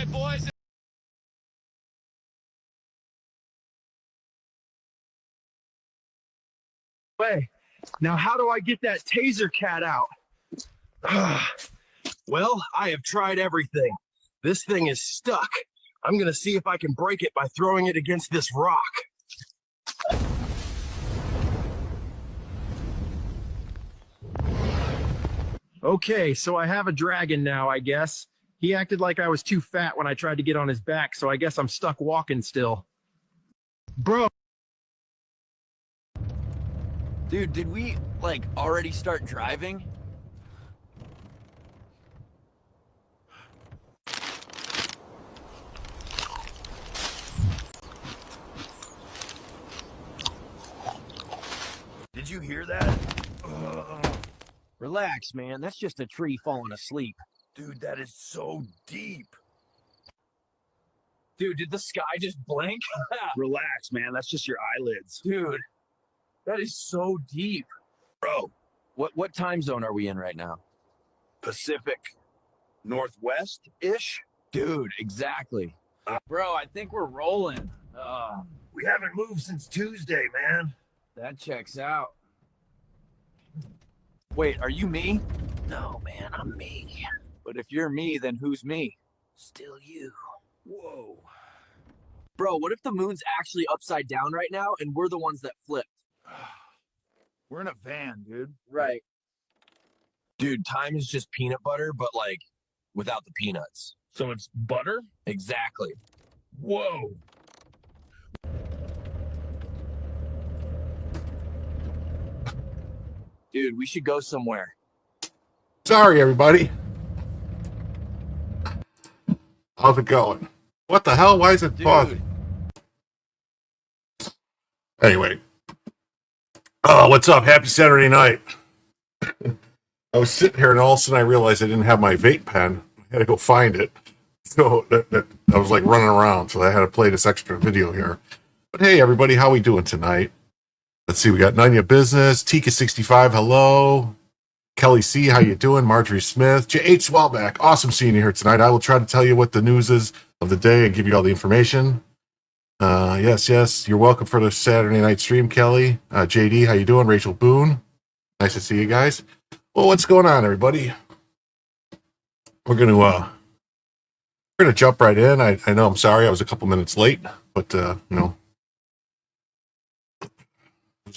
Boys. Way. Now, how do I get that taser cat out? Well, I have tried everything. This thing is stuck. I'm gonna see if I can break it by throwing it against this rock. Okay, so I have a dragon now, I guess. He acted like I was too fat when I tried to get on his back, so I guess I'm stuck walking still. Bro. Dude, did we, like, already start driving? Did you hear that? Relax, man. That's just a tree falling asleep. Dude, that is so deep. Dude, did the sky just blink? Relax, man. That's just your eyelids. Dude, that is so deep. Bro, What time zone are we in right now? Pacific Northwest-ish? Dude, exactly. Bro, I think we're rolling. We haven't moved since Tuesday, man. That checks out. Wait, are you me? No, man, I'm me. But if you're me, then who's me? Still you. Whoa. Bro, what if the moon's actually upside down right now and we're the ones that flipped? We're in a van, dude. Right. Dude, time is just peanut butter, but, like, without the peanuts. So it's butter? Exactly. Whoa. Dude, we should go somewhere. Sorry, everybody. How's it going? What the hell? Why is it pausing? Anyway. Oh, what's up? Happy Saturday night. I was sitting here and all of a sudden I realized I didn't have my vape pen. I had to go find it. So I was like running around. So I had to play this extra video here. But hey, everybody, how we doing tonight? Let's see. We got Nanya Business, Tika65. Hello. Kelly C, how you doing? Marjorie Smith, J.H. Swellback. Awesome seeing you here tonight. I will try to tell you what the news is of the day and give you all the information. Yes. You're welcome for the Saturday night stream, Kelly. JD, how you doing? Rachel Boone. Nice to see you guys. Well, what's going on, everybody? We're gonna jump right in. I know I'm sorry I was a couple minutes late, but there's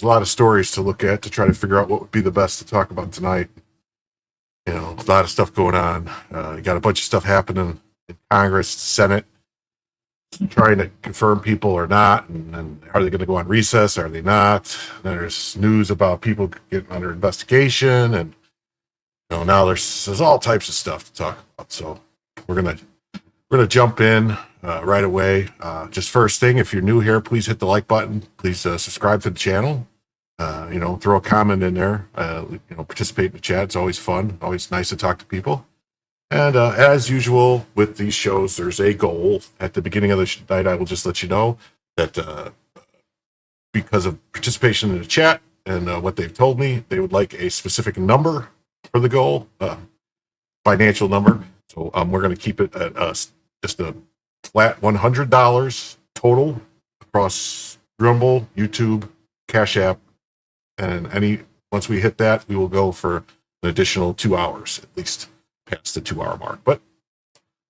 a lot of stories to look at to try to figure out what would be the best to talk about tonight. You know, a lot of stuff going on. You got a bunch of stuff happening in Congress, Senate. trying to confirm people or not, and are they going to go on recess? Are they not? There's news about people getting under investigation, and now there's all types of stuff to talk about. So we're gonna jump in right away. Just first thing, if you're new here, please hit the like button. Please subscribe to the channel. Throw a comment in there. Participate in the chat. It's always fun. Always nice to talk to people. And as usual with these shows, there's a goal. At the beginning of the night, I will just let you know that because of participation in the chat and what they've told me, they would like a specific number for the goal, financial number. So we're going to keep it at just a flat $100 total across Rumble, YouTube, Cash App, and once we hit that, we will go for an additional 2 hours, at least past the 2 hour mark. But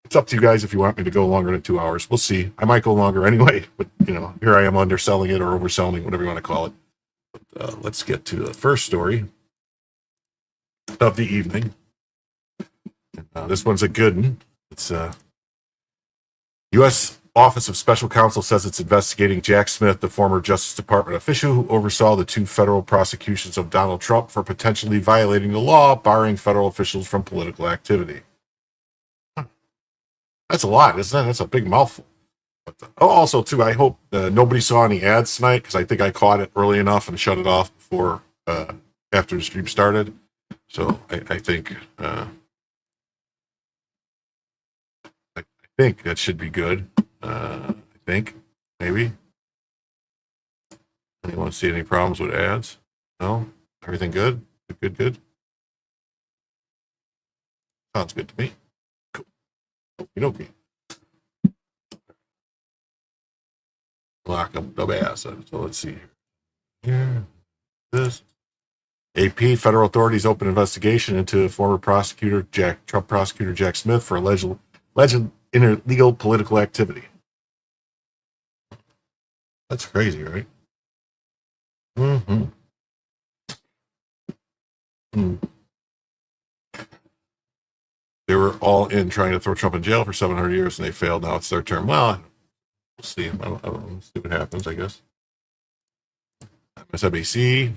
it's up to you guys if you want me to go longer than 2 hours. We'll see. I might go longer anyway, but here I am underselling it or overselling, whatever you want to call it. But, let's get to the first story of the evening. This one's a good one. It's U.S. Office of Special Counsel says it's investigating Jack Smith, the former Justice Department official who oversaw the 2 federal prosecutions of Donald Trump for potentially violating the law, barring federal officials from political activity. That's a lot, isn't it? That's a big mouthful. But, also, too, I hope nobody saw any ads tonight, because I think I caught it early enough and shut it off before after the stream started. So I think that should be good. I think, maybe. Anyone see any problems with ads? No? Everything good? Good. Sounds good to me. Cool. Okey-dokey. Lock up the ass. So let's see here. This. AP, federal authorities open investigation into former Trump prosecutor Jack Smith for alleged illegal political activity. That's crazy, right? Mm-hmm. They were all in trying to throw Trump in jail for 700 years, and they failed. Now it's their term. Well, we'll see. I don't know. We'll see what happens, I guess. MSNBC,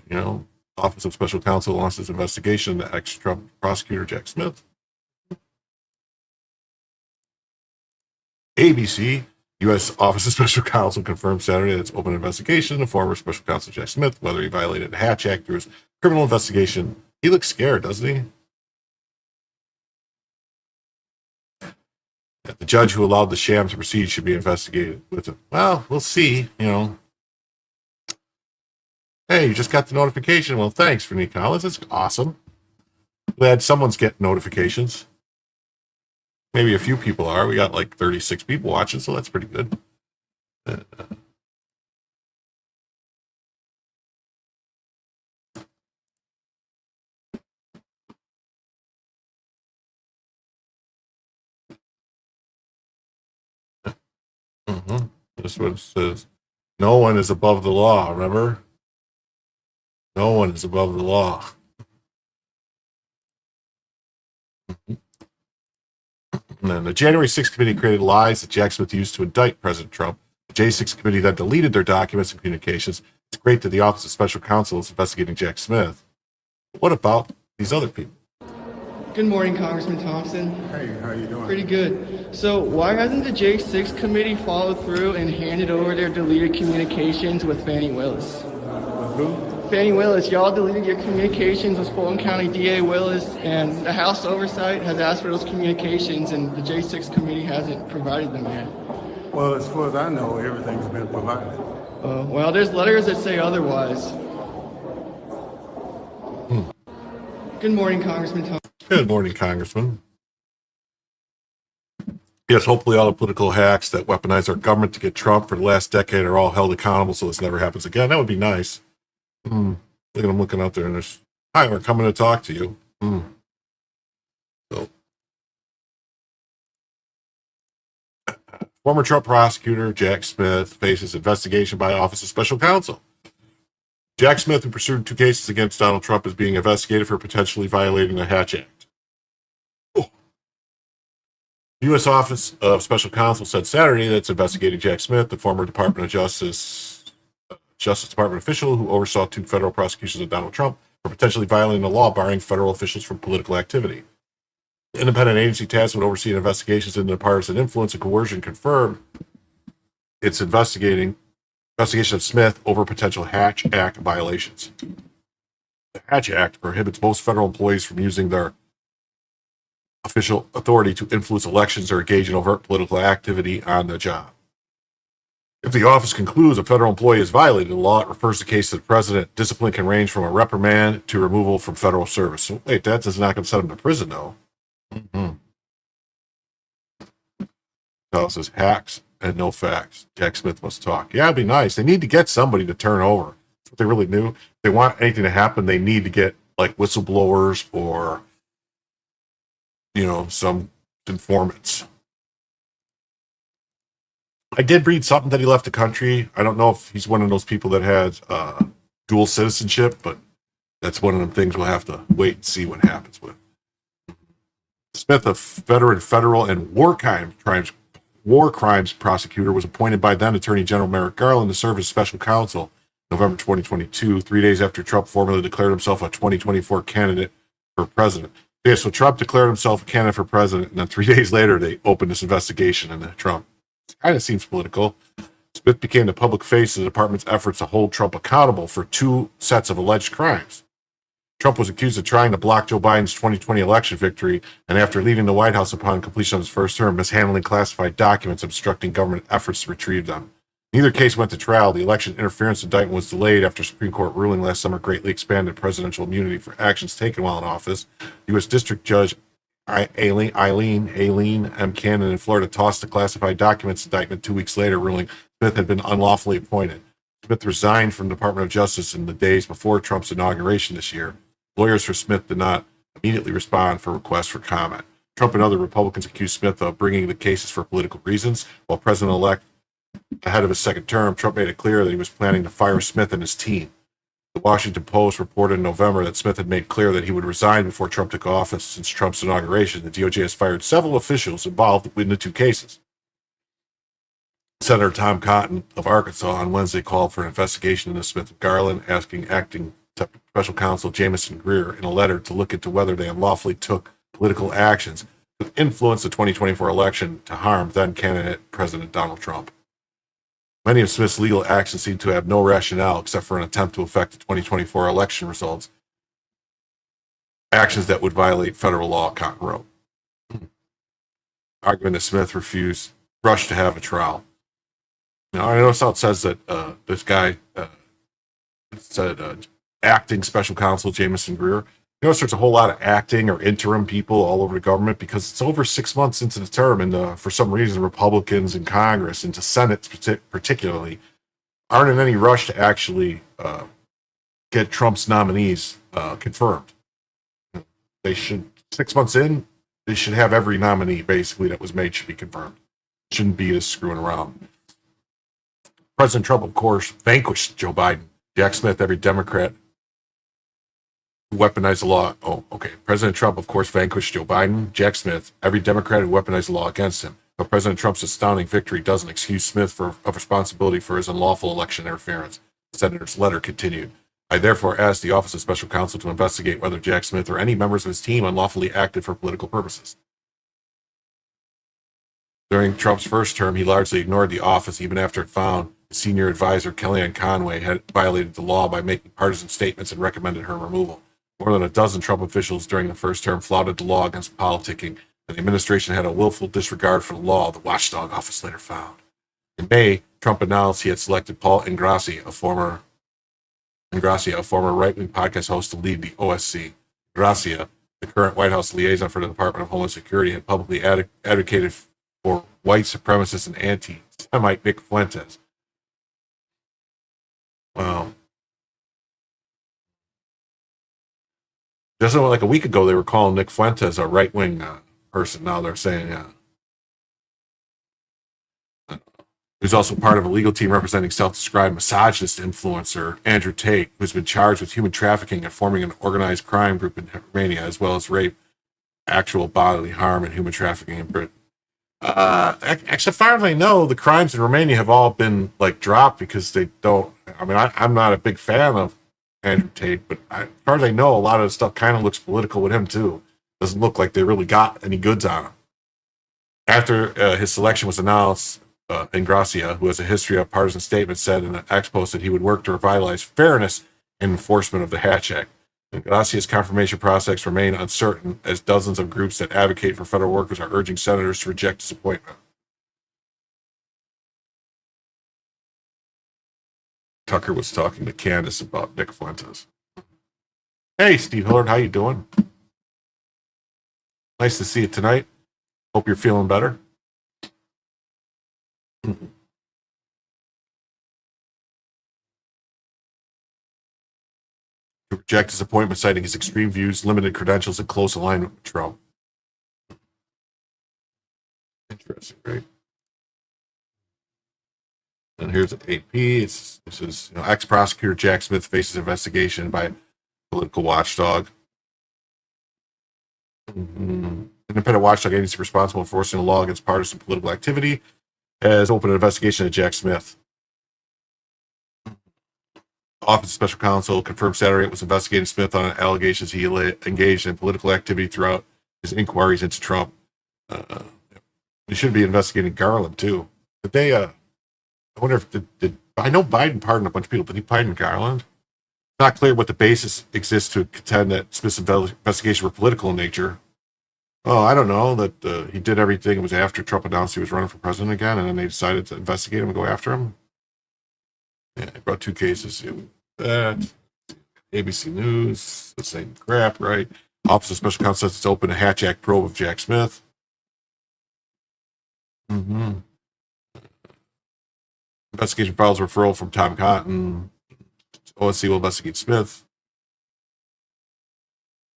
Office of Special Counsel launches investigation into ex-Trump prosecutor Jack Smith. ABC, U.S. Office of Special Counsel confirmed Saturday that it's open investigation into former Special Counsel Jack Smith, whether he violated the Hatch Act through his criminal investigation. He looks scared, doesn't he? The judge who allowed the sham to proceed should be investigated with it. Well, we'll see, Hey, you just got the notification. Well, thanks, Renee Collins. That's awesome. Glad someone's getting notifications. Maybe a few people are. We got like 36 people watching, so that's pretty good. This one says, no one is above the law, remember? No one is above the law. And then the January 6th committee created lies that Jack Smith used to indict President Trump. The J6 committee then deleted their documents and communications. It's great that the Office of Special Counsel is investigating Jack Smith. What about these other people? Good morning, Congressman Thompson. Hey, how you doing? Pretty good. So why hasn't the J6 committee followed through and handed over their deleted communications with Fannie Willis? With who? Fannie Willis, y'all deleted your communications with Fulton County DA Willis, and the House Oversight has asked for those communications, and the J6 committee hasn't provided them yet. Well, as far as I know, everything's been provided. Well, there's letters that say otherwise. Good morning, Congressman Thompson. Good morning, Congressman. Yes, hopefully all the political hacks that weaponize our government to get Trump for the last decade are all held accountable so this never happens again. That would be nice. Look at him looking out there and there's, hi, we're coming to talk to you. So, former Trump prosecutor Jack Smith faces investigation by Office of Special Counsel. Jack Smith, who pursued 2 cases against Donald Trump, is being investigated for potentially violating the Hatch Act. U.S. Office of Special Counsel said Saturday that it's investigating Jack Smith, the former Department of Justice Department official who oversaw 2 federal prosecutions of Donald Trump for potentially violating the law barring federal officials from political activity. The independent agency tasked with overseeing investigations into partisan influence and coercion confirmed its investigation of Smith over potential Hatch Act violations. The Hatch Act prohibits most federal employees from using their official authority to influence elections or engage in overt political activity on the job. If the office concludes a federal employee has violated the law, it refers the case to the president. Discipline can range from a reprimand to removal from federal service. So, wait, that is not going to send him to prison, though. Mm-hmm. Tells us hacks and no facts. Jack Smith must talk. Yeah, it'd be nice. They need to get somebody to turn over. That's what they really knew. If they want anything to happen, they need to get like whistleblowers or, some informants. I did read something that he left the country. I don't know if he's one of those people that has dual citizenship, but that's one of the things we'll have to wait and see what happens with. Smith, a veteran federal and war crimes prosecutor, was appointed by then Attorney General Merrick Garland to serve as special counsel November 2022, 3 days after Trump formally declared himself a 2024 candidate for president. Yeah, so Trump declared himself a candidate for president, and then 3 days later, they opened this investigation into Trump. It kind of seems political. Smith became the public face of the department's efforts to hold Trump accountable for 2 sets of alleged crimes. Trump was accused of trying to block Joe Biden's 2020 election victory, and after leaving the White House upon completion of his first term, mishandling classified documents, obstructing government efforts to retrieve them. Neither case went to trial. The election interference indictment was delayed after Supreme Court ruling last summer greatly expanded presidential immunity for actions taken while in office. U.S. District Judge Aileen M. Cannon in Florida tossed the classified documents indictment 2 weeks later, ruling Smith had been unlawfully appointed. Smith resigned from the Department of Justice in the days before Trump's inauguration this year. Lawyers for Smith did not immediately respond for requests for comment. Trump and other Republicans accused Smith of bringing the cases for political reasons. While president-elect ahead of his second term, Trump made it clear that he was planning to fire Smith and his team. The Washington Post reported in November that Smith had made clear that he would resign before Trump took office. Since Trump's inauguration, the DOJ has fired several officials involved in the 2 cases. Senator Tom Cotton of Arkansas on Wednesday called for an investigation into Smith and Garland, asking acting Special Counsel Jamison Greer in a letter to look into whether they unlawfully took political actions to influence the 2024 election to harm then candidate President Donald Trump. Many of Smith's legal actions seem to have no rationale except for an attempt to affect the 2024 election results, actions that would violate federal law, Cotton wrote. Arguing that Smith rushed to have a trial. Now, I notice how it says that this guy said acting special counsel Jamison Greer. You notice there's a whole lot of acting or interim people all over the government because it's over 6 months into the term, and for some reason, Republicans in Congress and to Senate particularly aren't in any rush to actually get Trump's nominees confirmed. They should 6 months in, they should have every nominee basically that was made should be confirmed. Shouldn't be just screwing around. President Trump, of course, vanquished Joe Biden. Jack Smith, every Democrat who weaponized the law. Oh, okay. President Trump, of course, vanquished Joe Biden. Jack Smith, every Democrat who weaponized the law against him. But President Trump's astounding victory doesn't excuse Smith of responsibility for his unlawful election interference. The senator's letter continued. I therefore ask the Office of Special Counsel to investigate whether Jack Smith or any members of his team unlawfully acted for political purposes. During Trump's first term, he largely ignored the office even after it found senior advisor Kellyanne Conway had violated the law by making partisan statements and recommended her removal. More than a dozen Trump officials during the first term flouted the law against politicking, and the administration had a willful disregard for the law, the watchdog office later found. In May, Trump announced he had selected Paul Ingrassia, a former right-wing podcast host, to lead the OSC. Ingrassia, the current White House liaison for the Department of Homeland Security, had publicly advocated for white supremacist and anti-Semite Nick Fuentes. Wow. Just like a week ago, they were calling Nick Fuentes a right-wing person. Now they're saying he's also part of a legal team representing self-described misogynist influencer Andrew Tate, who's been charged with human trafficking and forming an organized crime group in Romania, as well as rape, actual bodily harm, and human trafficking in Britain. Actually, as far as I know, the crimes in Romania have all been like dropped because they don't. I mean, I'm not a big fan of Andrew Tate, but as far as I know, a lot of the stuff kind of looks political with him too. Doesn't look like they really got any goods on him. After his selection was announced, Ingracia, who has a history of partisan statements, said in an ex post that he would work to revitalize fairness and enforcement of the Hatch Act. Ingracia's confirmation process remain uncertain as dozens of groups that advocate for federal workers are urging senators to reject his appointment. Tucker was talking to Candace about Nick Fuentes. Hey, Steve Hillard, how you doing? Nice to see you tonight. Hope you're feeling better. To reject his appointment, citing his extreme views, limited credentials, and close alignment with Trump. Interesting, right? And here's AP. This is ex-prosecutor Jack Smith faces investigation by a political watchdog. Independent watchdog agency responsible for enforcing the law against partisan political activity has opened an investigation of Jack Smith. Office of Special Counsel confirmed Saturday it was investigating Smith on allegations he engaged in political activity throughout his inquiries into Trump. They should be investigating Garland too. Did they? I wonder if did I know Biden pardoned a bunch of people. Did he pardon Garland? It's not clear what the basis exists to contend that Smith's investigation were political in nature. Oh, I don't know that he did everything. It was after Trump announced he was running for president again, and then they decided to investigate him and go after him. Yeah, they brought two cases. That ABC News, the same crap, right? Office of Special Counsel says it's open a Hatch Act probe of Jack Smith. Investigation files referral from Tom Cotton. OSC will investigate Smith.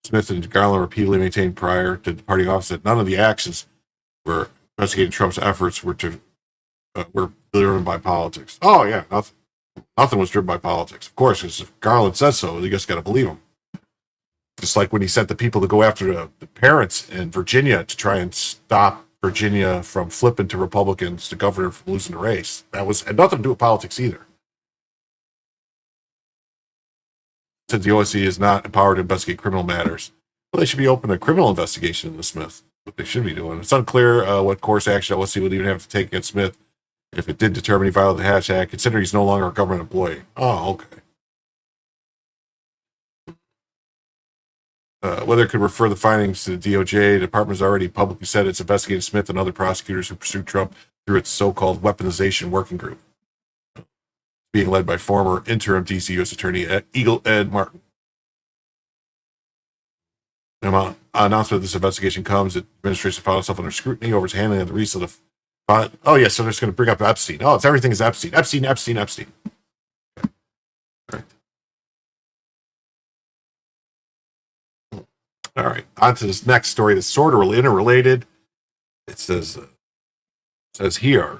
Smith and Garland repeatedly maintained prior to departing office that none of the actions were investigating Trump's efforts were driven by politics. Oh yeah, nothing was driven by politics. Of course, because if Garland says so, you just got to believe him. Just like when he sent the people to go after the parents in Virginia to try and stop Virginia from flipping to Republicans, the governor from losing the race. That had nothing to do with politics either. Since the OSC is not empowered to investigate criminal matters, well, they should be open to criminal investigation into Smith. What they should be doing. It's unclear what course action OSC would even have to take against Smith if it did determine he violated the Hatch Act, considering he's no longer a government employee. Oh, okay. Whether it could refer the findings to the DOJ, the department has already publicly said it's investigating Smith and other prosecutors who pursued Trump through its so-called weaponization working group, being led by former interim D.C. U.S. Attorney Eagle Ed Martin. The announcement of this investigation comes. The administration found itself under scrutiny over its handling of the release of the. Oh, yes, so they're just going to bring up Epstein. Oh, it's everything is Epstein. Epstein. Okay. All right, on to this next story that's sort of interrelated. It says here,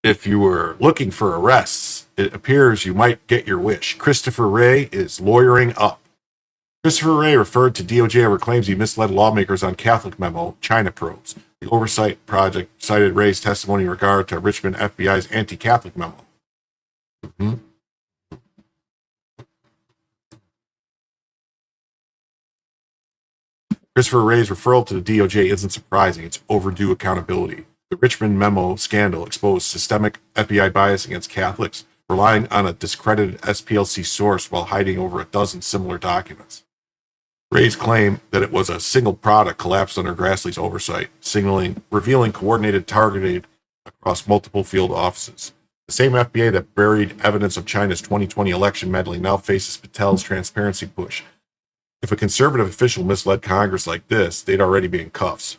if you were looking for arrests, it appears you might get your wish. Christopher Wray is lawyering up. Christopher Wray referred to DOJ over claims he misled lawmakers on Catholic memo, China probes. The Oversight Project cited Wray's testimony in regard to Richmond FBI's anti-Catholic memo. Christopher Wray's referral to the DOJ isn't surprising. It's overdue accountability. The Richmond memo scandal exposed systemic FBI bias against Catholics, relying on a discredited SPLC source while hiding over a dozen similar documents. Wray's claim that it was a single product collapsed under Grassley's oversight, revealing coordinated targeting across multiple field offices. The same FBI that buried evidence of China's 2020 election meddling now faces Patel's transparency push. If a conservative official misled Congress like this, they'd already be in cuffs.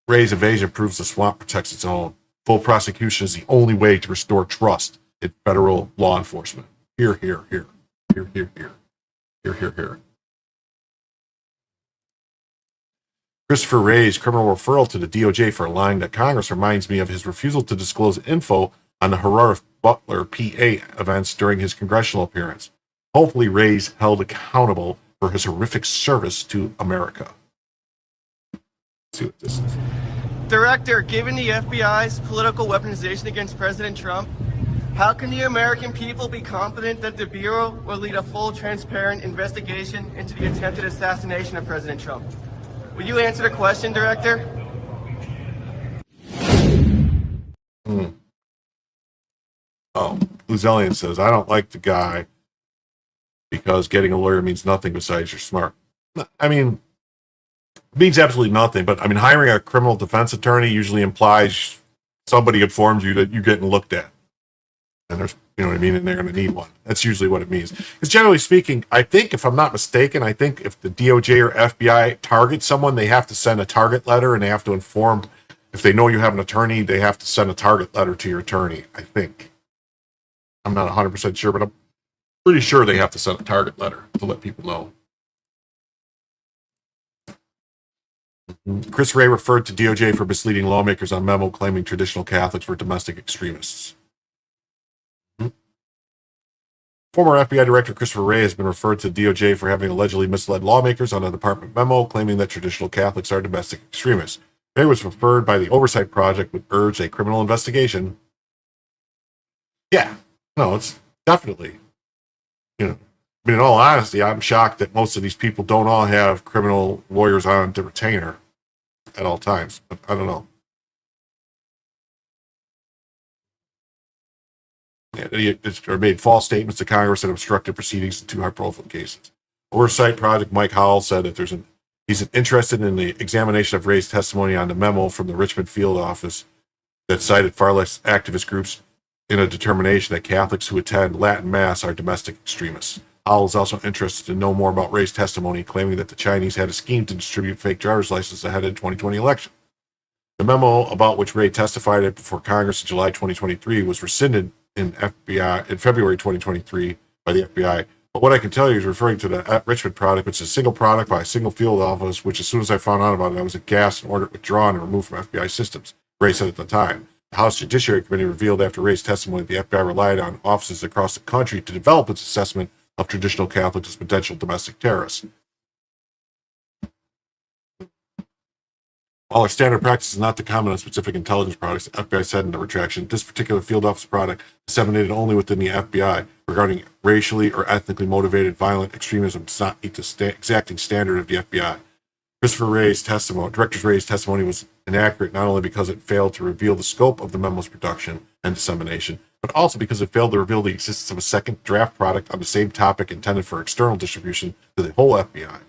Wray's evasion proves the swamp protects its own. Full prosecution is the only way to restore trust in federal law enforcement. Here, here, here. Here, here, here. Here, here, here. Christopher Wray's criminal referral to the DOJ for lying to Congress reminds me of his refusal to disclose info on the Harrah Butler PA events during his congressional appearance. Hopefully, Wray's held accountable for his horrific service to America. see what this is. Director, given the FBI's political weaponization against President Trump, how can the American people be confident that the Bureau will lead a full, transparent investigation into the attempted assassination of President Trump? Will you answer the question, Director? Oh, Luzelian says, I don't like the guy because getting a lawyer means nothing besides you're smart. I mean, it means absolutely nothing, but I mean, hiring a criminal defense attorney usually implies somebody informs you that you're getting looked at. And there's, you know what I mean, and they're going to need one. That's usually what it means. Because generally speaking, I think, if I'm not mistaken, I think if the DOJ or FBI target someone, they have to send a target letter and they have to inform, if they know you have an attorney, they have to send a target letter to your attorney, I think. I'm not 100% sure, but I'm pretty sure they have to send a target letter to let people know. Chris Wray referred to DOJ for misleading lawmakers on memo claiming traditional Catholics were domestic extremists. Former FBI Director Christopher Wray has been referred to DOJ for having allegedly misled lawmakers on a department memo claiming that traditional Catholics are domestic extremists. Wray was referred by the Oversight Project, which urged a criminal investigation. Yeah, no, it's definitely, you know, I mean, in all honesty, I'm shocked that most of these people don't all have criminal lawyers on to retainer at all times. But I don't know. Or made false statements to Congress and obstructed proceedings in 2 high-profile cases. Oversight Project Mike Howell said that he's interested in the examination of Wray's testimony on the memo from the Richmond field office that cited far less activist groups in a determination that Catholics who attend Latin Mass are domestic extremists. Howell is also interested to know more about Wray's testimony, claiming that the Chinese had a scheme to distribute fake driver's licenses ahead of the 2020 election. The memo about which Wray testified before Congress in July 2023 was rescinded in February 2023 by the FBI. But what I can tell you is referring to the Richmond product, which is a single product by a single field office, which as soon as I found out about it, I was aghast and ordered it withdrawn and removed from FBI systems. Wray said at the time. The House Judiciary Committee revealed after Wray's testimony that the FBI relied on offices across the country to develop its assessment of traditional Catholics as potential domestic terrorists. While our standard practice is not to comment on specific intelligence products, the FBI said in the retraction, this particular field office product disseminated only within the FBI regarding racially or ethnically motivated violent extremism does not meet the exacting standard of the FBI. Director Wray's testimony was inaccurate not only because it failed to reveal the scope of the memo's production and dissemination, but also because it failed to reveal the existence of a second draft product on the same topic intended for external distribution to the whole FBI.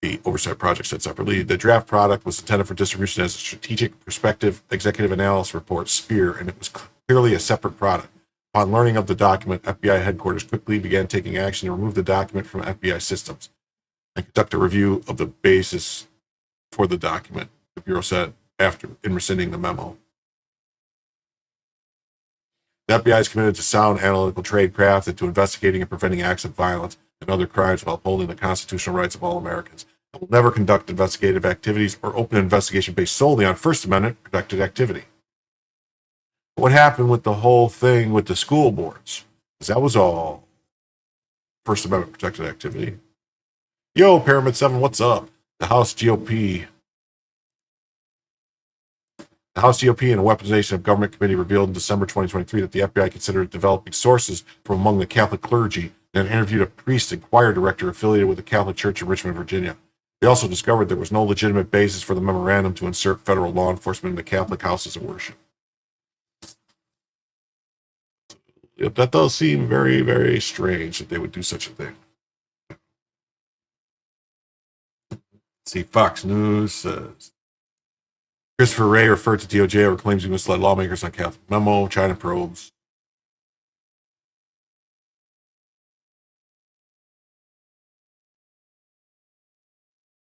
The Oversight Project said separately, the draft product was intended for distribution as a Strategic Perspective Executive Analysis Report, SPEAR, and it was clearly a separate product. Upon learning of the document, FBI headquarters quickly began taking action to remove the document from FBI systems and conduct a review of the basis for the document, the Bureau said, in rescinding the memo. The FBI is committed to sound analytical tradecraft and to investigating and preventing acts of violence and other crimes while upholding the constitutional rights of all Americans. It will never conduct investigative activities or open an investigation based solely on First Amendment protected activity. What happened with the whole thing with the school boards? Because that was all First Amendment protected activity. Yo, Pyramid 7, what's up? The House GOP and the Weaponization of Government Committee revealed in December 2023 that the FBI considered developing sources from among the Catholic clergy and interviewed a priest and choir director affiliated with the Catholic Church in Richmond, Virginia. They also discovered there was no legitimate basis for the memorandum to insert federal law enforcement into Catholic houses of worship. That does seem very, very strange that they would do such a thing. Let's see, Fox News says Christopher Wray referred to DOJ over claims he misled lawmakers on Catholic memo. China probes.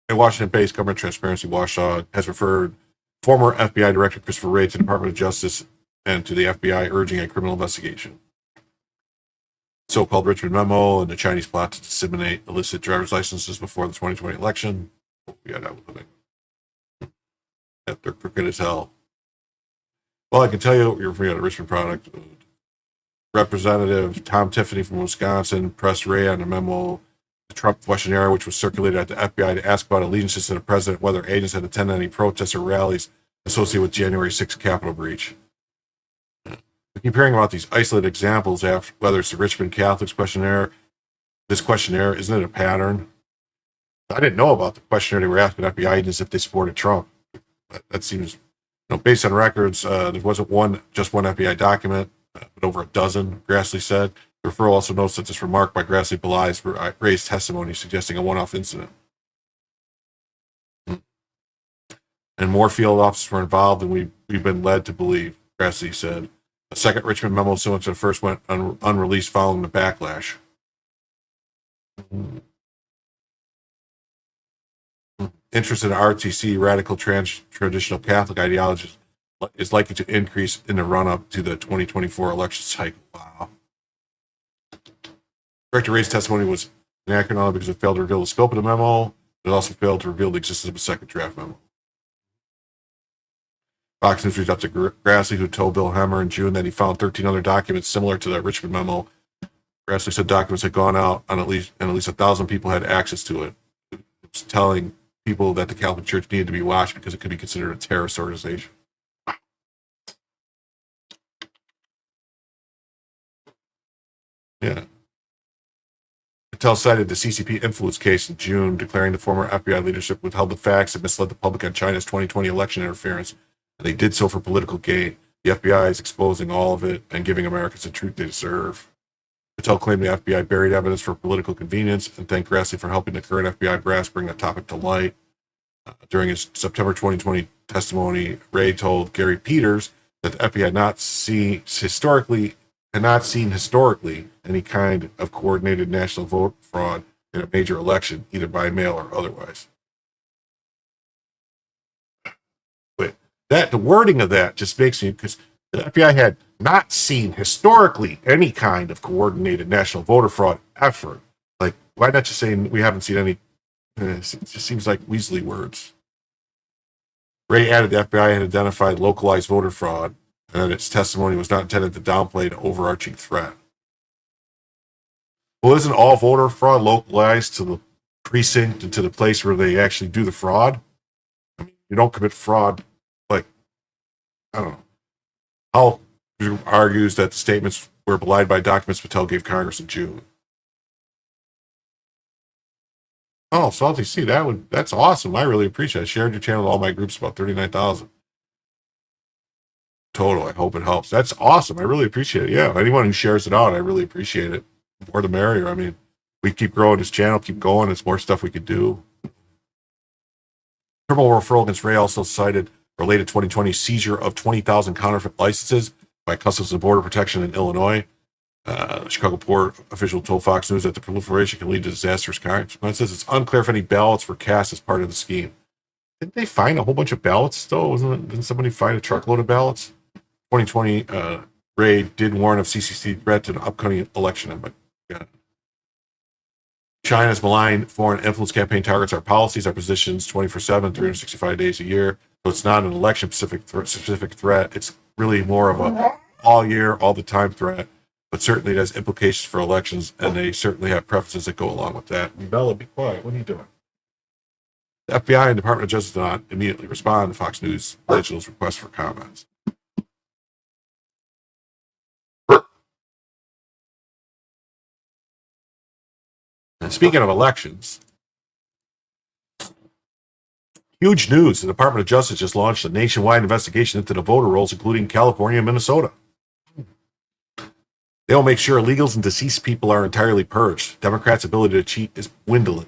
A Washington-based government transparency watchdog has referred former FBI Director Christopher Wray to the Department of Justice and to the FBI urging a criminal investigation. So-called Richmond memo and the Chinese plot to disseminate illicit driver's licenses before the 2020 election. Yeah, that was the thing. They're crooked as hell. Well, I can tell you, you're free on a Richmond product. Representative Tom Tiffany from Wisconsin pressed Wray on a memo the Trump questionnaire, which was circulated at the FBI to ask about allegiances to the president, whether agents had attended any protests or rallies associated with January 6th Capitol breach. We keep hearing about these isolated examples, after whether it's the Richmond Catholics questionnaire. This questionnaire, isn't it a pattern? I didn't know about the questionnaire they were asking FBI agents if they supported Trump. That seems, based on records, there wasn't just one FBI document, but over a dozen, Grassley said. The referral also notes that this remark by Grassley belies Ray's testimony, suggesting a one-off incident. And more field officers were involved than we've been led to believe, Grassley said. A second Richmond memo similar to the first went unreleased following the backlash. Interest in RTC, radical traditional Catholic ideologies, is likely to increase in the run-up to the 2024 election cycle. Wow. Director Ray's testimony was inaccurate not only because it failed to reveal the scope of the memo, but it also failed to reveal the existence of a second draft memo. Fox News reached out to Grassley, who told Bill Hemmer in June that he found 13 other documents similar to the Richmond memo. Grassley said documents had gone out and at least 1,000 people had access to it. It was telling people that the Catholic Church needed to be watched because it could be considered a terrorist organization. Yeah. Patel cited the CCP influence case in June, declaring the former FBI leadership withheld the facts and misled the public on China's 2020 election interference. And they did so for political gain. The FBI is exposing all of it and giving Americans the truth they deserve. Patel claimed the FBI buried evidence for political convenience and thanked Grassley for helping the current FBI brass bring the topic to light. During his September 2020 testimony, Wray told Gary Peters that the FBI had not seen historically any kind of coordinated national vote fraud in a major election, either by mail or otherwise. But the wording of that just makes me, because the FBI had not seen historically any kind of coordinated national voter fraud effort. Like, why not just say we haven't seen any? It just seems like Weasley words. Wray added the FBI had identified localized voter fraud, and that its testimony was not intended to downplay an overarching threat. Well, isn't all voter fraud localized to the precinct and to the place where they actually do the fraud? I mean, you don't commit fraud, like, I don't know. Hall argues that the statements were belied by documents Patel gave Congress in June. Oh, Salty C, that's awesome. I really appreciate it. I shared your channel to all my groups, about 39,000. Total. I hope it helps. That's awesome. I really appreciate it. Yeah, anyone who shares it out, I really appreciate it. The more the merrier. I mean, we keep growing this channel, keep going. There's more stuff we could do. Criminal referral against Wray also cited related 2020 seizure of 20,000 counterfeit licenses by Customs and Border Protection in Illinois. Chicago port official told Fox News that the proliferation can lead to disastrous consequences. It's unclear if any ballots were cast as part of the scheme. Didn't they find a whole bunch of ballots though? Didn't somebody find a truckload of ballots? 2020 Wray did warn of CCC threat to the upcoming election. But yeah. China's malign foreign influence campaign targets our policies, our positions 24/7, 365 days a year. So it's not an election specific threat. It's really more of a all year, all the time threat. But certainly it has implications for elections, and they certainly have preferences that go along with that. Bella, be quiet. What are you doing? The FBI and Department of Justice did not immediately respond to Fox News Digital's request for comments. And speaking of elections, huge news. The Department of Justice just launched a nationwide investigation into the voter rolls, including California and Minnesota. They will make sure illegals and deceased people are entirely purged. Democrats' ability to cheat is dwindling.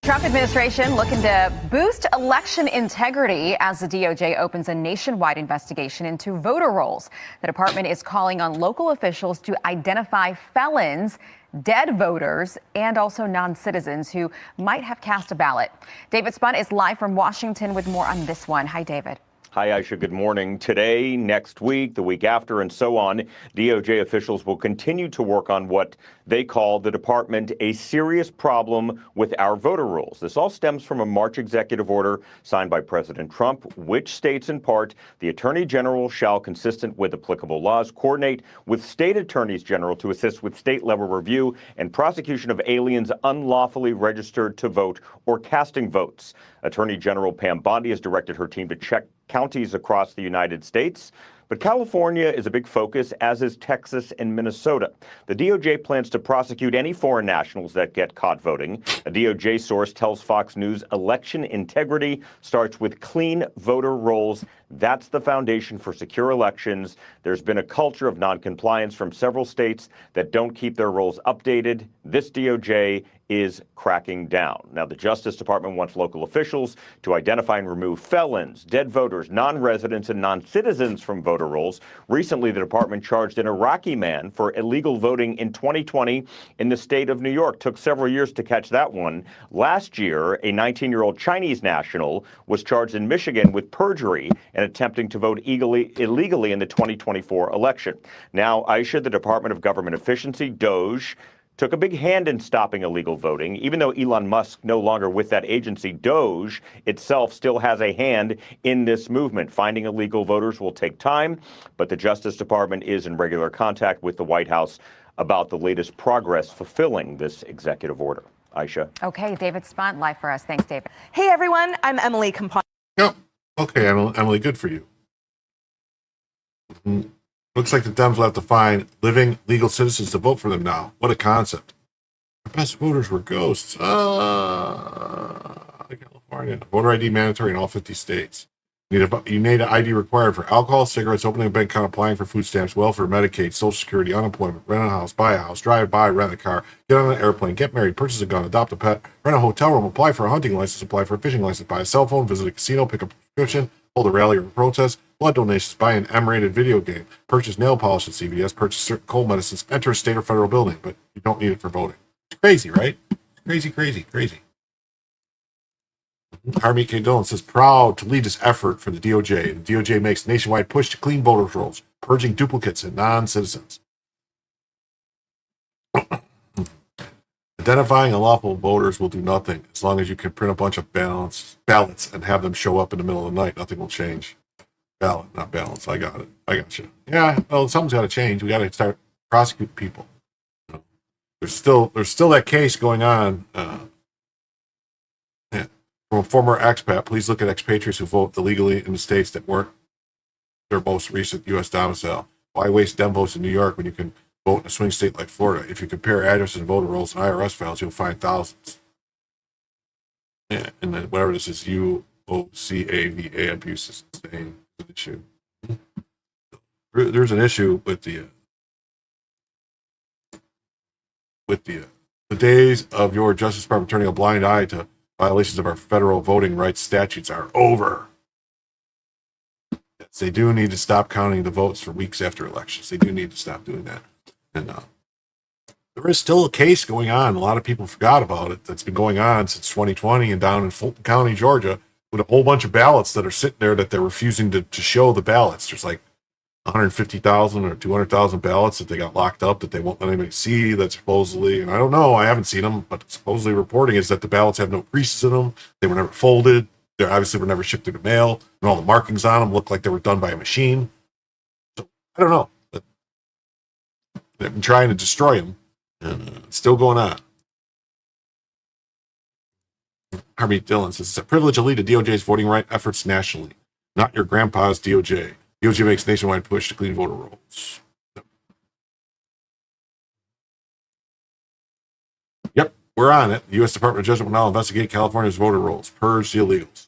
Trump administration looking to boost election integrity as the DOJ opens a nationwide investigation into voter rolls. The department is calling on local officials to identify felons, dead voters, and also non-citizens who might have cast a ballot. David Spunt is live from Washington with more on this one. Hi, David. Hi, Aisha. Good morning. Today, next week, the week after, and so on, DOJ officials will continue to work on what they call the department a serious problem with our voter rolls. This all stems from a March executive order signed by President Trump, which states in part the Attorney General shall, consistent with applicable laws, coordinate with state attorneys general to assist with state-level review and prosecution of aliens unlawfully registered to vote or casting votes. Attorney General Pam Bondi has directed her team to check counties across the United States. But California is a big focus, as is Texas and Minnesota. The DOJ plans to prosecute any foreign nationals that get caught voting. A DOJ source tells Fox News election integrity starts with clean voter rolls. That's the foundation for secure elections. There's been a culture of noncompliance from several states that don't keep their rolls updated. This DOJ is cracking down. Now, the Justice Department wants local officials to identify and remove felons, dead voters, non-residents, and non-citizens from voter rolls. Recently, the department charged an Iraqi man for illegal voting in 2020 in the state of New York. Took several years to catch that one. Last year, a 19-year-old Chinese national was charged in Michigan with perjury and attempting to vote illegally in the 2024 election. Now, Aisha, the Department of Government Efficiency, DOGE, took a big hand in stopping illegal voting. Even though Elon Musk no longer with that agency, DOGE itself still has a hand in this movement. Finding illegal voters will take time, but the Justice Department is in regular contact with the White House about the latest progress fulfilling this executive order. Aisha. Okay, David Spont, live for us. Thanks, David. Hey, everyone. I'm Emily Compon. Yep. Okay, Emily, good for you. Looks like the Dems will have to find living legal citizens to vote for them now. What a concept. The best voters were ghosts. California. Voter ID mandatory in all 50 states. You need an ID required for alcohol, cigarettes, opening a bank account, applying for food stamps, welfare, Medicaid, Social Security, unemployment, rent a house, buy a house, drive by, rent a car, get on an airplane, get married, purchase a gun, adopt a pet, rent a hotel room, apply for a hunting license, apply for a fishing license, buy a cell phone, visit a casino, pick up a prescription, hold a rally or a protest, blood donations, buy an M-rated video game, purchase nail polish at CVS, purchase certain cold medicines, enter a state or federal building, but you don't need it for voting. It's crazy, right? Crazy. Harmeet K. Dillon says, proud to lead this effort for the DOJ. The DOJ makes nationwide push to clean voters' rolls, purging duplicates and non-citizens. Identifying unlawful voters will do nothing. As long as you can print a bunch of ballots and have them show up in the middle of the night, nothing will change. Ballot, not balance. I got it. I got you. Yeah, well, something's got to change. We got to start prosecuting people. There's still that case going on. From a former expat, please look at expatriates who vote illegally in the states that weren't their most recent U.S. domicile. Why waste Dem votes in New York when you can vote in a swing state like Florida? If you compare addresses and voter rolls and IRS files, you'll find thousands. Yeah, and then whatever this is, UOCAVA abuse is insane. An issue. There's an issue with the days of your Justice Department turning a blind eye to violations of our federal voting rights statutes are over. Yes, they do need to stop counting the votes for weeks after elections. They do need to stop doing that. And there is still a case going on. A lot of people forgot about it. That's been going on since 2020 and down in Fulton County, Georgia, with a whole bunch of ballots that are sitting there that they're refusing to show the ballots. There's like 150,000 or 200,000 ballots that they got locked up that they won't let anybody see. That supposedly, and I don't know, I haven't seen them, but supposedly reporting is that the ballots have no creases in them. They were never folded. They obviously were never shipped through the mail, and all the markings on them look like they were done by a machine. So I don't know. But they've been trying to destroy them, and it's still going on. Harmeet Dillon says, it's a privilege to lead the DOJ's voting right efforts nationally, not your grandpa's DOJ. DOJ makes nationwide push to clean voter rolls. Yep, we're on it. The U.S. Department of Justice will now investigate California's voter rolls, purge the illegals.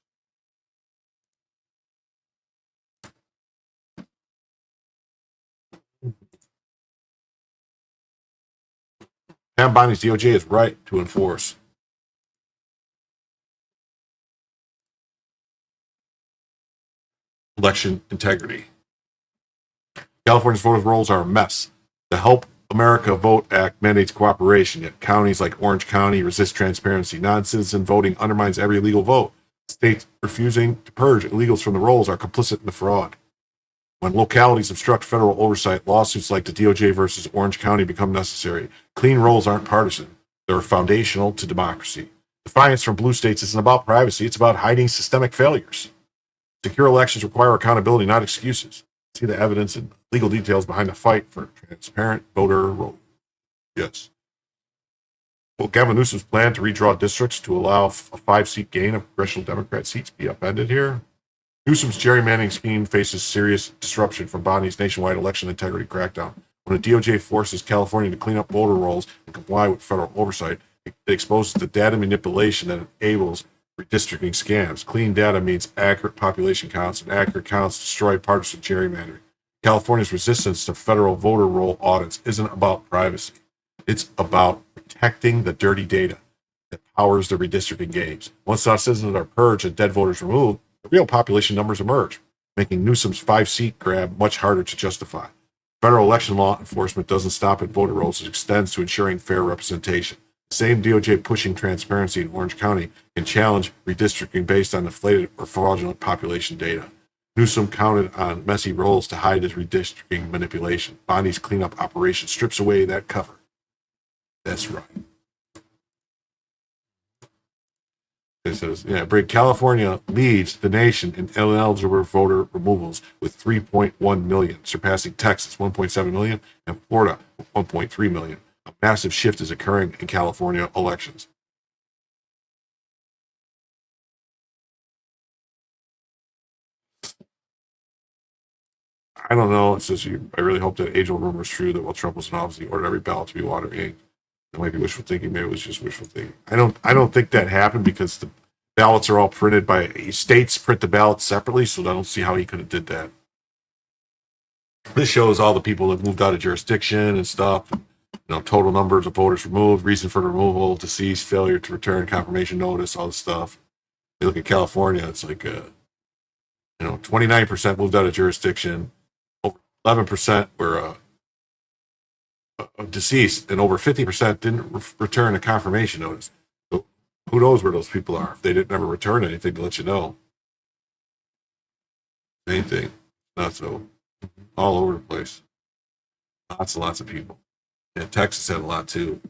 Pam Bondi's DOJ is right to enforce. Election integrity. California's voter rolls are a mess. The Help America Vote Act mandates cooperation, yet counties like Orange County resist transparency. Non-citizen voting undermines every legal vote. States refusing to purge illegals from the rolls are complicit in the fraud. When localities obstruct federal oversight, lawsuits like the DOJ versus Orange County become necessary. Clean rolls aren't partisan. They're foundational to democracy. Defiance from blue states isn't about privacy. It's about hiding systemic failures. Secure elections require accountability, not excuses. See the evidence and legal details behind the fight for transparent voter roll. Yes. Will Gavin Newsom's plan to redraw districts to allow a 5-seat gain of congressional Democrat seats be upended here? Newsom's gerrymandering scheme faces serious disruption from Bonnie's nationwide election integrity crackdown. When the DOJ forces California to clean up voter rolls and comply with federal oversight, it exposes the data manipulation that enables redistricting scams. Clean data means accurate population counts, and accurate counts destroy partisan gerrymandering. California's resistance to federal voter roll audits isn't about privacy. It's about protecting the dirty data that powers the redistricting games. Once our citizens are purged and dead voters removed, the real population numbers emerge, making Newsom's 5-seat grab much harder to justify. Federal election law enforcement doesn't stop at voter rolls. It extends to ensuring fair representation. The same DOJ pushing transparency in Orange County can challenge redistricting based on inflated or fraudulent population data. Newsom counted on messy rolls to hide his redistricting manipulation. Bonnie's cleanup operation strips away that cover. That's right. It says, California leads the nation in ineligible voter removals with 3.1 million, surpassing Texas 1.7 million and Florida 1.3 million. A massive shift is occurring in California elections. I don't know. It says, I really hope that age-old rumor is true that while Trump was in office, he ordered every ballot to be water inked. It might be wishful thinking. Maybe it was just wishful thinking. I don't think that happened because the ballots are all printed by states, print the ballots separately, so I don't see how he could have did that. This shows all the people that moved out of jurisdiction and stuff. Total numbers of voters removed, reason for removal, deceased, failure to return confirmation notice, all this stuff. You look at California, it's like 29% moved out of jurisdiction, over 11% were deceased, and over 50% didn't return a confirmation notice. So who knows where those people are if they didn't ever return anything to let you know. Anything, not so all over the place. Lots and lots of people. Yeah, Texas had a lot too.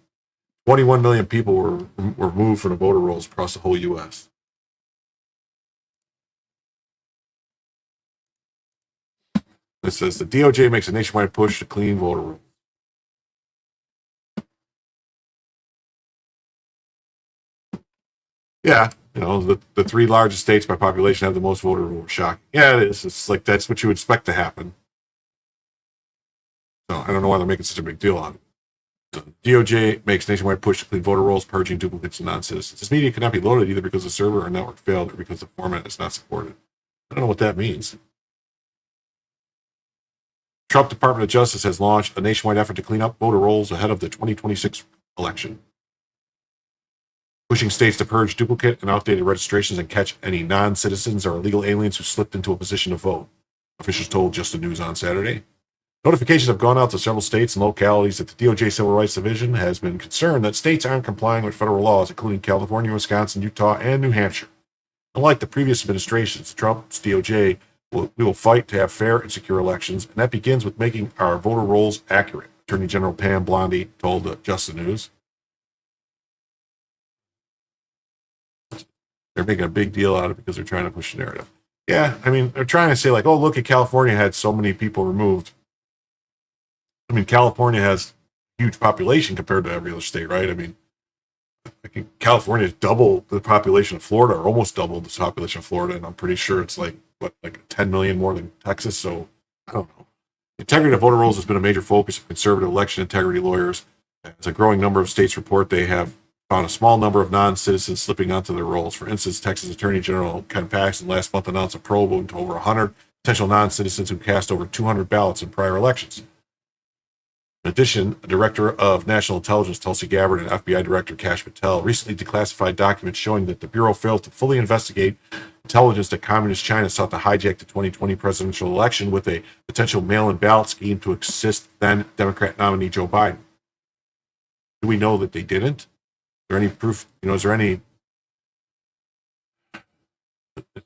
21 million people were moved from the voter rolls across the whole U.S. It says the DOJ makes a nationwide push to clean voter rolls. Yeah, the 3 largest states by population have the most voter rolls. Shocking. Yeah, it is. It's like that's what you would expect to happen. So I don't know why they're making such a big deal on it. So DOJ makes nationwide push to clean voter rolls, purging duplicates and non-citizens. This media cannot be loaded either because the server or network failed or because the format is not supported. I don't know what that means. Trump Department of Justice has launched a nationwide effort to clean up voter rolls ahead of the 2026 election, pushing states to purge duplicate and outdated registrations and catch any non-citizens or illegal aliens who slipped into a position to vote. Officials told Just the News on Saturday. Notifications have gone out to several states and localities that the DOJ Civil Rights Division has been concerned that states aren't complying with federal laws, including California, Wisconsin, Utah, and New Hampshire. Unlike the previous administrations, Trump's DOJ we will fight to have fair and secure elections, and that begins with making our voter rolls accurate, Attorney General Pam Bondi told Just the News. They're making a big deal out of it because they're trying to push the narrative. Yeah, I mean, they're trying to say, like, oh, look at California had so many people removed. I mean, California has a huge population compared to every other state, right? I mean, I think California is double the population of Florida, or almost double the population of Florida, and I'm pretty sure it's like 10 million more than Texas. So I don't know. Integrity of voter rolls has been a major focus of conservative election integrity lawyers. As a growing number of states report, they have found a small number of non-citizens slipping onto their rolls. For instance, Texas Attorney General Ken Paxton last month announced a probe into over 100 potential non-citizens who cast over 200 ballots in prior elections. In addition, the Director of National Intelligence, Tulsi Gabbard, and FBI Director Kash Patel recently declassified documents showing that the Bureau failed to fully investigate intelligence that Communist China sought to hijack the 2020 presidential election with a potential mail-in ballot scheme to assist then Democrat nominee Joe Biden. Do we know that they didn't? Is there any proof? Is there any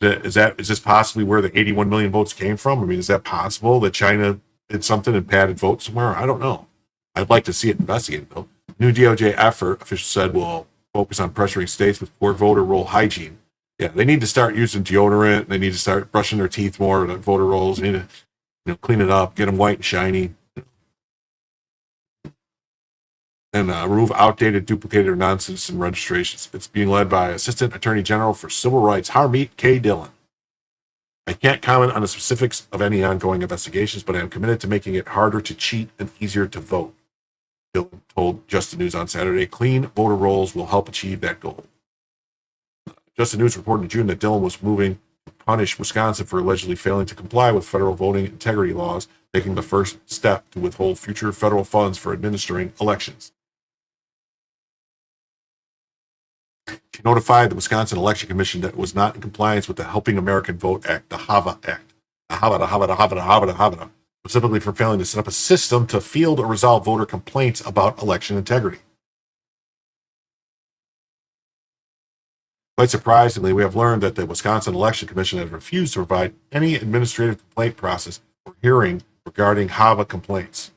Is this possibly where the 81 million votes came from? I mean, is that possible that China did something and padded votes somewhere? I don't know. I'd like to see it investigated, though. New DOJ effort, officials said, will focus on pressuring states with poor voter roll hygiene. Yeah, they need to start using deodorant. They need to start brushing their teeth more with voter rolls. They need to clean it up, get them white and shiny. And remove outdated, duplicated, or non-citizen registrations. It's being led by Assistant Attorney General for Civil Rights, Harmeet K. Dillon. I can't comment on the specifics of any ongoing investigations, but I am committed to making it harder to cheat and easier to vote. Dillon told Just the News on Saturday, clean voter rolls will help achieve that goal. Just the News reported in June that Dillon was moving to punish Wisconsin for allegedly failing to comply with federal voting integrity laws, taking the first step to withhold future federal funds for administering elections. She notified the Wisconsin Election Commission that it was not in compliance with the Helping American Vote Act, the HAVA Act, specifically for failing to set up a system to field or resolve voter complaints about election integrity. Quite surprisingly, we have learned that the Wisconsin Election Commission has refused to provide any administrative complaint process or hearing regarding HAVA complaints.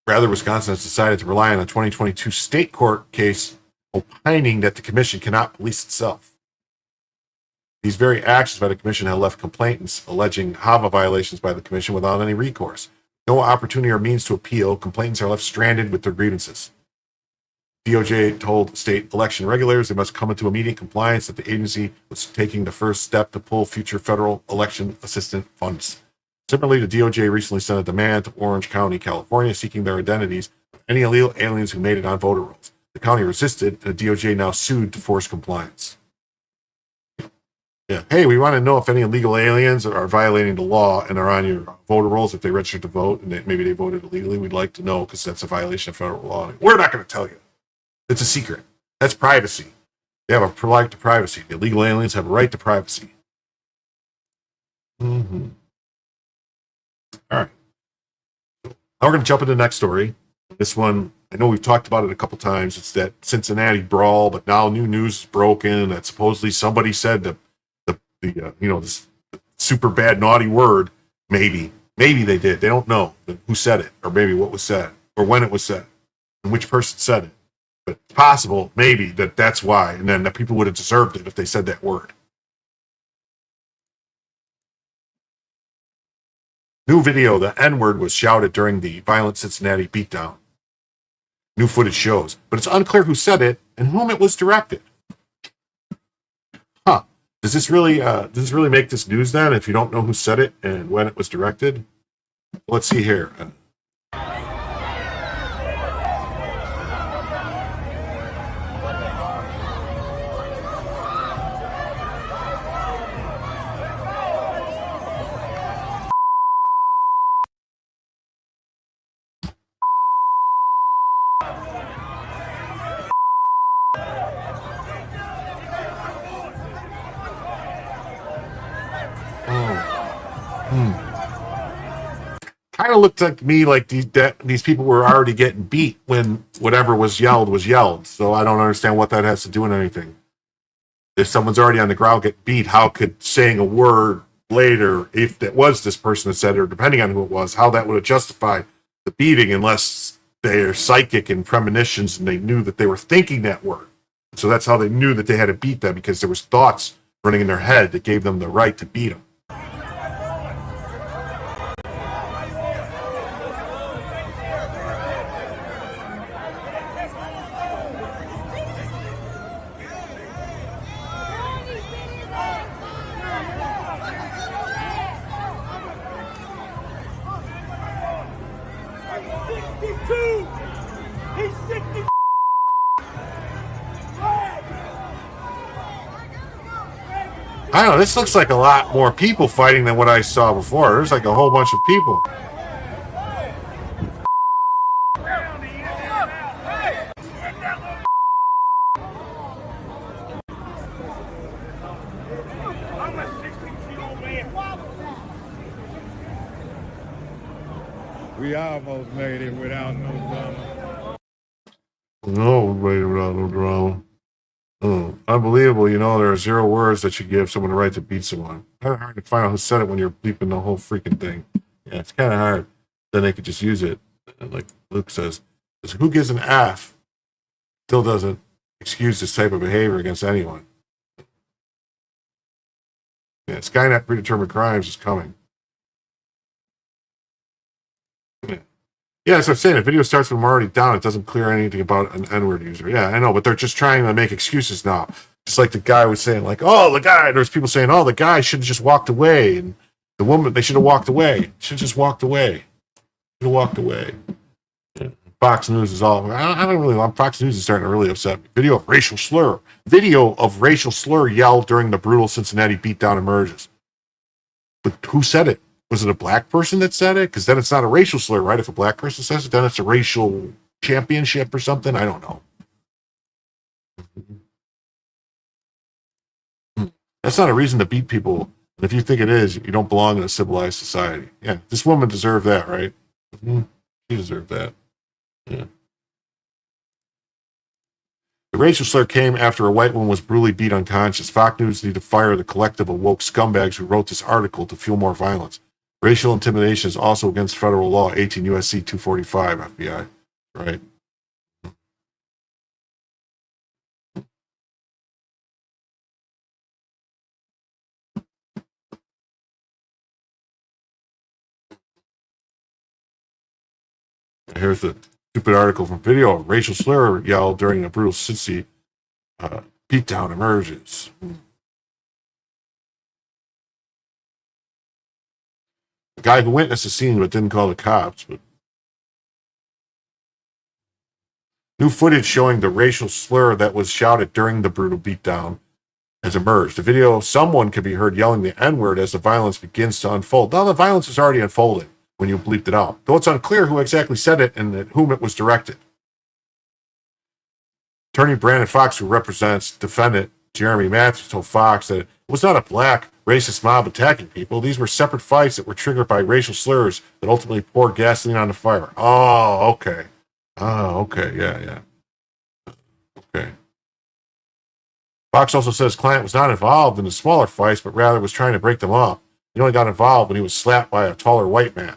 Rather, Wisconsin has decided to rely on a 2022 state court case opining that the commission cannot police itself. These very actions by the commission have left complainants alleging HAVA violations by the commission without any recourse. No opportunity or means to appeal. Complainants are left stranded with their grievances. DOJ told state election regulators they must come into immediate compliance that the agency was taking the first step to pull future federal election assistance funds. Similarly, the DOJ recently sent a demand to Orange County, California, seeking their identities of any illegal aliens who made it on voter rolls. The county resisted, and the DOJ now sued to force compliance. Yeah. Hey, we want to know if any illegal aliens are violating the law and are on your voter rolls, if they registered to vote and maybe they voted illegally. We'd like to know because that's a violation of federal law. We're not going to tell you. It's a secret. That's privacy. They have a right to privacy. The illegal aliens have a right to privacy. Mm-hmm. All right. Now we're going to jump into the next story. This one, I know we've talked about it a couple times. It's that Cincinnati brawl, but now new news is broken that supposedly somebody said this super bad naughty word. Maybe they did. They don't know who said it, or maybe what was said, or when it was said, and which person said it. But it's possible, maybe, that's why, and then the people would have deserved it if they said that word. New video, the N-word was shouted during the violent Cincinnati beatdown. New footage shows, but it's unclear who said it and whom it was directed. Huh. Does this really make this news then, if you don't know who said it and when it was directed? Let's see here. Kind of looked like me like these people were already getting beat when whatever was yelled. So I don't understand what that has to do with anything. If someone's already on the ground getting beat, how could saying a word later, if it was this person that said it, or depending on who it was, how that would have justified the beating unless they're psychic and premonitions and they knew that they were thinking that word. So that's how they knew that they had to beat them, because there was thoughts running in their head that gave them the right to beat them. I don't know, this looks like a lot more people fighting than what I saw before. There's like a whole bunch of people. We almost made it without no drama. No, made it without no drama. Unbelievable. You know, there are 0 words that you give someone the right to beat someone. Kind of hard to find out who said it when you're bleeping the whole freaking thing. Yeah, it's kind of hard. Then they could just use it. And like Luke says, who gives an F still doesn't excuse this type of behavior against anyone. Yeah, Skynet predetermined crimes is coming. Yeah, that's what I'm saying. The video starts when I'm already down. It doesn't clear anything about an N-word user. Yeah, I know, but they're just trying to make excuses now. Just like the guy was saying, like, oh, the guy, there's people saying, oh, the guy should have just walked away. And the woman, they should have walked away. Should have just walked away. Should have walked away. Yeah. Fox News is all, I don't really, Fox News is starting to really upset me. Video of racial slur yelled during the brutal Cincinnati beatdown emerges. But who said it? Was it a black person that said it? Because then it's not a racial slur, right? If a black person says it, then it's a racial championship or something. I don't know. That's not a reason to beat people. And if you think it is, you don't belong in a civilized society. Yeah, this woman deserved that, right? She deserved that. Yeah. The racial slur came after a white woman was brutally beat unconscious. Fox News needed to fire the collective of woke scumbags who wrote this article to fuel more violence. Racial intimidation is also against federal law, 18 U.S.C. 245, FBI. Right? Here's the stupid article from video. Racial slur yelled during a brutal Cincy beatdown emerges. The guy who witnessed the scene but didn't call the cops. But new footage showing the racial slur that was shouted during the brutal beatdown has emerged. The video, someone can be heard yelling the N-word as the violence begins to unfold. Now the violence is already unfolding when you bleeped it out, though it's unclear who exactly said it and at whom it was directed. Attorney Brandon Fox, who represents defendant Jeremy Matthews, told Fox that it was not a black racist mob attacking people. These were separate fights that were triggered by racial slurs that ultimately poured gasoline on the fire. Oh, okay. Yeah. Okay. Fox also says client was not involved in the smaller fights, but rather was trying to break them up. He only got involved when he was slapped by a taller white man.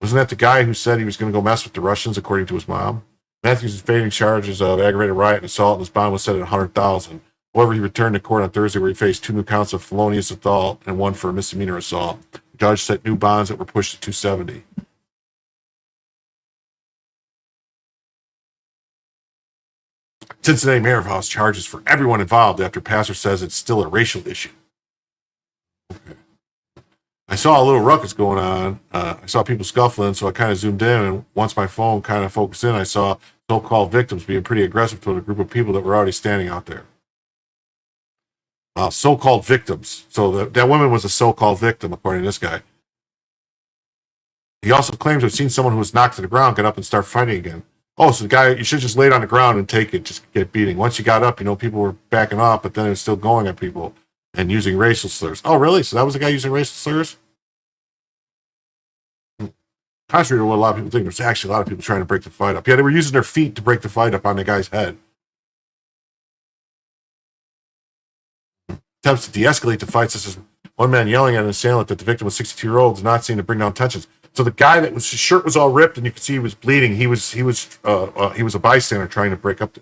Wasn't that the guy who said he was going to go mess with the Russians, according to his mom? Matthews is facing charges of aggravated riot and assault, and his bond was set at $100,000. However, he returned to court on Thursday where he faced 2 new counts of felonious assault and 1 for misdemeanor assault. The judge set new bonds that were pushed to $270,000. Cincinnati mayor files charges for everyone involved after pastor says it's still a racial issue. Okay. I saw a little ruckus going on. I saw people scuffling, so I kind of zoomed in, and once my phone kind of focused in, I saw so-called victims being pretty aggressive toward a group of people that were already standing out there. So-called victims. So that woman was a so-called victim, according to this guy. He also claims to have seen someone who was knocked to the ground get up and start fighting again. Oh, so the guy, you should just lay it on the ground and take it, just get beating. Once you got up, people were backing up, but then it was still going at people and using racial slurs. Oh, really? So that was the guy using racial slurs? Contrary to what a lot of people think, there's actually a lot of people trying to break the fight up. Yeah, they were using their feet to break the fight up on the guy's head. Attempts to de-escalate the fight, such as one man yelling at an assailant that the victim was 62-year-old, did not seem to bring down tensions. So the guy that was, his shirt was all ripped and you could see he was bleeding. He was a bystander trying to break up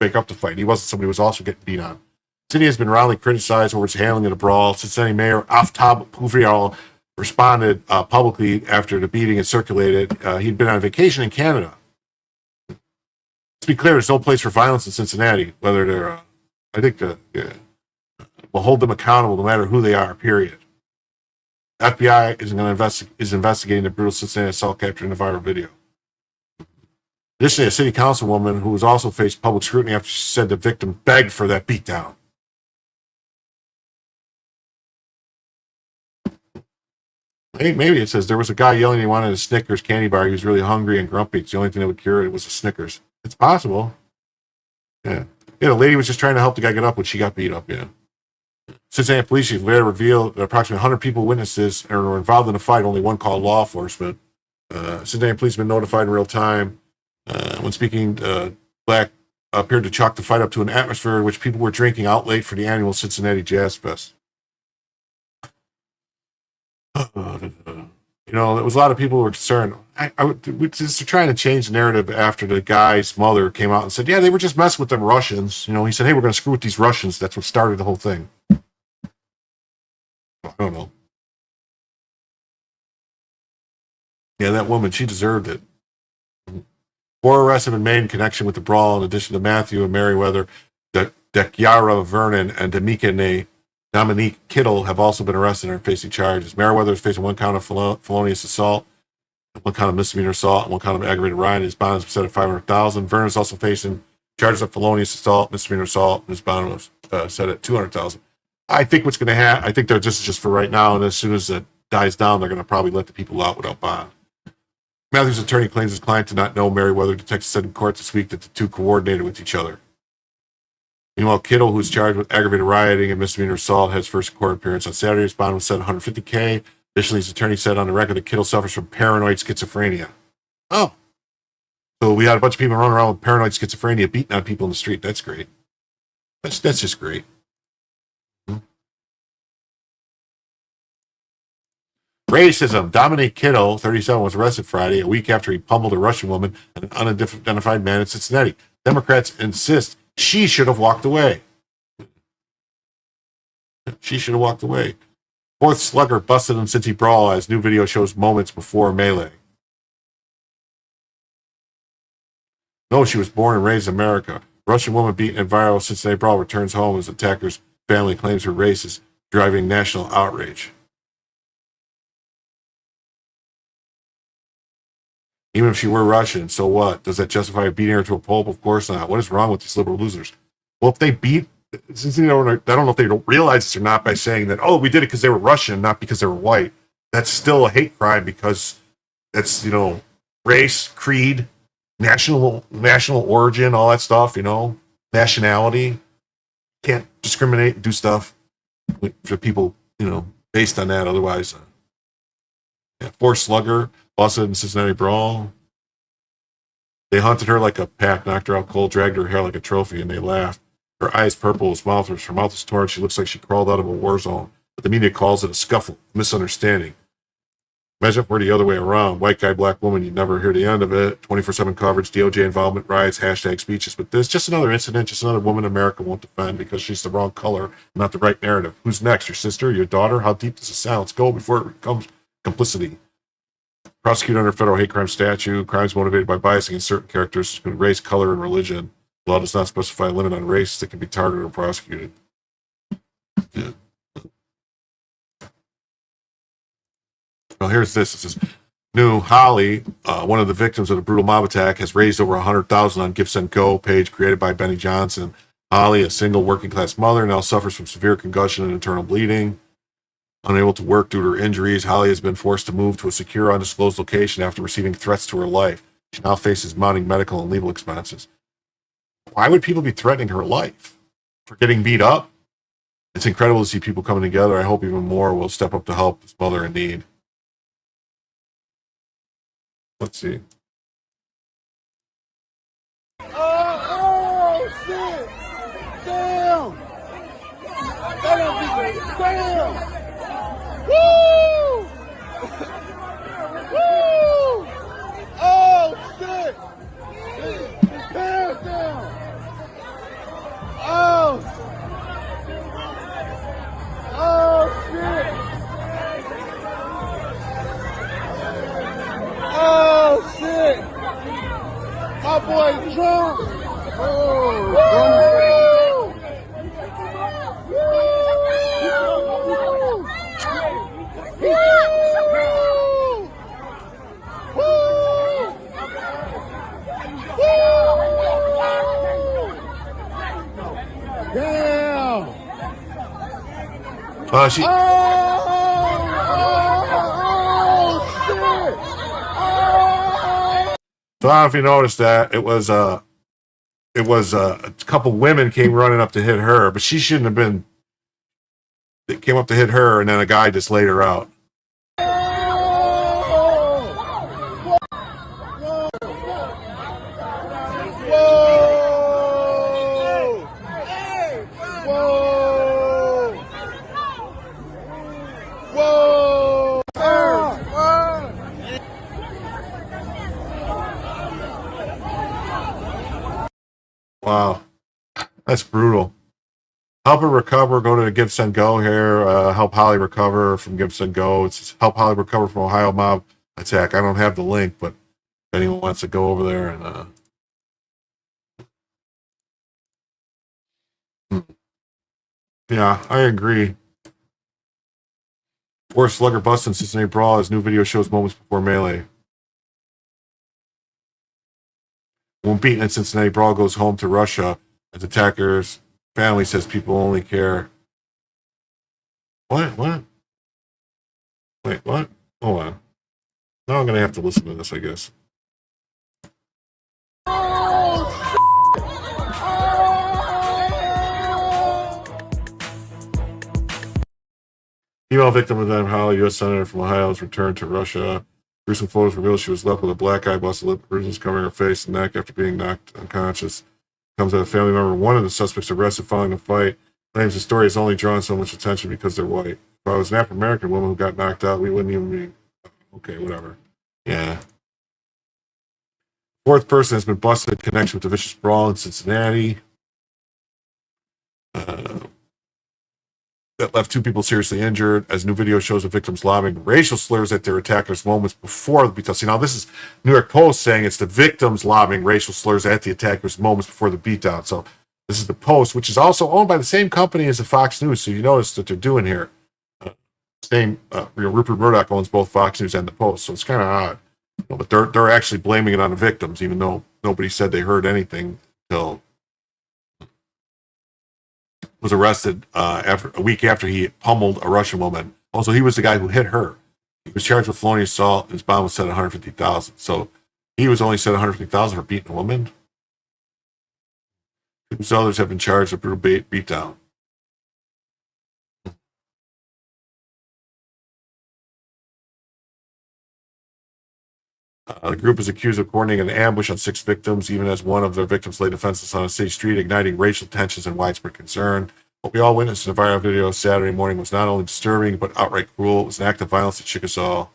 the fight. He wasn't somebody who was also getting beat on. City has been roundly criticized over its handling of the brawl. Cincinnati Mayor Aftab Pouvial responded publicly after the beating had circulated. He'd been on vacation in Canada. Let's be clear, there's no place for violence in Cincinnati. Whether they're, we'll hold them accountable no matter who they are, period. FBI is investigating the brutal Cincinnati assault captured in the viral video. Additionally, a city councilwoman who was also faced public scrutiny after she said the victim begged for that beatdown. Maybe it says there was a guy yelling he wanted a Snickers candy bar. He was really hungry and grumpy. It's the only thing that would cure it was a Snickers. It's possible. Yeah. The lady was just trying to help the guy get up when she got beat up. Yeah. Cincinnati police chief later revealed that approximately 100 people witnessed this and were involved in the fight. Only one called law enforcement. Cincinnati police have been notified in real time. When speaking, Black appeared to chalk the fight up to an atmosphere in which people were drinking out late for the annual Cincinnati Jazz Fest. You know, there was a lot of people who were concerned. They're trying to change the narrative after the guy's mother came out and said, yeah, they were just messing with them Russians. You know, he said, hey, we're going to screw with these Russians. That's what started the whole thing. I don't know. Yeah, that woman, she deserved it. 4 arrests have been made in connection with the brawl, in addition to Matthew and Merriweather, Dekyara Vernon, and Dominique Kittle have also been arrested and are facing charges. Merriweather is facing 1 count of felonious assault, 1 count of misdemeanor assault, and 1 count of aggravated riot. His bond is set at $500,000. Vernon is also facing charges of felonious assault, misdemeanor assault, and his bond was set at $200,000. I think what's going to happen, I think this is just for right now, and as soon as it dies down, they're going to probably let the people out without bond. Matthew's attorney claims his client did not know Merriweather. Detectives said in court this week that the two coordinated with each other. Meanwhile, Kittle, who's charged with aggravated rioting and misdemeanor assault, has first court appearance on Saturday. His bond was set at $150K. Additionally, his attorney said on the record that Kittle suffers from paranoid schizophrenia. Oh. So we had a bunch of people running around with paranoid schizophrenia beating on people in the street. That's great. That's just great. Racism. Dominique Kittle, 37, was arrested Friday, a week after he pummeled a Russian woman and an unidentified man in Cincinnati. Democrats insist she should have walked away. She should have walked away. 4th slugger busted in Cincy brawl as new video shows moments before melee. No, she was born and raised in America. Russian woman beaten in viral Cincinnati brawl returns home as attacker's family claims her race is driving national outrage. Even if she were Russian, so what? Does that justify beating her to a pulp? Of course not. What is wrong with these liberal losers? Well, if they beat, since I don't know if they don't realize this or not by saying that, oh, we did it because they were Russian, not because they were white. That's still a hate crime because that's, you know, race, creed, national origin, all that stuff, you know, nationality. Can't discriminate and do stuff for people, you know, based on that. Otherwise, 4th slugger. Busted in Cincinnati brawl. They hunted her like a pack, knocked her out cold, dragged her hair like a trophy, and they laughed. Her eyes purple, her mouth is torn. She looks like she crawled out of a war zone. But the media calls it a scuffle, misunderstanding. Imagine if we're the other way around. White guy, black woman, you never hear the end of it. 24/7 coverage, DOJ involvement, riots, hashtag speeches. But this just another incident, just another woman America won't defend because she's the wrong color, not the right narrative. Who's next? Your sister? Your daughter? How deep does the silence go before it becomes complicity? Prosecuted under federal hate crime statute, crimes motivated by bias against certain characters, race, color, and religion. The law does not specify a limit on race that can be targeted or prosecuted. Yeah. Well, here's this. It says, new Holly, one of the victims of the brutal mob attack, has raised over $100,000 on Give Send Go page created by Benny Johnson. Holly, a single working class mother, now suffers from severe concussion and internal bleeding. Unable to work due to her injuries, Holly has been forced to move to a secure, undisclosed location after receiving threats to her life. She now faces mounting medical and legal expenses. Why would people be threatening her life? For getting beat up? It's incredible to see people coming together. I hope even more will step up to help this mother in need. Let's see. Oh, shit! Damn! Damn! Woo! Woo! Oh, shit! His pants down! Oh! Oh, shit! Oh, shit! My boy drunk! Oh, woo! Damn! She. Oh, shit! So I don't know if you noticed that it was a couple women came running up to hit her, but she shouldn't have been. They came up to hit her, and then a guy just laid her out. Whoa! That's brutal. Help her recover. Go to Give Send Go here. Help Holly recover from Give Send Go. It's help Holly recover from Ohio mob attack. I don't have the link, but if anyone wants to go over there and yeah, I agree. Forrest Slugger bust in Cincinnati brawl. His new video shows moments before melee. When beaten in Cincinnati brawl goes home to Russia, as attackers family says people only care. What? Wait, what? Hold on. Now I'm gonna have to listen to this, I guess. Female victim of Dem Holly, U.S. Senator from Ohio, was returned to Russia. Gruesome photos reveal she was left with a black eye, busted lip, bruises covering her face and neck after being knocked unconscious. Comes out a family member. One of the suspects arrested following the fight claims the story has only drawn so much attention because they're white. If I was an African American woman who got knocked out, we wouldn't even be. Okay, whatever. Yeah. Fourth person has been busted in connection with the vicious brawl in Cincinnati. That left two people seriously injured. As new video shows the victims lobbing racial slurs at their attackers moments before the beatdown. See, now this is New York Post saying it's the victims lobbing racial slurs at the attackers moments before the beatdown. So this is the Post, which is also owned by the same company as the Fox News. So you notice that they're doing here. Rupert Murdoch owns both Fox News and the Post, so it's kind of odd. But they're actually blaming it on the victims, even though nobody said they heard anything until was arrested after a week after he pummeled a Russian woman. Also, he was the guy who hit her. He was charged with felonious assault. His bond was set at $150,000. So he was only set at $150,000 for beating a woman. Two others have been charged with brutal beatdown. The group is accused of coordinating an ambush on 6 victims, even as one of their victims lay defenseless on a city street, igniting racial tensions and widespread concern. What we all witnessed in the viral video Saturday morning was not only disturbing, but outright cruel. It was an act of violence that shook us all.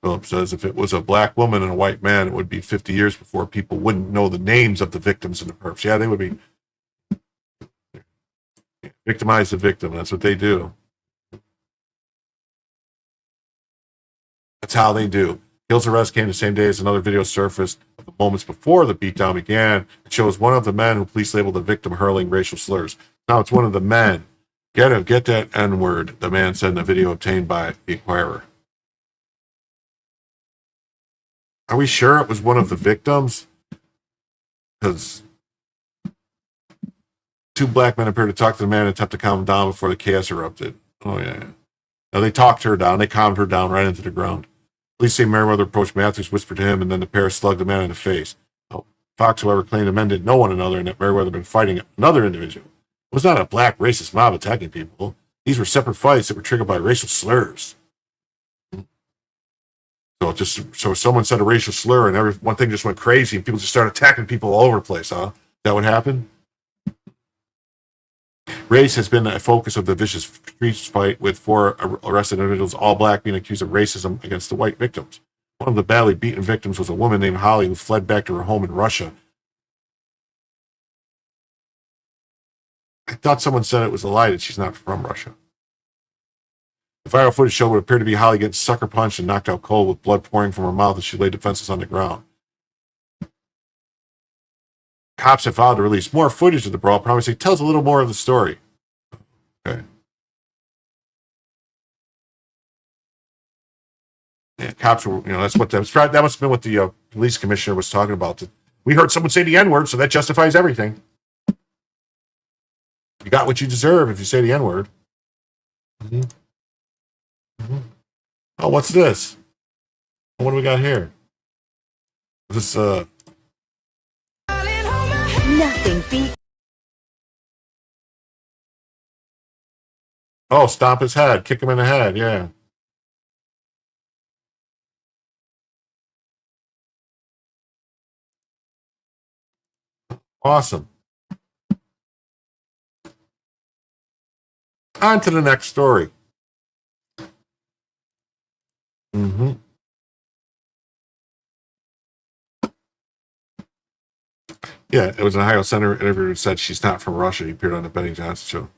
Phillips says if it was a black woman and a white man, it would be 50 years before people wouldn't know the names of the victims and the perps. Yeah, they would be victimize the victim. That's what they do. That's how they do. Hill's arrest came the same day as another video surfaced of the moments before the beatdown began. It shows one of the men who police labeled the victim hurling racial slurs. Now it's one of the men. Get him, get that N-word, the man said in the video obtained by the Inquirer. Are we sure it was one of the victims? Because 2 black men appeared to talk to the man and attempt to calm him down before the chaos erupted. Oh, yeah. Now, they talked her down. They calmed her down right into the ground. Police say Merriweather approached Matthews, whispered to him, and then the pair slugged the man in the face. Fox, however, claimed the men didn't know one another and that Merriweather had been fighting another individual. It was not a black racist mob attacking people. These were separate fights that were triggered by racial slurs. So someone said a racial slur and one thing just went crazy and people just started attacking people all over the place, huh? Is that what happened? Race has been a focus of the vicious street fight, with 4 arrested individuals, all black, being accused of racism against the white victims. One of the badly beaten victims was a woman named Holly who fled back to her home in Russia. I thought someone said it was a lie that she's not from Russia. The viral footage showed what appeared to be Holly getting sucker punched and knocked out cold with blood pouring from her mouth as she lay defenseless on the ground. Cops have vowed to release more footage of the brawl, promising it tells a little more of the story. Okay. Yeah, cops were, that must have been what the police commissioner was talking about. We heard someone say the N-word, so that justifies everything. You got what you deserve if you say the N-word. Mm-hmm. Mm-hmm. Oh, what's this? What do we got here? Is this Nothing beats. Oh, stomp his head, kick him in the head, yeah. Awesome. On to the next story. Mm-hmm. Yeah, it was an Ohio senator interviewer who said she's not from Russia. He appeared on the Benny Johnson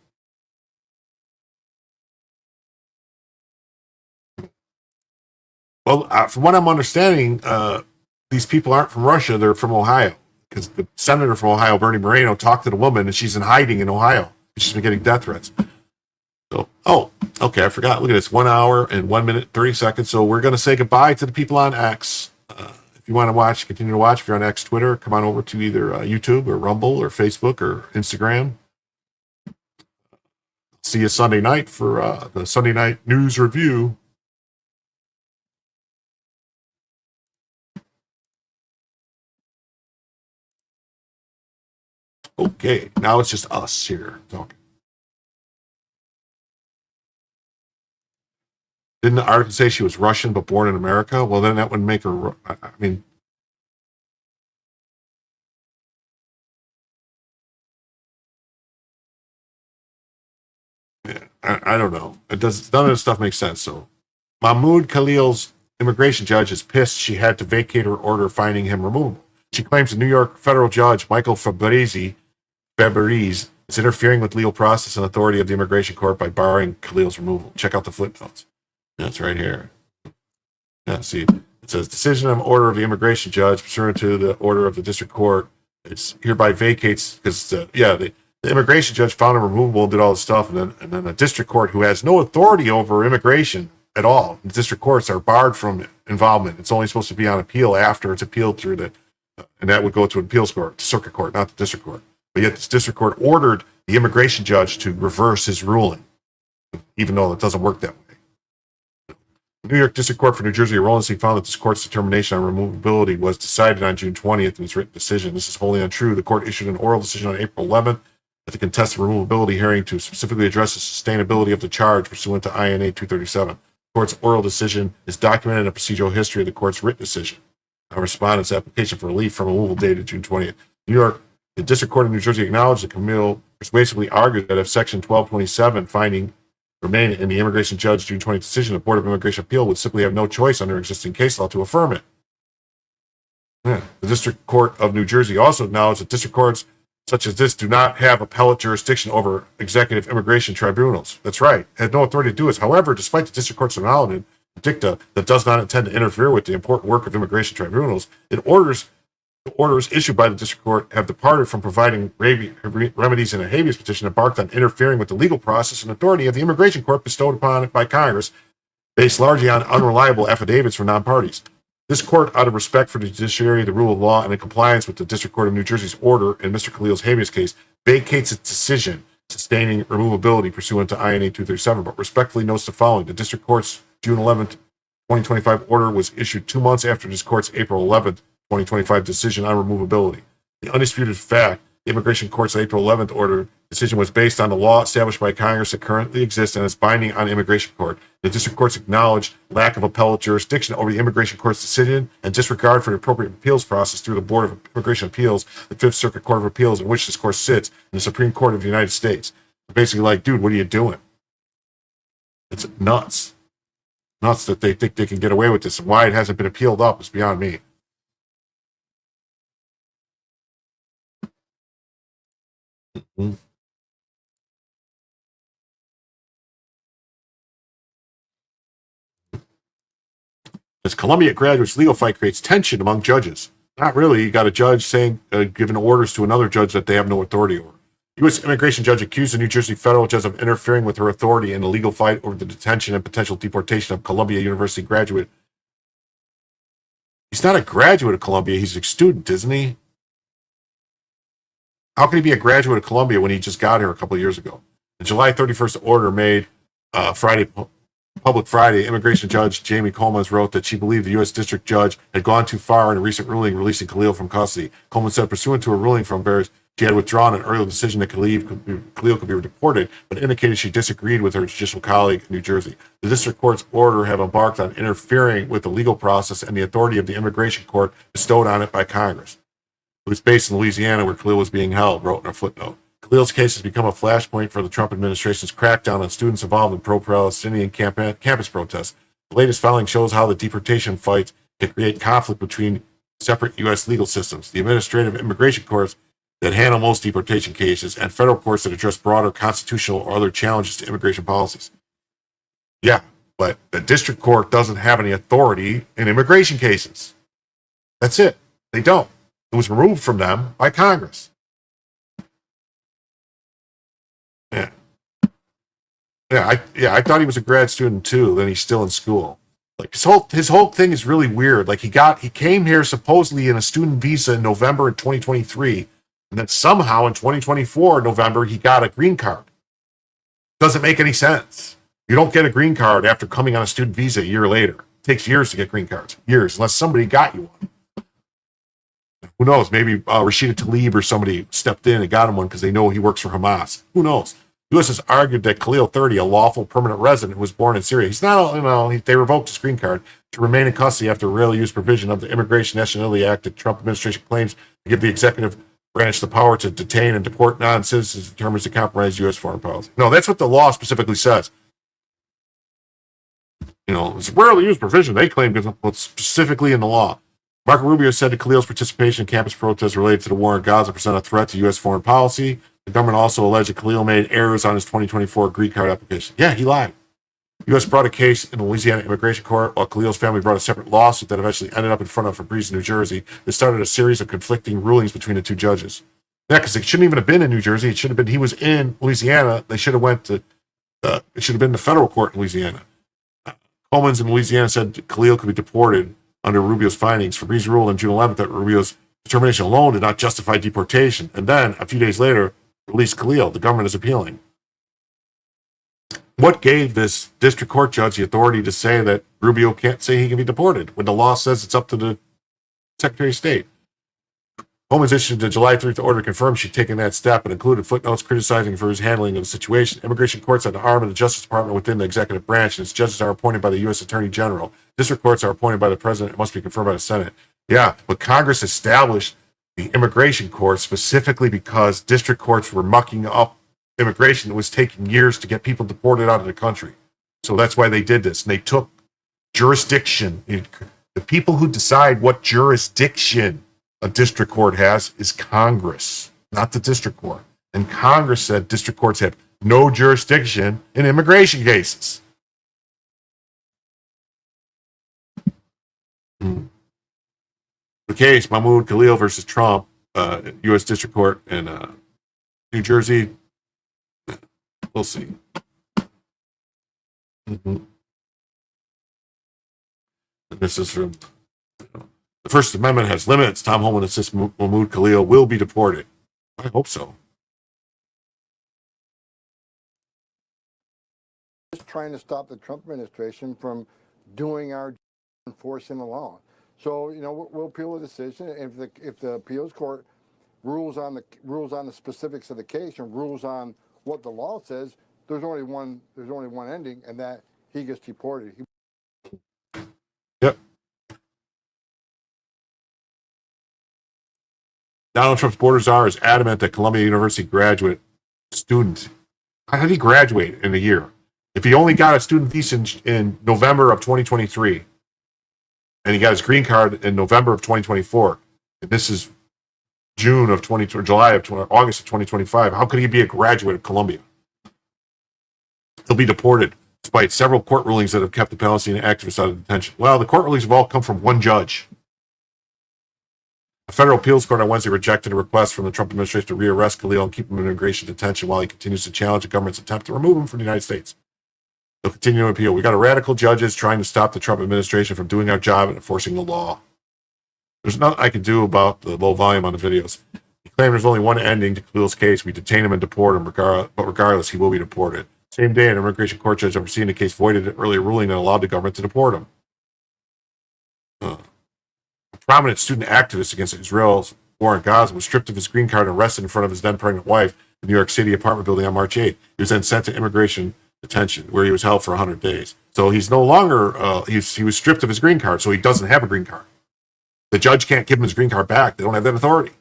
show. Well, from what I'm understanding, these people aren't from Russia. They're from Ohio. Because the senator from Ohio, Bernie Moreno, talked to the woman, and she's in hiding in Ohio. She's been getting death threats. So, okay, I forgot. Look at this, 1 hour and 1 minute, 30 seconds. So we're going to say goodbye to the people on X. If you want to watch, continue to watch. If you're on X, Twitter, come on over to either YouTube or Rumble or Facebook or Instagram. See you Sunday night for the Sunday night news review. Okay, now it's just us here talking. Didn't the article say she was Russian but born in America? Well, then that would make her, I mean, yeah, I don't know. None of this stuff makes sense. So Mahmoud Khalil's immigration judge is pissed she had to vacate her order finding him removable. She claims the New York federal judge, Michael Fabrizi, is interfering with legal process and authority of the immigration court by barring Khalil's removal. Check out the footnotes. That's right here. Yeah, see, it says decision of order of the immigration judge pursuant to the order of the district court. It's hereby vacates because the immigration judge found him removable and did all this stuff, and then the district court, who has no authority over immigration at all, the district courts are barred from involvement. It's only supposed to be on appeal after it's appealed through and that would go to an appeals court, the circuit court, not the district court. But yet this district court ordered the immigration judge to reverse his ruling, even though it doesn't work that way. The New York District Court for New Jersey erroneously found that this court's determination on removability was decided on June 20th in its written decision. This is wholly untrue. The court issued an oral decision on April 11th at the contested removability hearing to specifically address the sustainability of the charge pursuant to INA 237. The court's oral decision is documented in a procedural history of the court's written decision. A respondent's application for relief from removal dated June 20th. New York, the District Court of New Jersey acknowledged that Camille persuasively argued that if Section 1227 finding remained in the immigration judge June 20th decision, the Board of Immigration Appeal would simply have no choice under existing case law to affirm it. Yeah. The District Court of New Jersey also acknowledged that district courts such as this do not have appellate jurisdiction over executive immigration tribunals. That's right. It had no authority to do this. However, despite the district court's acknowledgement, dicta that does not intend to interfere with the important work of immigration tribunals, the orders issued by the district court have departed from providing remedies in a habeas petition embarked on interfering with the legal process and authority of the immigration court bestowed upon it by Congress, based largely on unreliable affidavits from non-parties. This court, out of respect for the judiciary, the rule of law, and in compliance with the District Court of New Jersey's order in Mr. Khalil's habeas case, vacates its decision sustaining removability pursuant to INA 237, but respectfully notes the following. The district court's June 11th, 2025 order was issued 2 months after this court's April 11th, 2025 decision on removability. The undisputed fact, the immigration court's April 11th order decision was based on the law established by Congress that currently exists and is binding on the immigration court. The district court's acknowledged lack of appellate jurisdiction over the immigration court's decision and disregard for the appropriate appeals process through the Board of Immigration Appeals, the Fifth Circuit Court of Appeals, in which this court sits, in the Supreme Court of the United States. Basically like, dude, what are you doing? It's nuts. Nuts that they think they can get away with this. And why it hasn't been appealed up is beyond me. Mm-hmm. As Columbia graduates, legal fight creates tension among judges. Not really. You got a judge saying, giving orders to another judge that they have no authority over. U.S. immigration judge accused the New Jersey federal judge of interfering with her authority in a legal fight over the detention and potential deportation of Columbia University graduate. He's not a graduate of Columbia. He's a student, isn't he? How can he be a graduate of Columbia when he just got here a couple of years ago? The July 31st order made Public Friday, immigration judge Jamie Coleman wrote that she believed the U.S. district judge had gone too far in a recent ruling releasing Khalil from custody. Coleman said, pursuant to a ruling from Bears, she had withdrawn an earlier decision that Khalil could be deported, but indicated she disagreed with her judicial colleague in New Jersey. The district court's order have embarked on interfering with the legal process and the authority of the immigration court bestowed on it by Congress. It was based in Louisiana where Khalil was being held, wrote in a footnote. Khalil's case has become a flashpoint for the Trump administration's crackdown on students involved in pro-Palestinian campus protests. The latest filing shows how the deportation fight can create conflict between separate U.S. legal systems, the administrative immigration courts that handle most deportation cases, and federal courts that address broader constitutional or other challenges to immigration policies. Yeah, but the district court doesn't have any authority in immigration cases. That's it. They don't. It was removed from them by Congress. Yeah. I thought he was a grad student too. Then he's still in school. Like his whole thing is really weird. Like he came here supposedly in a student visa in November of 2023, and then somehow in 2024 November he got a green card. Doesn't make any sense. You don't get a green card after coming on a student visa a year later. It takes years to get green cards. Years, unless somebody got you one. Who knows? Maybe Rashida Tlaib or somebody stepped in and got him one because they know he works for Hamas. Who knows? U.S. has argued that Khalil 30, a lawful permanent resident who was born in Syria, he's not, they revoked his green card to remain in custody after a rarely used provision of the Immigration Nationality Act that Trump administration claims to give the executive branch the power to detain and deport non-citizens determines to compromise U.S. foreign policy. No, that's what the law specifically says. It's a rarely used provision. They claim it's specifically in the law. Marco Rubio said that Khalil's participation in campus protests related to the war in Gaza present a threat to U.S. foreign policy. The government also alleged that Khalil made errors on his 2024 green card application. Yeah, he lied. The U.S. brought a case in the Louisiana Immigration Court, while Khalil's family brought a separate lawsuit that eventually ended up in front of Febreze, New Jersey. This started a series of conflicting rulings between the two judges. Yeah, because it shouldn't even have been in New Jersey. It should have been, he was in Louisiana. They should have went to, it should have been the federal court in Louisiana. Coleman's in Louisiana said Khalil could be deported under Rubio's findings. Febreze ruled on June 11th that Rubio's determination alone did not justify deportation. And then, a few days later, released Khalil. The government is appealing. What gave this district court judge the authority to say that Rubio can't say he can be deported when the law says it's up to the Secretary of State? Coleman's issued the July 3rd order confirmed she'd taken that step and included footnotes criticizing for his handling of the situation. Immigration courts are the arm of the Justice Department within the executive branch, and its judges are appointed by the U.S. Attorney General. District courts are appointed by the President and must be confirmed by the Senate. Yeah, but Congress established the immigration court specifically because district courts were mucking up immigration. It was taking years to get people deported out of the country. So that's why they did this. And they took jurisdiction. The people who decide what jurisdiction a district court has is Congress, not the district court. And Congress said district courts have no jurisdiction in immigration cases. The case, Mahmoud Khalil versus Trump, U.S. District Court in New Jersey. We'll see. This is from the First Amendment has limits. Tom Homan insists Mahmoud Khalil will be deported. I hope so. Just trying to stop the Trump administration from doing our enforcing the law. So we'll appeal the decision. If the appeals court rules on the specifics of the case and rules on what the law says, there's only one ending, and that he gets deported. Yep. Donald Trump's border czar is adamant that Columbia University graduate student. How did he graduate in a year? If he only got a student visa in November of 2023, and he got his green card in November of 2024, and this is June of August of 2025, how could he be a graduate of Columbia? He'll be deported, despite several court rulings that have kept the Palestinian activists out of detention. Well, the court rulings have all come from one judge. A federal appeals court on Wednesday rejected a request from the Trump administration to rearrest Khalil and keep him in immigration detention while he continues to challenge the government's attempt to remove him from the United States. They'll continue to appeal. We got a radical judges trying to stop the Trump administration from doing our job and enforcing the law. There's nothing I can do about the low volume on the videos. He claimed there's only one ending to Khalil's case. We detain him and deport him, but regardless, he will be deported. Same day, an immigration court judge overseeing the case voided an earlier ruling that allowed the government to deport him. A prominent student activist against Israel's war in Gaza was stripped of his green card and arrested in front of his then pregnant wife in the New York City apartment building on March 8th. He was then sent to immigration detention, where he was held for 100 days. So he's no longer, he was stripped of his green card, so he doesn't have a green card. The judge can't give him his green card back. They don't have that authority.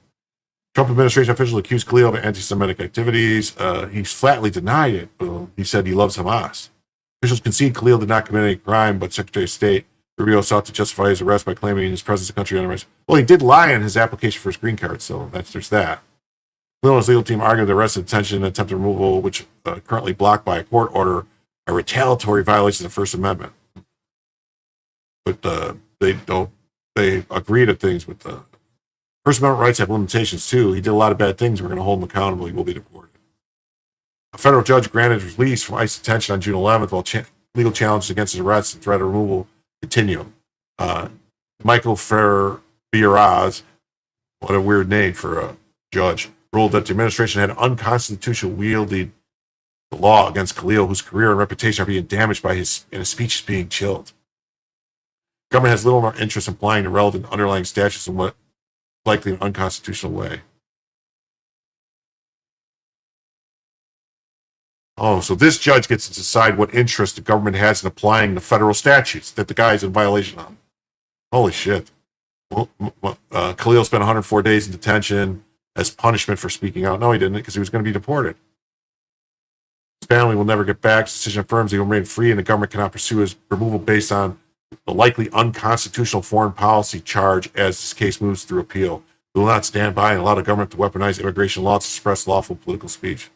Trump administration officials accused Khalil of anti-Semitic activities. He's flatly denied it. He said he loves Hamas. Officials concede Khalil did not commit any crime, but Secretary of State Rubio sought to justify his arrest by claiming his presence in the country unarrested. Well, he did lie on his application for his green card, so there's that. Khalil and his legal team argued the arrest, detention, and attempted removal, which currently blocked by a court order, are retaliatory violations of the First Amendment. But they agree to things with the First Amendment rights have limitations too. He did a lot of bad things. We're going to hold him accountable. He will be deported. A federal judge granted his release from ICE detention on June 11th, while legal challenges against his arrest and threat of removal continue. Michael Ferrer-Biaraz, what a weird name for a judge, ruled that the administration had unconstitutional wielded the law against Khalil, whose career and reputation are being damaged by his speech being chilled. Government has little more interest in applying the relevant underlying statutes in what likely an unconstitutional way. Oh, so this judge gets to decide what interest the government has in applying the federal statutes that the guy is in violation of. Holy shit. Well, Khalil spent 104 days in detention as punishment for speaking out. No, he didn't, because he was going to be deported. His family will never get back. His decision affirms he will remain free, and the government cannot pursue his removal based on the likely unconstitutional foreign policy charge as this case moves through appeal. We will not stand by and allow the government to weaponize immigration law to suppress lawful political speech.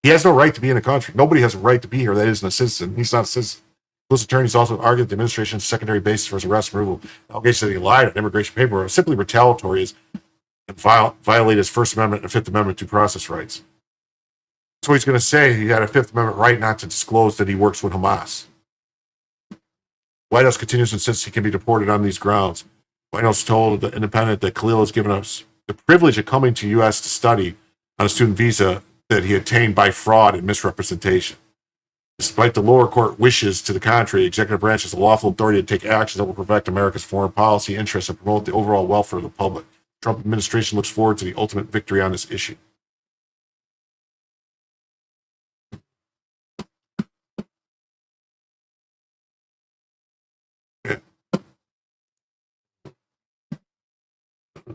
He has no right to be in the country. Nobody has a right to be here that isn't a citizen. He's not a citizen. Those attorneys also argued that the administration's secondary basis for his arrest and removal, allegations that he lied on immigration paperwork, are simply retaliatory and violate his First Amendment and Fifth Amendment due process rights. So he's going to say he had a Fifth Amendment right not to disclose that he works with Hamas. White House continues to insist he can be deported on these grounds. White House told the Independent that Khalil has given us the privilege of coming to U.S. to study on a student visa that he obtained by fraud and misrepresentation. Despite the lower court wishes to the contrary, the executive branch has the lawful authority to take actions that will protect America's foreign policy interests and promote the overall welfare of the public. The Trump administration looks forward to the ultimate victory on this issue.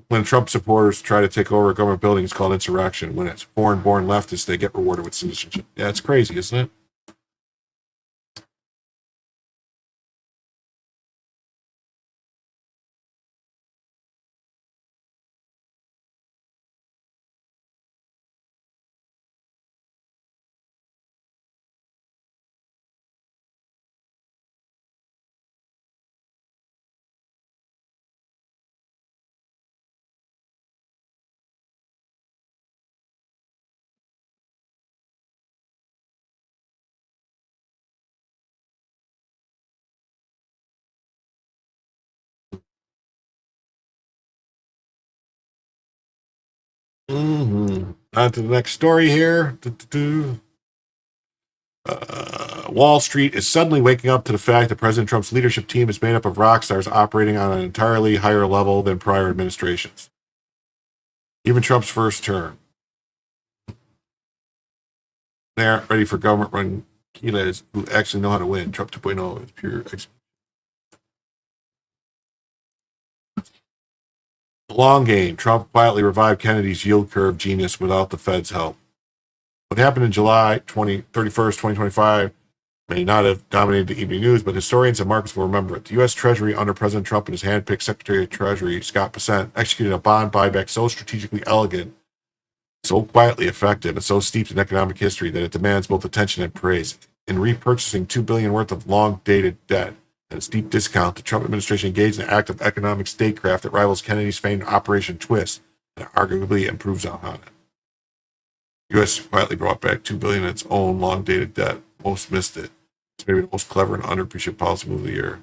When Trump supporters try to take over a government building, it's called insurrection. When it's foreign-born leftists, they get rewarded with citizenship. Yeah, it's crazy, isn't it? On to the next story here. Wall Street is suddenly waking up to the fact that President Trump's leadership team is made up of rock stars operating on an entirely higher level than prior administrations. Even Trump's first term. They aren't ready for government run killers who actually know how to win. Trump 2.0 is pure execution. The long game. Trump quietly revived Kennedy's yield curve genius without the Fed's help. What happened in July 31st, 2025 may not have dominated the evening news, but historians and markets will remember it. The U.S. Treasury under President Trump and his handpicked Secretary of Treasury, Scott Bessent, executed a bond buyback so strategically elegant, so quietly effective, and so steeped in economic history that it demands both attention and praise. In repurchasing $2 billion worth of long-dated debt at a steep discount, the Trump administration engaged in an act of economic statecraft that rivals Kennedy's famed Operation Twist and arguably improves on it. The U.S. quietly brought back $2 billion in its own long-dated debt. Most missed it. It's maybe the most clever and underappreciated policy move of the year.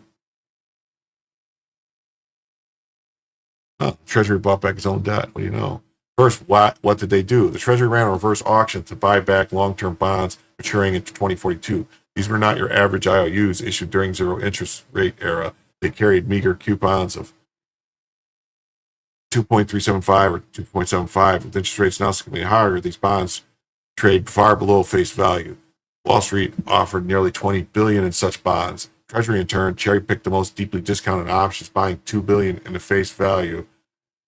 The Treasury bought back its own debt. What do you know? First, what did they do? The Treasury ran a reverse auction to buy back long-term bonds maturing in 2042. These were not your average IOUs issued during zero interest rate era. They carried meager coupons of 2.375 or 2.75. With interest rates now significantly higher, these bonds trade far below face value. Wall Street offered nearly $20 billion in such bonds. Treasury, in turn, cherry-picked the most deeply discounted options, buying $2 billion in the face value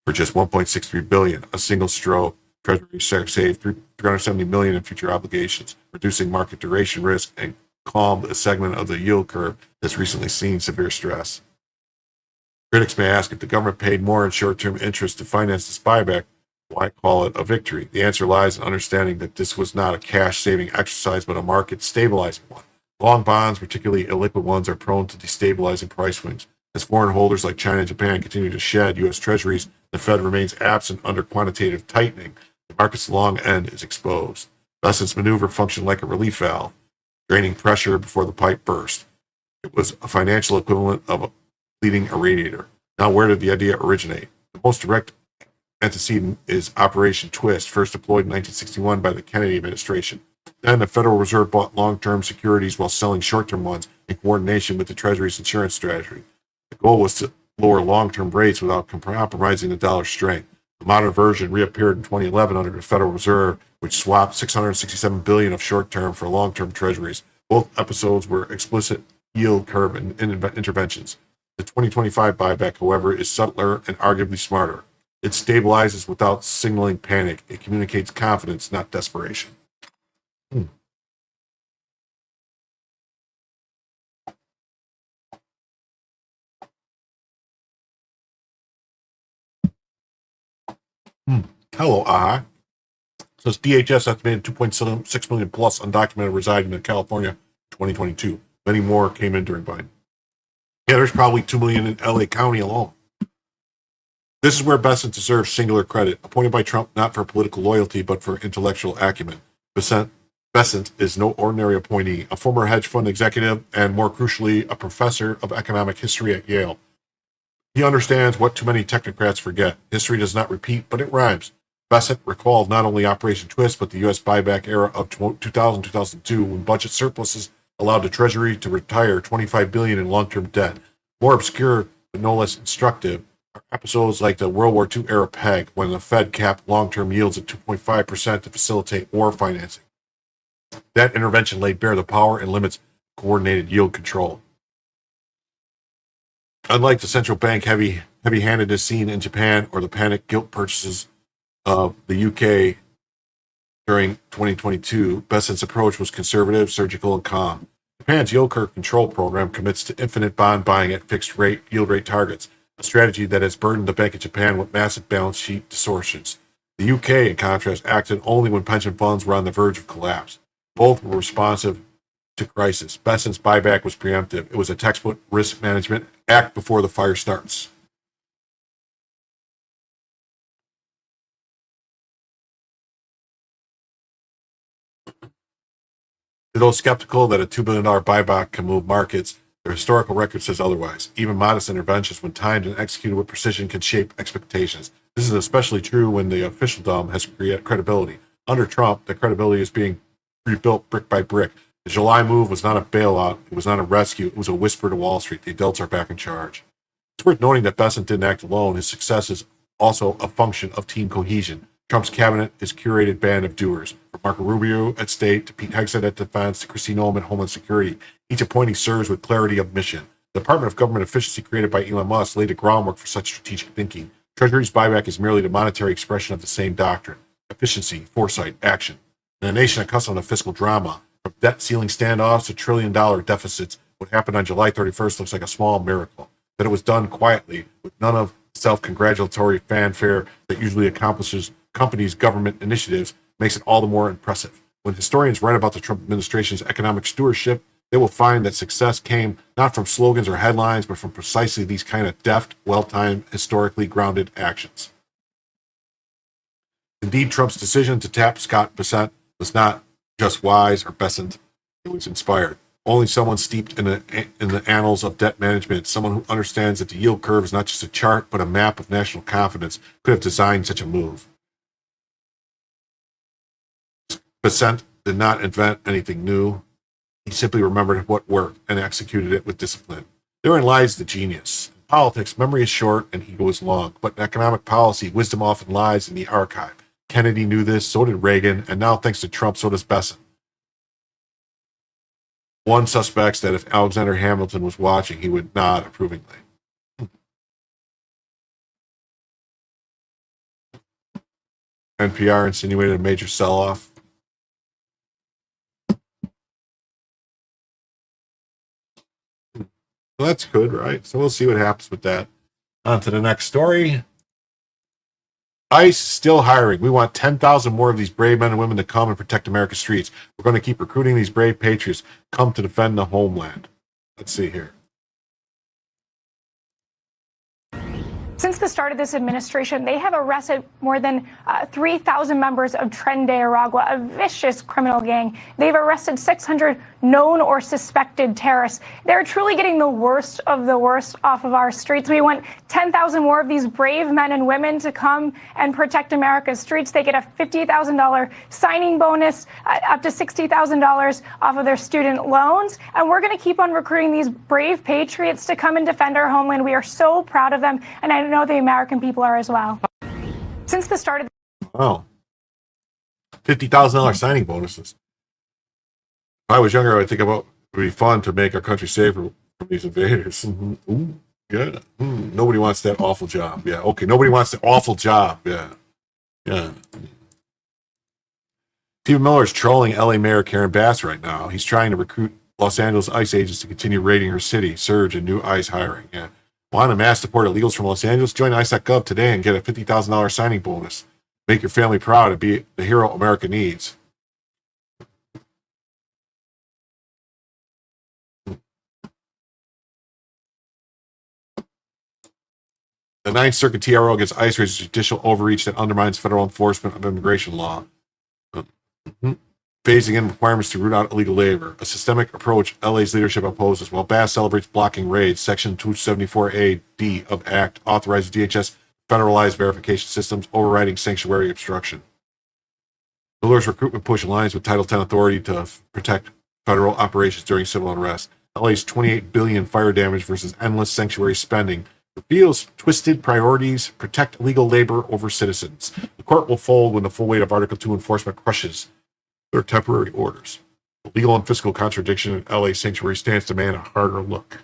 for just $1.63 billion. A single stroke, Treasury saved $370 million in future obligations, reducing market duration risk and calmed a segment of the yield curve that's recently seen severe stress. Critics may ask, if the government paid more in short-term interest to finance this buyback, why call it a victory? The answer lies in understanding that this was not a cash-saving exercise, but a market-stabilizing one. Long bonds, particularly illiquid ones, are prone to destabilizing price swings. As foreign holders like China and Japan continue to shed U.S. Treasuries, the Fed remains absent under quantitative tightening. The market's long end is exposed. Bessent's maneuver functioned like a relief valve, draining pressure before the pipe burst. It was a financial equivalent of a leading a radiator. Now, where did the idea originate? The most direct antecedent is Operation Twist, first deployed in 1961 by the Kennedy administration. Then the Federal Reserve bought long-term securities while selling short-term ones in coordination with the Treasury's insurance strategy. The goal was to lower long-term rates without compromising the dollar's strength. The modern version reappeared in 2011 under the Federal Reserve, which swapped $667 billion of short-term for long-term treasuries. Both episodes were explicit yield curve interventions. The 2025 buyback, however, is subtler and arguably smarter. It stabilizes without signaling panic. It communicates confidence, not desperation. Hello, AHA. Says DHS estimated 2.6 million plus undocumented residing in California in 2022. Many more came in during Biden. Yeah, there's probably 2 million in LA County alone. This is where Bessent deserves singular credit. Appointed by Trump not for political loyalty, but for intellectual acumen. Bessent is no ordinary appointee, a former hedge fund executive, and more crucially, a professor of economic history at Yale. He understands what too many technocrats forget. History does not repeat, but it rhymes. Bessent recalled not only Operation Twist, but the U.S. buyback era of 2000-2002, when budget surpluses allowed the Treasury to retire $25 billion in long-term debt. More obscure, but no less instructive, are episodes like the World War II era peg, when the Fed capped long-term yields at 2.5% to facilitate war financing. That intervention laid bare the power and limits coordinated yield control. Unlike the central bank heavy-handedness seen in Japan or the panic gilt purchases of the UK during 2022, Bessent's approach was conservative, surgical, and calm. Japan's yield curve control program commits to infinite bond buying at fixed rate yield rate targets, a strategy that has burdened the Bank of Japan with massive balance sheet distortions. The UK, in contrast, acted only when pension funds were on the verge of collapse. Both were responsive to crisis. Bessent's buyback was preemptive. It was a textbook risk management. Act before the fire starts. To those skeptical that a $2 billion buyback can move markets, their historical record says otherwise. Even modest interventions, when timed and executed with precision, can shape expectations. This is especially true when the officialdom has credibility. Under Trump, the credibility is being rebuilt brick by brick. The July move was not a bailout. It was not a rescue. It was a whisper to Wall Street. The adults are back in charge. It's worth noting that Bessent didn't act alone. His success is also a function of team cohesion. Trump's cabinet is a curated band of doers, from Marco Rubio at State to Pete Hegseth at Defense to Kristi Noem at Homeland Security. Each appointee serves with clarity of mission. The Department of Government Efficiency created by Elon Musk laid the groundwork for such strategic thinking. Treasury's buyback is merely the monetary expression of the same doctrine: efficiency, foresight, action. In a nation accustomed to fiscal drama, from debt ceiling standoffs to trillion-dollar deficits, what happened on July 31st looks like a small miracle. That it was done quietly, with none of self-congratulatory fanfare that usually accomplishes companies' government initiatives, makes it all the more impressive. When historians write about the Trump administration's economic stewardship, they will find that success came not from slogans or headlines, but from precisely these kind of deft, well-timed, historically grounded actions. Indeed, Trump's decision to tap Scott Bessent was not just wise or Bessent, it was inspired. Only someone steeped in the annals of debt management, someone who understands that the yield curve is not just a chart, but a map of national confidence, could have designed such a move. Bessent did not invent anything new. He simply remembered what worked and executed it with discipline. Therein lies the genius. In politics, memory is short and ego is long, but in economic policy, wisdom often lies in the archive. Kennedy knew this, so did Reagan, and now thanks to Trump, so does Bessent. One suspects that if Alexander Hamilton was watching, he would nod approvingly. NPR insinuated a major sell-off. Well, that's good, right? So we'll see what happens with that. On to the next story. ICE still hiring. We want 10,000 more of these brave men and women to come and protect America's streets. We're going to keep recruiting these brave patriots come to defend the homeland. Let's see here. Since the start of this administration, they have arrested more than 3,000 members of Tren de Aragua, a vicious criminal gang. They've arrested 600 known or suspected terrorists. They're truly getting the worst of the worst off of our streets. We want 10,000 more of these brave men and women to come and protect America's streets. They get a $50,000 signing bonus, up to $60,000 off of their student loans. And we're going to keep on recruiting these brave patriots to come and defend our homeland. We are so proud of them. And I know the American people are as well. Since the start of Wow. $50,000 signing bonuses. If I was younger, I'd think about it would be fun to make our country safer from these invaders. Ooh, yeah. Nobody wants that awful job. Yeah, okay. Nobody wants the awful job. Yeah. Yeah. Stephen Miller is trolling LA Mayor Karen Bass right now. He's trying to recruit Los Angeles ICE agents to continue raiding her city, surge in new ICE hiring. Yeah. Want to mass deport illegals from Los Angeles? Join ICE.gov today and get a $50,000 signing bonus. Make your family proud and be the hero America needs. The Ninth Circuit TRO against ICE raises judicial overreach that undermines federal enforcement of immigration law. Phasing in requirements to root out illegal labor, a systemic approach LA's leadership opposes. While Bass celebrates blocking raids, Section 274A-D of Act authorizes DHS federalized verification systems, overriding sanctuary obstruction. Miller's recruitment push aligns with Title X authority to protect federal operations during civil unrest. LA's $28 billion fire damage versus endless sanctuary spending reveals twisted priorities, protect illegal labor over citizens. The court will fold when the full weight of Article 2 enforcement crushes their temporary orders. The legal and fiscal contradiction in LA sanctuary stance demand a harder look.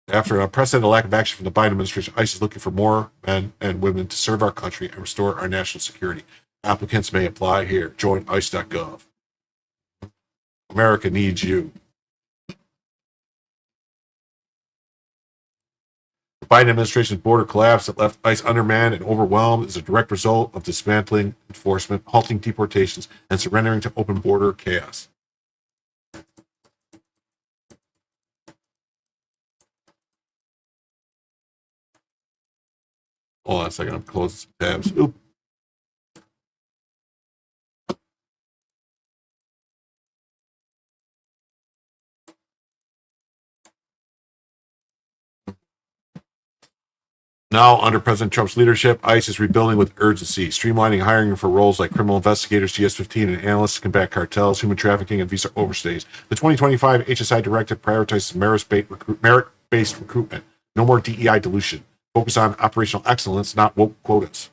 After an unprecedented lack of action from the Biden administration, ICE is looking for more men and women to serve our country and restore our national security. Applicants may apply here. Join ICE.gov. America needs you. The Biden administration's border collapse that left ICE undermanned and overwhelmed is a direct result of dismantling enforcement, halting deportations, and surrendering to open border chaos. Hold on a second, I'm closing some tabs. Oop. Now, under President Trump's leadership, ICE is rebuilding with urgency, streamlining hiring for roles like criminal investigators, GS-15, and analysts to combat cartels, human trafficking, and visa overstays. The 2025 HSI directive prioritizes merit-based recruitment. No more DEI dilution. Focus on operational excellence, not woke quotas.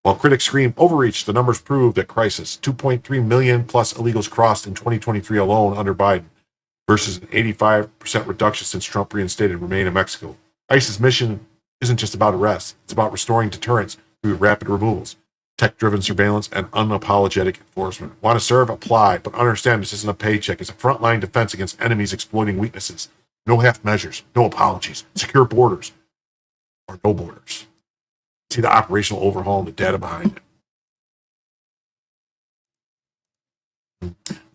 While critics scream overreach, the numbers prove that crisis. 2.3 million plus illegals crossed in 2023 alone under Biden, versus an 85% reduction since Trump reinstated Remain in Mexico. ICE's mission isn't just about arrests. It's about restoring deterrence through rapid removals, tech-driven surveillance, and unapologetic enforcement. Want to serve? Apply. But understand this isn't a paycheck. It's a frontline defense against enemies exploiting weaknesses. No half measures. No apologies. Secure borders. Or no borders. See the operational overhaul and the data behind it.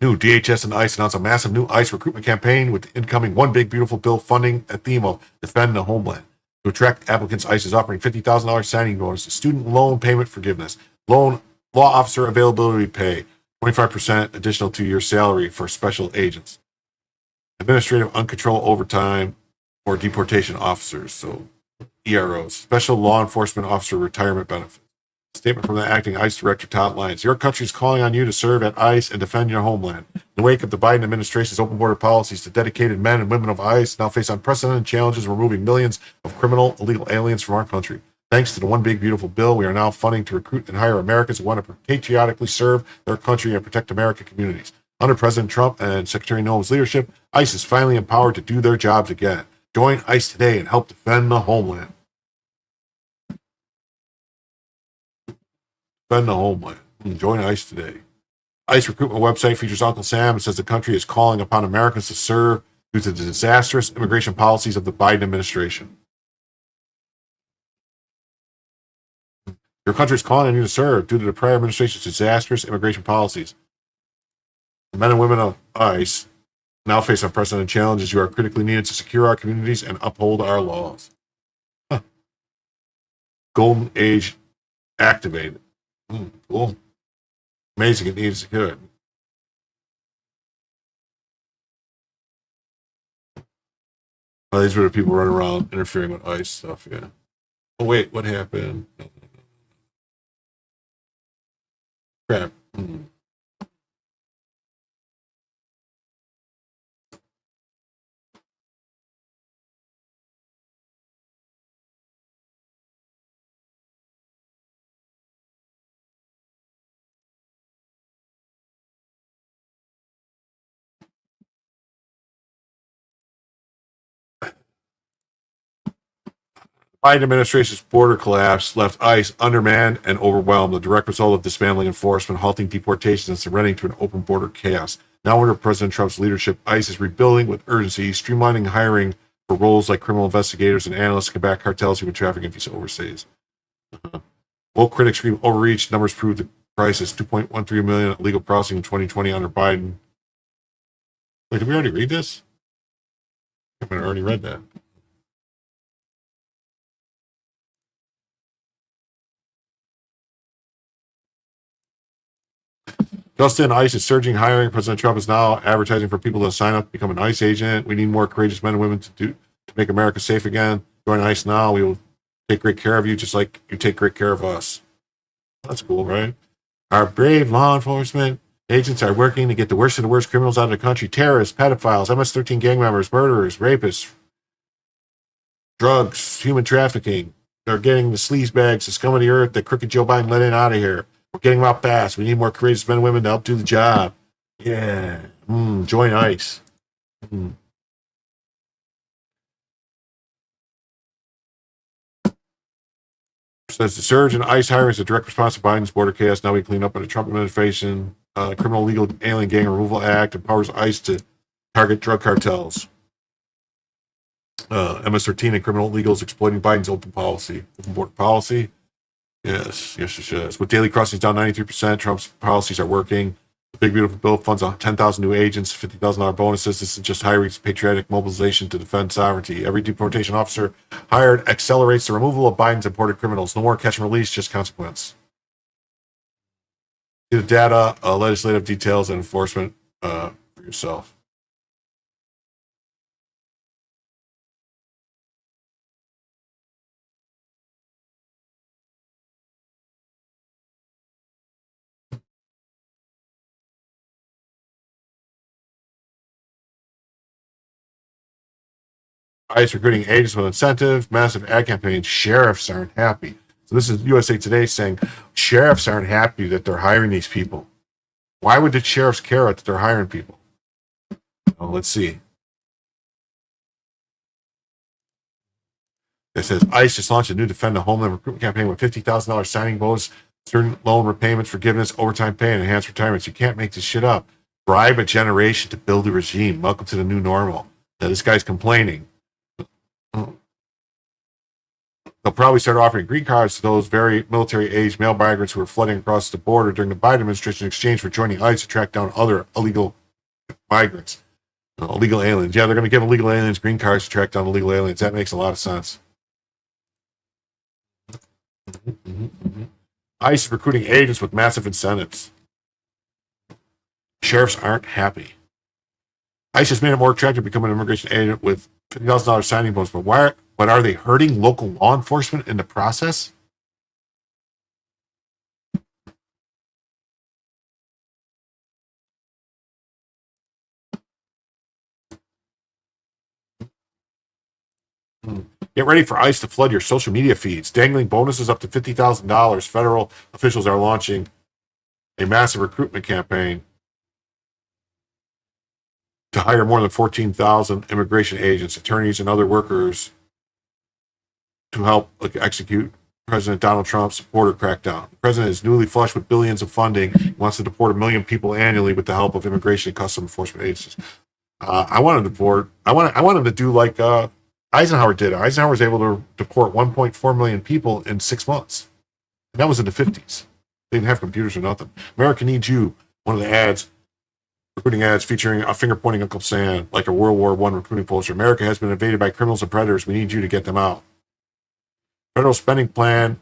New DHS and ICE announced a massive new ICE recruitment campaign with the incoming One Big Beautiful Bill funding a theme of defend the homeland. To attract applicants, ICE is offering $50,000 signing bonus, student loan payment forgiveness, loan law officer availability pay, 25% additional 2-year salary for special agents, administrative uncontrolled overtime for deportation officers, so EROs, special law enforcement officer retirement benefits. Statement from the acting ICE director, Todd Lyons. Your country is calling on you to serve at ICE and defend your homeland. In the wake of the Biden administration's open border policies, the dedicated men and women of ICE now face unprecedented challenges removing millions of criminal illegal aliens from our country. Thanks to the One Big Beautiful Bill, we are now funding to recruit and hire Americans who want to patriotically serve their country and protect American communities. Under President Trump and Secretary Noem's leadership, ICE is finally empowered to do their jobs again. Join ICE today and help defend the homeland. Defend the homeland. Join ICE today. ICE recruitment website features Uncle Sam and says the country is calling upon Americans to serve due to the disastrous immigration policies of the Biden administration. Your country is calling on you to serve due to the prior administration's disastrous immigration policies. The men and women of ICE now face unprecedented challenges. You are critically needed to secure our communities and uphold our laws. Huh. Golden Age activated. Cool. Amazing. It needs good. Oh, these were the people running around interfering with ICE stuff. Yeah. Oh wait, what happened? Crap. Biden administration's border collapse left ICE undermanned and overwhelmed, the direct result of dismantling enforcement, halting deportations, and surrendering to an open border chaos. Now, under President Trump's leadership, ICE is rebuilding with urgency, streamlining hiring for roles like criminal investigators and analysts to combat cartels, human trafficking, and visa overstays. Woke critics scream overreach. Numbers prove the crisis. 2.13 million illegal crossing in 2020 under Biden. Wait, did we already read this? I already read that. Just in, ICE is surging hiring. President Trump is now advertising for people to sign up to become an ICE agent. We need more courageous men and women to make America safe again. Join ICE now. We will take great care of you, just like you take great care of us. That's cool, right? Our brave law enforcement agents are working to get the worst of the worst criminals out of the country: terrorists, pedophiles, MS-13 gang members, murderers, rapists, drugs, human trafficking. They're getting the sleaze bags, the scum of the earth that crooked Joe Biden let in out of here. We're getting them out fast. We need more courageous men and women to help do the job. Yeah. Join ICE. Says the surge in ICE hiring is a direct response to Biden's border chaos. Now we clean up in the Trump administration. Criminal Legal Alien Gang Removal Act empowers ICE to target drug cartels. MS-13 and criminal illegals exploiting Biden's open border policy. Yes. With daily crossings down 93%, Trump's policies are working. The big beautiful bill funds 10,000 new agents, $50,000 bonuses. This is just hiring patriotic mobilization to defend sovereignty. Every deportation officer hired accelerates the removal of Biden's imported criminals. No more catch and release, just consequence. See the data, legislative details, and enforcement for yourself. ICE recruiting agents with incentive, massive ad campaign. Sheriffs aren't happy. So this is USA Today saying sheriffs aren't happy that they're hiring these people. Why would the sheriffs care that they're hiring people? Well, let's see. It says ICE just launched a new Defend the Homeland recruitment campaign with $50,000 signing bonus, certain loan repayments, forgiveness, overtime pay, and enhanced retirements. You can't make this shit up. Bribe a generation to build a regime. Welcome to the new normal. Now this guy's complaining. They'll probably start offering green cards to those very military-aged male migrants who are flooding across the border during the Biden administration in exchange for joining ICE to track down other illegal migrants, illegal aliens. Yeah, they're going to give illegal aliens green cards to track down illegal aliens. That makes a lot of sense. ICE is recruiting agents with massive incentives. Sheriffs aren't happy. ICE has made it more attractive to become an immigration agent with $50,000 signing bonus, but are they hurting local law enforcement in the process? Get ready for ICE to flood your social media feeds. Dangling bonuses up to $50,000. Federal officials are launching a massive recruitment campaign. to hire more than 14,000 immigration agents, attorneys, and other workers to help execute President Donald Trump's border crackdown. The president is newly flush with billions of funding. He wants to deport 1 million people annually with the help of immigration and customs enforcement agencies. I want him to deport. I want him to do like Eisenhower did. Eisenhower was able to deport 1.4 million people in 6 months, and that was in the 50s. They didn't have computers or nothing. America needs you. One of the ads, recruiting ads featuring a finger pointing Uncle Sam, like a World War I recruiting poster. America has been invaded by criminals and predators. We need you to get them out. Federal spending plan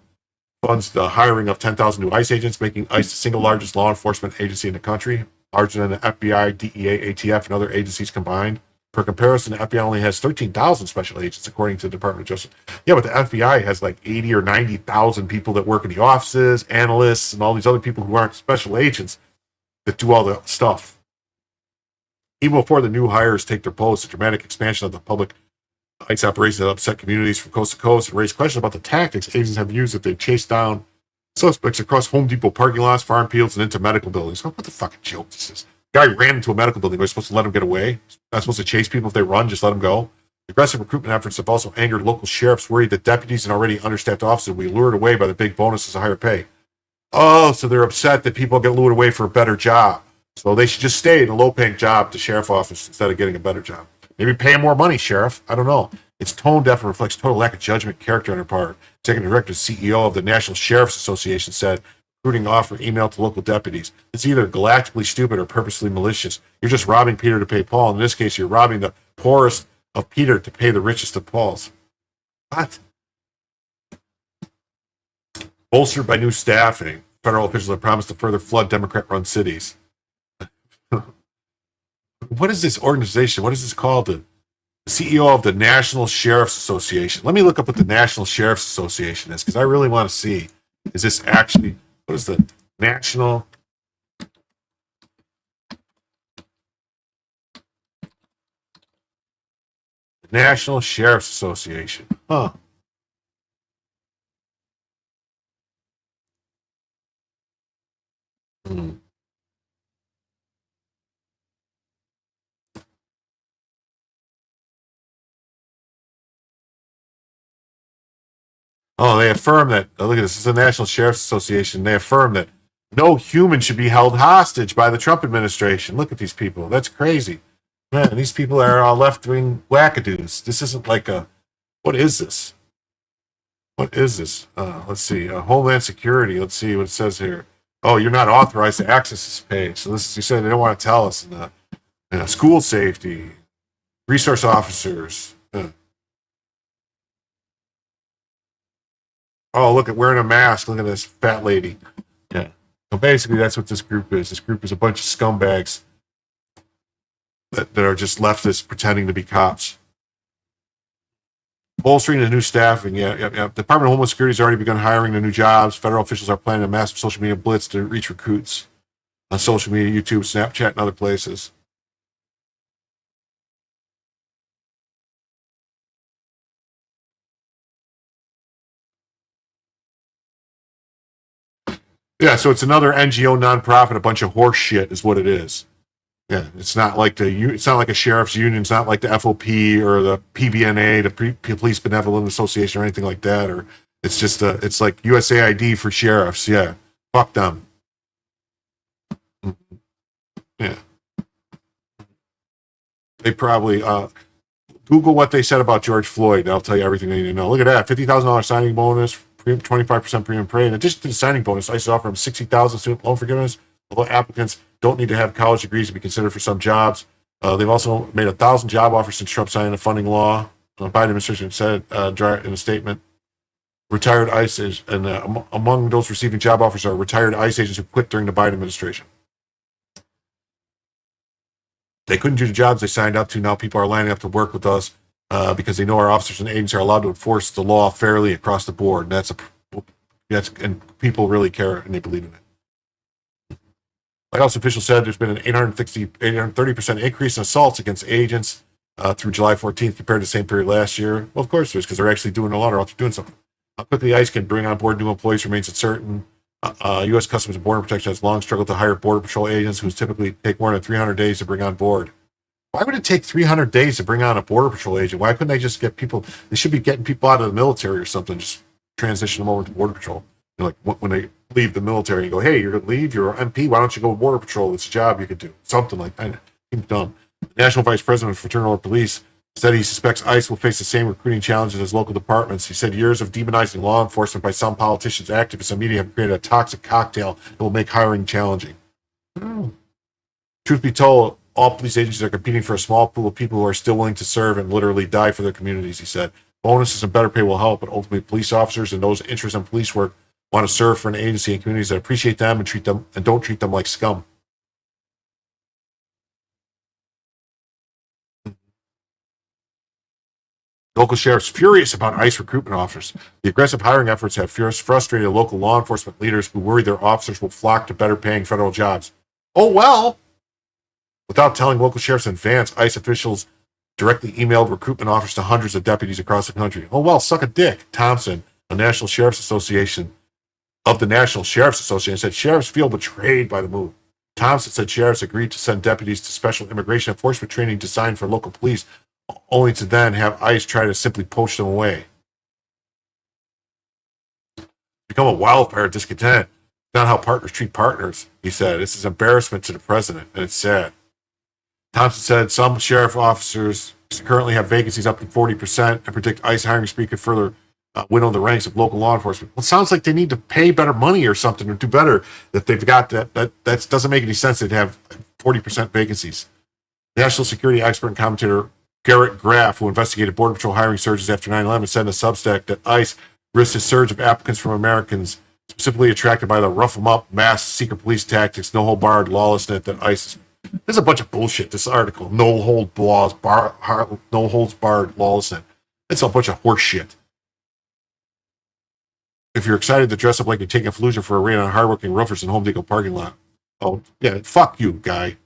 funds the hiring of 10,000 new ICE agents, making ICE the single largest law enforcement agency in the country, larger than the FBI, DEA, ATF, and other agencies combined. For comparison, the FBI only has 13,000 special agents, according to the Department of Justice. Yeah, but the FBI has like 80 or 90,000 people that work in the offices, analysts, and all these other people who aren't special agents that do all the stuff. Even before the new hires take their posts, the dramatic expansion of the public ICE operations have upset communities from coast to coast and raised questions about the tactics agents have used that they've chased down suspects across Home Depot parking lots, farm fields, and into medical buildings. What the fucking joke this is? Guy ran into a medical building. We're supposed to let him get away. Not supposed to chase people if they run. Just let them go. Aggressive recruitment efforts have also angered local sheriffs, worried that deputies and already understaffed officers will be lured away by the big bonuses and higher pay. Oh, so they're upset that people get lured away for a better job. So they should just stay in a low-paying job, the sheriff office, instead of getting a better job. Maybe pay him more money, sheriff. I don't know. It's tone deaf and reflects total lack of judgment, character on her part. Executive Director, CEO of the National Sheriff's Association said, recruiting offer email to local deputies. It's either galactically stupid or purposely malicious. You're just robbing Peter to pay Paul. In this case, you're robbing the poorest of Peter to pay the richest of Paul's. What? Bolstered by new staffing, federal officials have promised to further flood Democrat-run cities. What is this organization? What is this called? The CEO of the National Sheriff's Association. Let me look up what the National Sheriff's Association is, because I really want to see, is this actually, what is the National Sheriff's Association? Huh. Oh, they affirm that, look at this is the National Sheriff's Association. They affirm that no human should be held hostage by the Trump administration. Look at these people. That's crazy. Man, these people are all left-wing wackadoos. This isn't like a, what is this? What is this? Let's see. Homeland Security. Let's see what it says here. Oh, you're not authorized to access this page. So this is, you said they don't want to tell us. School safety, resource officers. Oh, look at wearing a mask. Look at this fat lady. Yeah. So basically, that's what this group is. This group is a bunch of scumbags that are just leftists pretending to be cops. Bolstering the new staffing. Yeah. Department of Homeland Security has already begun hiring the new jobs. Federal officials are planning a massive social media blitz to reach recruits on social media, YouTube, Snapchat, and other places. Yeah, so it's another NGO nonprofit, a bunch of horse shit is what it is. Yeah, it's not like it's not like a sheriff's union, it's not like the FOP or the PBNA, the Police Benevolent Association or anything like that, or it's just it's like USAID for sheriffs. Yeah, fuck them. Yeah, they probably Google what they said about George Floyd. That'll tell you everything you need to know. Look at that, $50,000 signing bonus. 25% premium pay. In addition to the signing bonus, ICE offer them $60,000 student loan forgiveness, although applicants don't need to have college degrees to be considered for some jobs. They've also made 1,000 job offers since Trump signed the funding law. The Biden administration said in a statement, retired ICE agents, and among those receiving job offers are retired ICE agents who quit during the Biden administration. They couldn't do the jobs they signed up to. Now people are lining up to work with us. Because they know our officers and agents are allowed to enforce the law fairly across the board. And people really care and they believe in it. White House officials said there's been an 830% increase in assaults against agents through July 14th compared to the same period last year. Well, of course there's, because they're actually doing a lot, or else they're doing something. How quickly ICE can bring on board new employees remains uncertain. U.S. Customs and Border Protection has long struggled to hire Border Patrol agents who typically take more than 300 days to bring on board. Why would it take 300 days to bring on a border patrol agent? Why couldn't they just get people? They should be getting people out of the military or something. Just transition them over to border patrol. You know, like when they leave the military, you go, "Hey, you're gonna leave. You're an MP. Why don't you go to border patrol? It's a job you could do." Something like that. Seems dumb. The National Vice President of Fraternal Police said he suspects ICE will face the same recruiting challenges as local departments. He said years of demonizing law enforcement by some politicians, activists, and media have created a toxic cocktail that will make hiring challenging. Truth be told, all police agencies are competing for a small pool of people who are still willing to serve and literally die for their communities, he said. Bonuses and better pay will help, but ultimately police officers and those interested in police work want to serve for an agency and communities that appreciate them and don't treat them like scum. Local sheriffs furious about ICE recruitment officers. The aggressive hiring efforts have frustrated local law enforcement leaders who worry their officers will flock to better paying federal jobs. Oh, well. Without telling local sheriffs in advance, ICE officials directly emailed recruitment offers to hundreds of deputies across the country. Oh, well, suck a dick. Thompson, the National Sheriff's Association said sheriffs feel betrayed by the move. Thompson said sheriffs agreed to send deputies to special immigration enforcement training designed for local police, only to then have ICE try to simply poach them away. Become a wildfire of discontent. Not how partners treat partners, he said. This is embarrassment to the president, and it's sad. Thompson said some sheriff officers currently have vacancies up to 40% and predict ICE hiring speed could further winnow the ranks of local law enforcement. Well, it sounds like they need to pay better money or something or do better that they've got that. That doesn't make any sense to have 40% vacancies. National security expert and commentator Garrett Graff, who investigated Border Patrol hiring surges after 9/11, said in a Substack that ICE risks a surge of applicants from Americans specifically attracted by the rough them up, mass secret police tactics, no hold barred lawlessness that ICE is. There's a bunch of bullshit. This article, no holds barred lawlessness. It's a bunch of horse shit. If you're excited to dress up like you're taking Fallujah for a raid on hardworking roofers in Home Depot parking lot, oh yeah, fuck you, guy.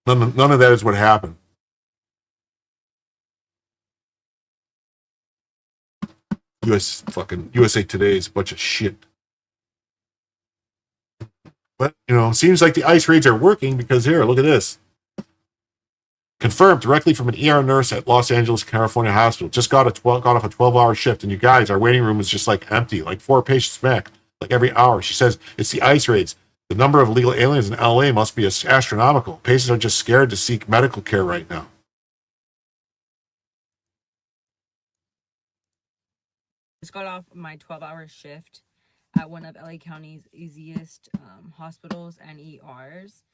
None of that is what happened. USA Today is a bunch of shit. But, it seems like the ICE raids are working because here, look at this. Confirmed directly from an ER nurse at Los Angeles, California hospital. Just got off a 12-hour shift, and you guys, our waiting room is just like empty, like 4 patients back, like every hour. She says it's the ICE raids. The number of illegal aliens in LA must be astronomical. Patients are just scared to seek medical care right now. Just got off my 12-hour shift at one of LA County's easiest hospitals and ERs.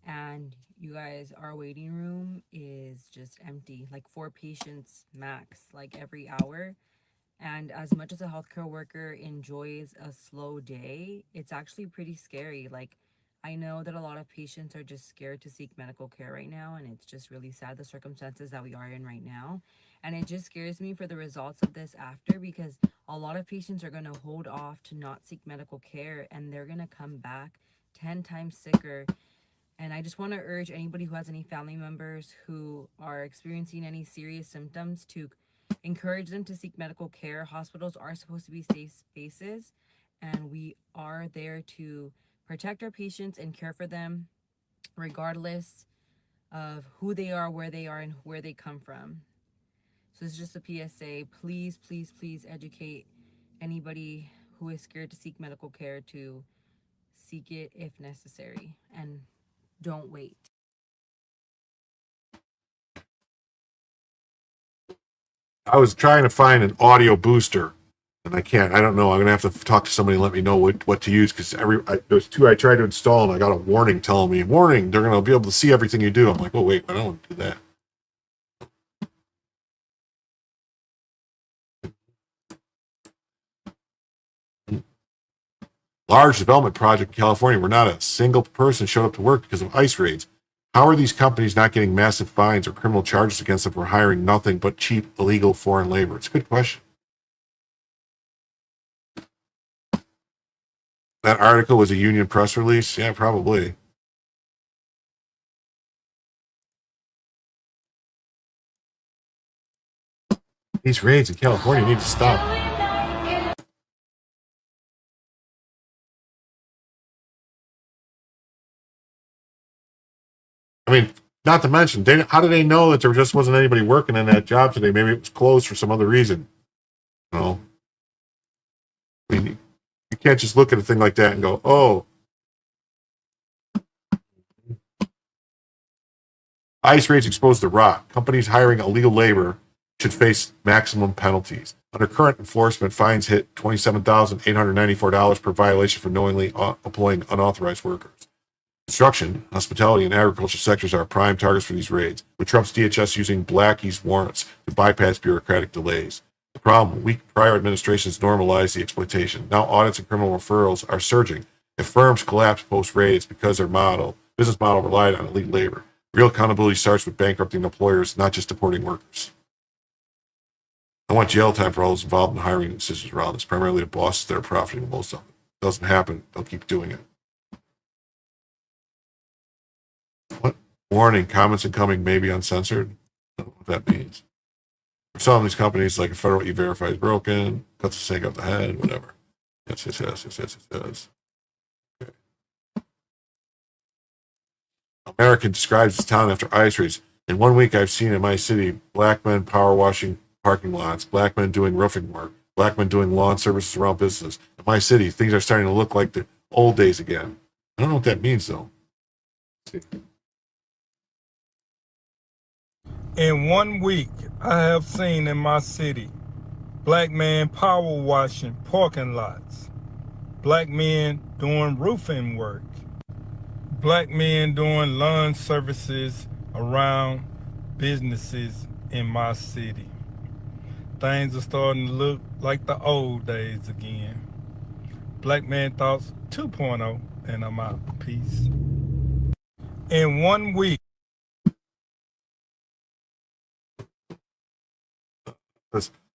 And you guys, our waiting room is just empty, like 4 patients max, like every hour. And as much as a healthcare worker enjoys a slow day, it's actually pretty scary. Like, I know that a lot of patients are just scared to seek medical care right now, and it's just really sad, the circumstances that we are in right now. And it just scares me for the results of this after, because a lot of patients are going to hold off to not seek medical care, and they're going to come back 10 times sicker. And I just want to urge anybody who has any family members who are experiencing any serious symptoms to encourage them to seek medical care. Hospitals are supposed to be safe spaces, and we are there to protect our patients and care for them regardless of who they are, and where they come from. So it's just a PSA. Please, please, please educate anybody who is scared to seek medical care to seek it if necessary, and don't wait. I was trying to find an audio booster, and I can't. I don't know. I'm going to have to talk to somebody and let me know what to use, because there's 2 I tried to install, and I got a warning telling me, warning, they're going to be able to see everything you do. I'm like, oh, wait, I don't want to do that. Large development project in California where not a single person showed up to work because of ICE raids. How are these companies not getting massive fines or criminal charges against them for hiring nothing but cheap, illegal foreign labor? It's a good question. That article was a union press release? Yeah, probably. These raids in California need to stop. I mean, Not to mention, how do they know that there just wasn't anybody working in that job today? Maybe it was closed for some other reason. You know, I mean, you can't just look at a thing like that and go, "Oh." ICE raids exposed the rock. Companies hiring illegal labor should face maximum penalties. Under current enforcement, fines hit $27,894 per violation for knowingly employing unauthorized workers. Construction, hospitality, and agriculture sectors are prime targets for these raids, with Trump's DHS using blackies warrants to bypass bureaucratic delays. The problem, weak prior administrations normalized the exploitation. Now audits and criminal referrals are surging. If firms collapse post-raids because their business model relied on illegal labor, real accountability starts with bankrupting employers, not just deporting workers. I want jail time for all those involved in hiring decisions around this, primarily the bosses that are profiting the most of it. It doesn't happen, they'll keep doing it. What? Warning, comments incoming may be uncensored. I don't know what that means. For some of these companies, like a federal E-Verify is broken, cuts the snake off the head, whatever. Yes. Okay. American describes his town after ICE raids. In 1 week, I've seen in my city black men power washing parking lots, black men doing roofing work, black men doing lawn services around businesses. In my city, things are starting to look like the old days again. I don't know what that means, though. Let's see. In 1 week, I have seen in my city black men power washing parking lots, black men doing roofing work, black men doing lawn services around businesses in my city. Things are starting to look like the old days again. Black Man Thoughts 2.0, and I'm out. Peace. In 1 week.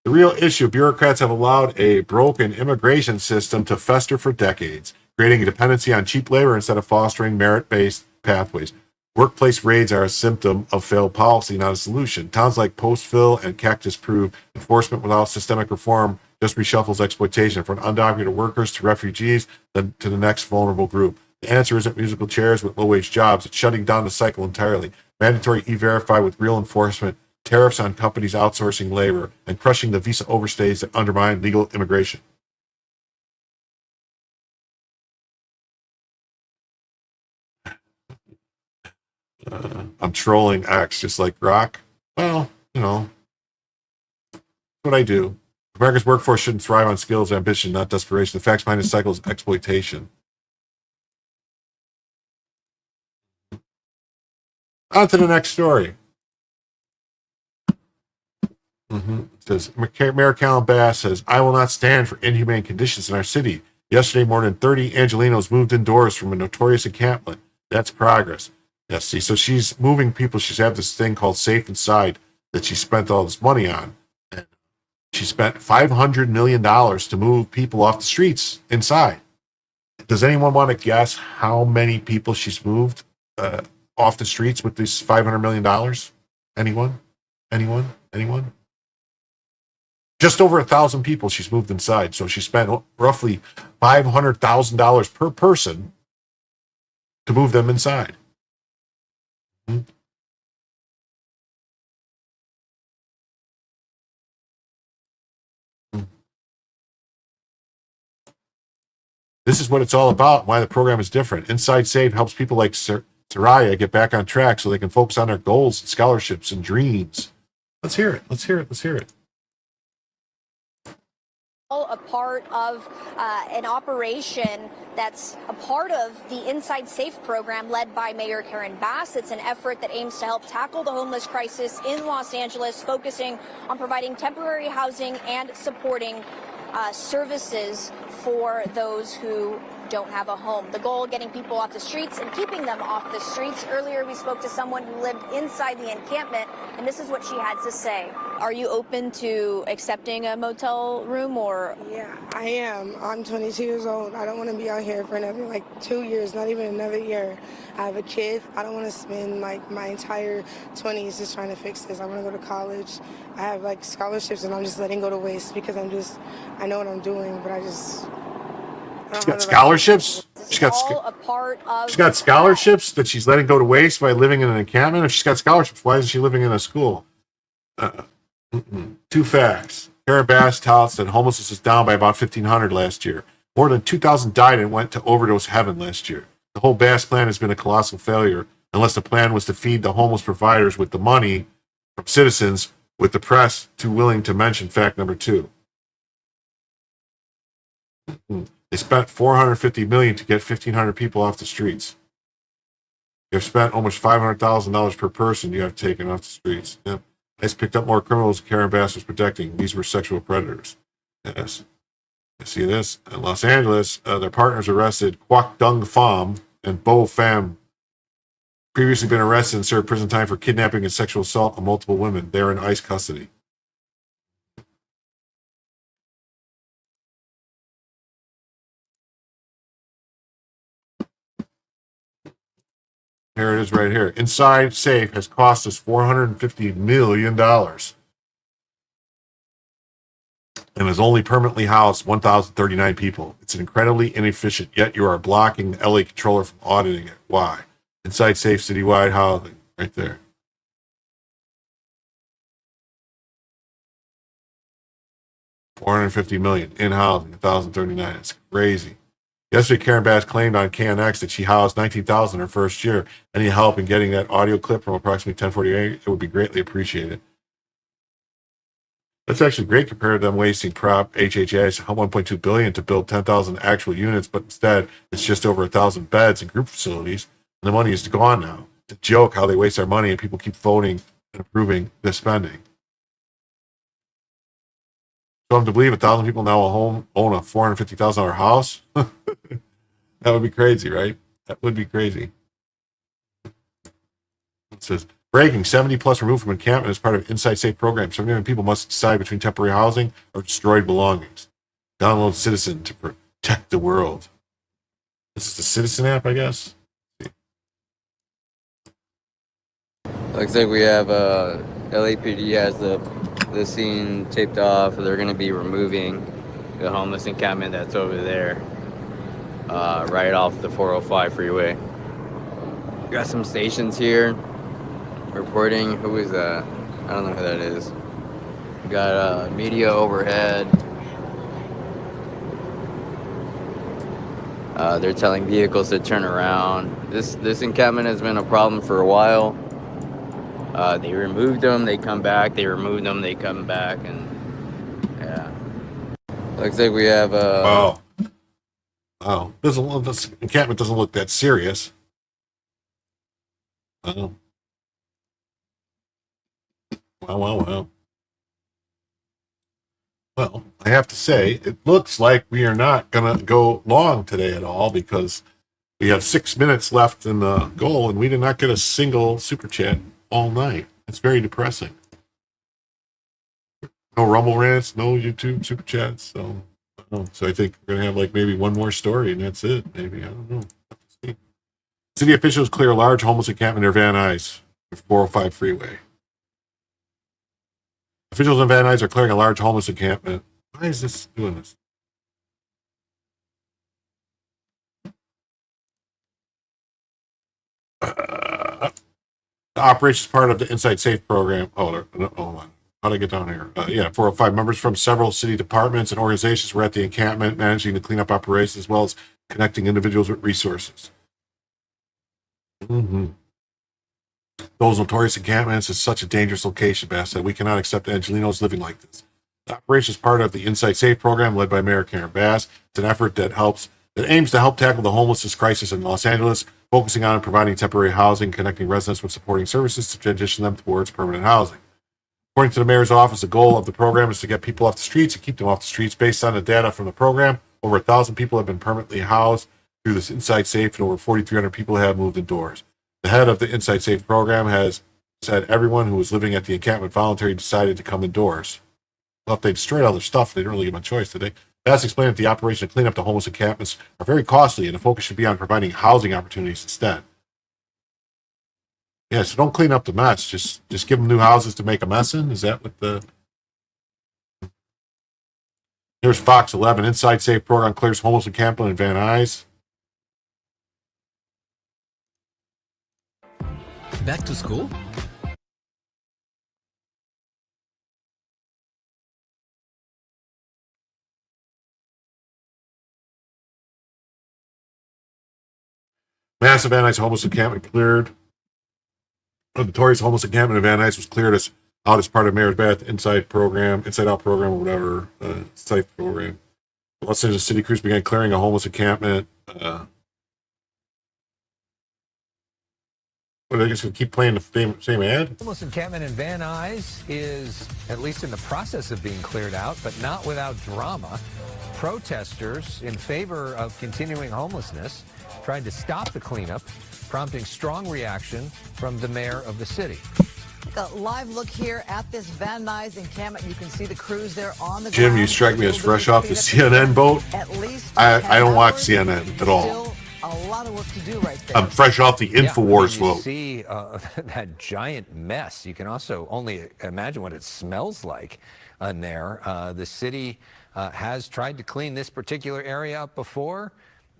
The real issue, bureaucrats have allowed a broken immigration system to fester for decades, creating a dependency on cheap labor instead of fostering merit-based pathways. Workplace raids are a symptom of failed policy, not a solution. Towns like Postville and Cactus prove enforcement without systemic reform just reshuffles exploitation from undocumented workers to refugees, then to the next vulnerable group. The answer isn't musical chairs with low-wage jobs. It's shutting down the cycle entirely. Mandatory E-Verify with real enforcement, tariffs on companies outsourcing labor, and crushing the visa overstays that undermine legal immigration. I'm trolling X just like Rock. Well, you know, that's what I do. America's workforce shouldn't thrive on skills, ambition, not desperation. The facts behind the cycle is exploitation. On to the next story. It says, Mayor Callan Bass says, I will not stand for inhumane conditions in our city. Yesterday, more than 30 Angelinos moved indoors from a notorious encampment. That's progress. Yes, see, so she's moving people. She's had this thing called Safe Inside that she spent all this money on. And she spent $500 million to move people off the streets inside. Does anyone want to guess how many people she's moved off the streets with this $500 million? Anyone? Just over 1,000 people she's moved inside. So she spent roughly $500,000 per person to move them inside. This is what it's all about, why the program is different. Inside Save helps people like Soraya get back on track so they can focus on their goals, scholarships, and dreams. Let's hear it. A part of an operation that's a part of the Inside Safe program led by Mayor Karen Bass. It's an effort that aims to help tackle the homeless crisis in Los Angeles, focusing on providing temporary housing and supporting services for those who don't have a home. The goal, getting people off the streets and keeping them off the streets. Earlier, we spoke to someone who lived inside the encampment, and this is what she had to say. Are you open to accepting a motel room or? Yeah, I am. I'm 22 years old. I don't want to be out here for another 2 years, not even another year. I have a kid. I don't want to spend my entire 20s just trying to fix this. I want to go to college. I have scholarships and I'm just letting go to waste because I know what I'm doing, but I got scholarships? It's all a part of. She's got scholarships that she's letting go to waste by living in an encampment. If she's got scholarships, why isn't she living in a school? Two facts. Karen Bass touts that homelessness is down by about 1,500 last year. More than 2,000 died and went to overdose heaven last year. The whole Bass plan has been a colossal failure, unless the plan was to feed the homeless providers with the money from citizens, with the press too willing to mention fact number 2. They spent $450 million to get 1,500 people off the streets. They've spent almost $500,000 per person you have taken off the streets. Yep. It's picked up more criminals than Karen Bass was protecting. These were sexual predators. Yes. I see this. In Los Angeles, their partners arrested Quoc Dung Pham and Bo Pham, previously been arrested and served prison time for kidnapping and sexual assault on multiple women. They are in ICE custody. Here it is right here. Inside Safe has cost us $450 million and has only permanently housed 1,039 people. It's incredibly inefficient, yet you are blocking the LA controller from auditing it. Why? Inside Safe citywide housing, right there. $450 million in housing, 1,039. It's crazy. Yesterday, Karen Bass claimed on KNX that she housed 19,000 her first year. Any help in getting that audio clip from approximately 1048, it would be greatly appreciated. That's actually great compared to them wasting Prop HHS $1.2 billion to build 10,000 actual units, but instead it's just over 1,000 beds in group facilities, and the money is gone now. It's a joke how they waste our money and people keep voting and approving the spending. So I'm to believe 1,000 people now own a $450,000 house? That would be crazy, right? That would be crazy. It says, breaking 70 plus removed from encampment as part of Inside Safe program. 79 people must decide between temporary housing or destroyed belongings. Download Citizen to protect the world. This is the Citizen app, I guess. Looks like we have LAPD has the scene taped off. They're going to be removing the homeless encampment that's over there, right off the 405 freeway. Got some stations here reporting. Who is that? I don't know who that is. Got media overhead. They're telling vehicles to turn around. This encampment has been a problem for a while. They removed them, they come back. They removed them, they come back, and yeah. Looks like we have wow. This encampment doesn't look that serious. Wow. Wow. Well, I have to say, it looks like we are not going to go long today at all because we have 6 minutes left in the goal and we did not get a single super chat all night. It's very depressing. No Rumble rants, no YouTube super chats. So I think we're going to have like maybe one more story and that's it. Maybe, I don't know. See. City officials clear a large homeless encampment near Van Nuys, 405 freeway. Officials in Van Nuys are clearing a large homeless encampment. Why is this doing this? The operation is part of the Inside Safe program. Hold on. How do I get down here? 405 members from several city departments and organizations were at the encampment managing the cleanup operations as well as connecting individuals with resources. Those notorious encampments is such a dangerous location, Bass said. We cannot accept Angelinos living like this. The operation is part of the Inside Safe program led by Mayor Karen Bass. It's an effort that aims to help tackle the homelessness crisis in Los Angeles, focusing on providing temporary housing, connecting residents with supporting services to transition them towards permanent housing. According to the mayor's office, the goal of the program is to get people off the streets and keep them off the streets. Based on the data from the program, over 1,000 people have been permanently housed through this Inside Safe, and over 4,300 people have moved indoors. The head of the Inside Safe program has said everyone who was living at the encampment voluntarily decided to come indoors. Well, if they destroyed all their stuff, they didn't really give them a choice, did they? Bass explained that the operation to clean up the homeless encampments are very costly, and the focus should be on providing housing opportunities instead. Yeah, so don't clean up the mess. Just give them new houses to make a mess in. Is that what the... Here's Fox 11. Inside Safe program clears homeless encampment in Van Nuys. Back to school? Massive Van Nuys homeless encampment cleared. The notorious homeless encampment in Van Nuys was cleared out as part of Mayor's Bath Inside Out program, or whatever, safe program. Los Angeles city crews began clearing a homeless encampment. Are they just going to keep playing the same ad? Homeless encampment in Van Nuys is at least in the process of being cleared out, but not without drama. Protesters in favor of continuing homelessness tried to stop the cleanup, prompting strong reaction from the mayor of the city. A live look here at this Van Nuys encampment. You can see the crews there on the Jim, ground. you strike me as fresh off the CNN boat. At least I don't watch CNN at all. still a lot of work to do right there. I'm fresh off the InfoWars You vote. see that giant mess. You can also only imagine what it smells like in there. The city has tried to clean this particular area up before,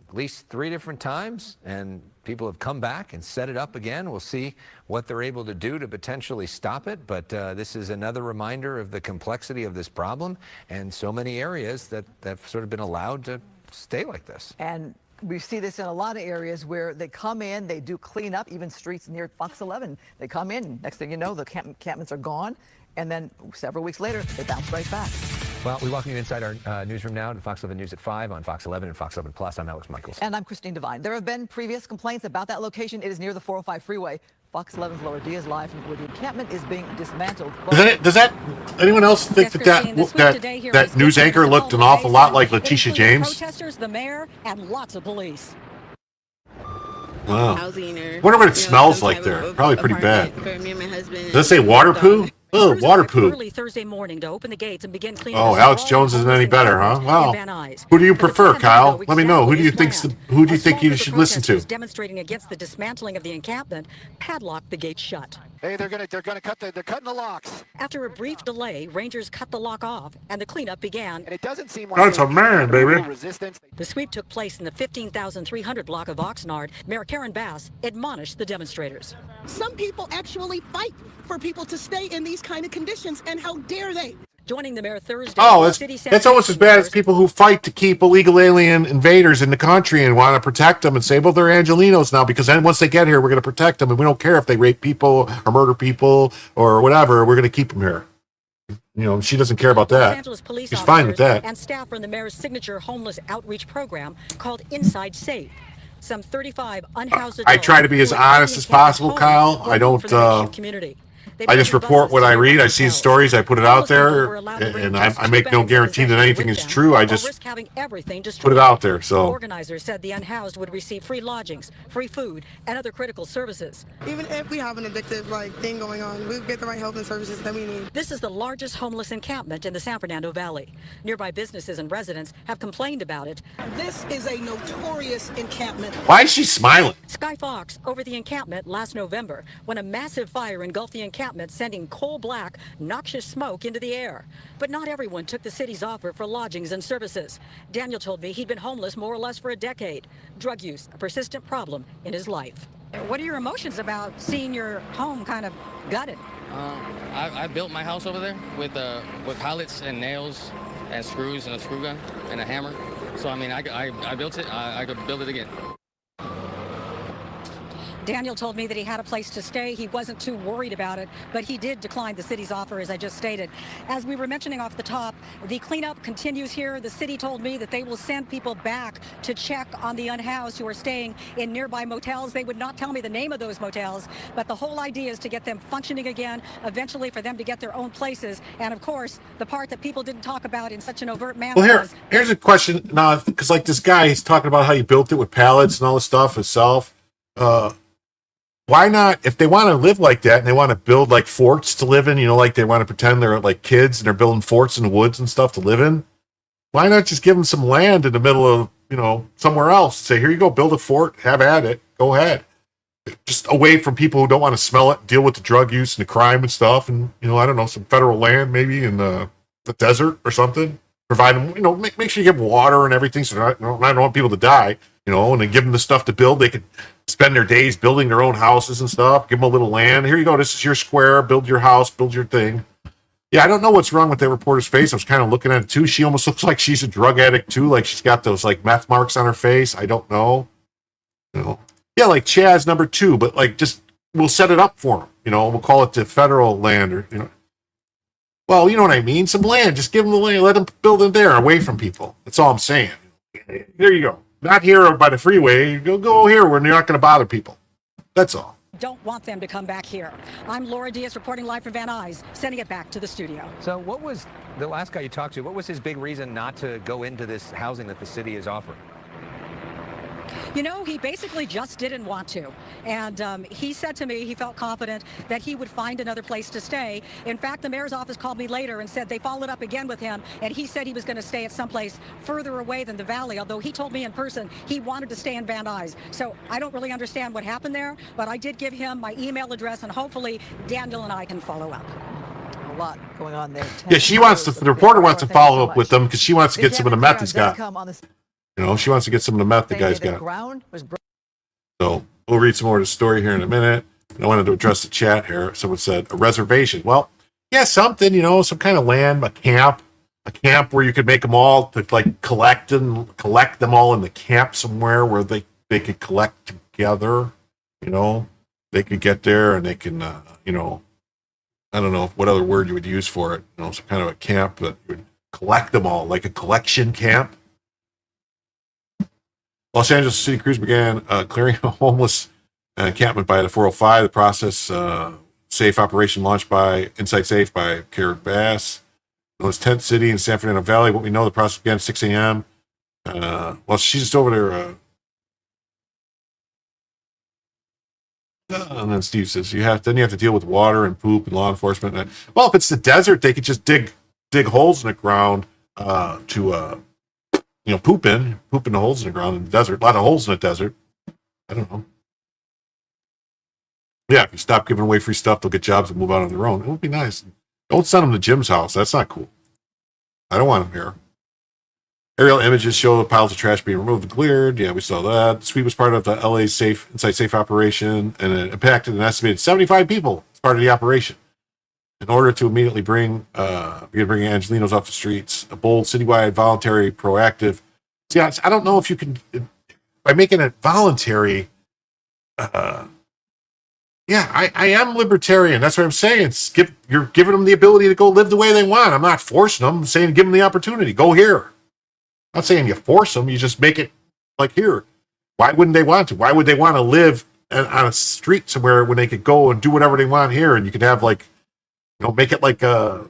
at least 3 different times, and people have come back and set it up again. We'll see what they're able to do to potentially stop it, but this is another reminder of the complexity of this problem and so many areas that have sort of been allowed to stay like this. And we see this in a lot of areas where they come in, they do clean up, even streets near Fox 11. They come in, next thing you know, the encampments are gone, and then several weeks later, they bounce right back. Well, we welcome you inside our newsroom now to Fox 11 News at 5 on Fox 11 and Fox 11 Plus. I'm Alex Michaels. And I'm Christine Devine. There have been previous complaints about that location. It is near the 405 freeway. Fox 11's Laura Diaz live from where the encampment is being dismantled. Does anyone else think that news anchor looked an awful lot like Letitia James? Protesters, the mayor, and lots of police. Wow. Wonder what it smells like there. Probably pretty bad. Does it say water poo? Oh, water poo. Early Thursday morning to open the gates and begin cleaning. Oh, Alex Jones isn't any better, huh? Wow. Who do you prefer, Kyle? Let me know. Who do you think you should listen to? Demonstrating against the dismantling of the encampment padlocked the gates shut. Hey, they're cutting the locks. After a brief delay, rangers cut the lock off and the cleanup began. And it doesn't seem like That's a man, baby. Resistance. The sweep took place in the 15,300 block of Oxnard. Mayor Karen Bass admonished the demonstrators. Some people actually fight for people to stay in these kind of conditions, and how dare they? Joining the mayor Thursday. Oh, it's almost as bad as people who fight to keep illegal alien invaders in the country and want to protect them and say, well, they're Angelinos now because then once they get here, we're going to protect them and we don't care if they rape people or murder people or whatever. We're going to keep them here. You know, she doesn't care about that. Los Angeles police She's fine with that. And staff from the mayor's signature homeless outreach program called Inside Safe. Some 35 unhoused I try to be as honest as possible, Kyle. I don't. I just report what I read. I see stories. I put it out there, and I make no guarantee that anything is true. I just put it out there. So organizers said the unhoused would receive free lodgings, free food, and other critical services. Even if we have an addictive thing going on, we get the right health and services that we need. This is the largest homeless encampment in the San Fernando Valley. Nearby businesses and residents have complained about it. This is a notorious encampment. Why is she smiling? Sky Fox over the encampment last November when a massive fire engulfed the encampment, sending coal black, noxious smoke into the air. But not everyone took the city's offer for lodgings and services. Daniel told me he'd been homeless more or less for a decade. Drug use, a persistent problem in his life. What are your emotions about seeing your home kind of gutted? I built my house over there with pallets and nails and screws and a screw gun and a hammer. So, I mean, I built it. I could build it again. Daniel told me that he had a place to stay. He wasn't too worried about it, but he did decline the city's offer, as I just stated. As we were mentioning off the top, the cleanup continues here. The city told me that they will send people back to check on the unhoused who are staying in nearby motels. They would not tell me the name of those motels, but the whole idea is to get them functioning again, eventually for them to get their own places. And of course, the part that people didn't talk about in such an overt manner. Well, here's a question now, because like this guy, he's talking about how he built it with pallets and all this stuff himself. Why not, if they want to live like that and they want to build like forts to live in, you know, like they want to pretend they're like kids and they're building forts in the woods and stuff to live in, why not just give them some land in the middle of, you know, somewhere else? Say, here you go, build a fort, have at it, go ahead. Just away from people who don't want to smell it, deal with the drug use and the crime and stuff. And, you know, I don't know, some federal land maybe in the desert or something. Provide them, you know, make sure you give water and everything so I don't want people to die. you know, and then give them the stuff to build. They could spend their days building their own houses and stuff. Give them a little land. Here you go. This is your square. Build your house. Build your thing. Yeah, I don't know what's wrong with that reporter's face. I was kind of looking at it too. She almost looks like she's a drug addict too. Like she's got those like meth marks on her face. I don't know. You know, yeah, like Chaz number 2, but like just we'll set it up for them. You know, we'll call it the federal land, or you know. Well, you know what I mean. Some land. Just give them the land. Let them build it there, away from people. That's all I'm saying. There you go. Not here by the freeway. Go here where you're not going to bother people. That's all. Don't want them to come back here. I'm Laura Diaz reporting live from Van Nuys, sending it back to the studio. So what was the last guy you talked to? What was his big reason not to go into this housing that the city is offering? You know, he basically just didn't want to. And he said to me he felt confident that he would find another place to stay. In fact, the mayor's office called me later and said they followed up again with him, and he said he was going to stay at someplace further away than the valley, although he told me in person he wanted to stay in Van Nuys. So I don't really understand what happened there, but I did give him my email address, and hopefully Daniel and I can follow up. A lot going on there. Yeah, she wants to. The reporter wants to follow up with them because she wants to get some of the meth he's got. You know, she wants to get some of the meth the guy's got. So we'll read some more of the story here in a minute. And I wanted to address the chat here. Someone said a reservation. Well, yeah, something, you know, some kind of land, a camp where you could make them all to like collect them all in the camp somewhere where they could collect together. You know, they could get there and they can, you know, I don't know what other word you would use for it. You know, some kind of a camp that would collect them all, like a collection camp. Los Angeles City Crews began clearing a homeless encampment by the 405. The process, safe operation launched by Inside Safe by Karen Bass. It was 10th City in San Fernando Valley. What we know, the process began at 6 a.m. Well, she's just over there. And then Steve says, you have to deal with water and poop and law enforcement. Well, if it's the desert, they could just dig holes in the ground to you know, poop in the holes in the ground in the desert. A lot of holes in the desert. I don't know. Yeah, if you stop giving away free stuff, they'll get jobs and move out on their own. It would be nice. Don't send them to Jim's house. That's not cool. I don't want them here. Aerial images show the piles of trash being removed and cleared. Yeah, we saw that. The sweep was part of the LA Inside Safe operation, and it impacted an estimated 75 people as part of the operation. In order to immediately bringing Angelinos off the streets, a bold, citywide, voluntary, proactive. See, I don't know if you can, by making it voluntary. Yeah, I am libertarian. That's what I'm saying. You're giving them the ability to go live the way they want. I'm not forcing them. I'm saying give them the opportunity. Go here. I'm not saying you force them. You just make it like here. Why wouldn't they want to? Why would they want to live on a street somewhere when they could go and do whatever they want here? And you could have like, you know, make it like if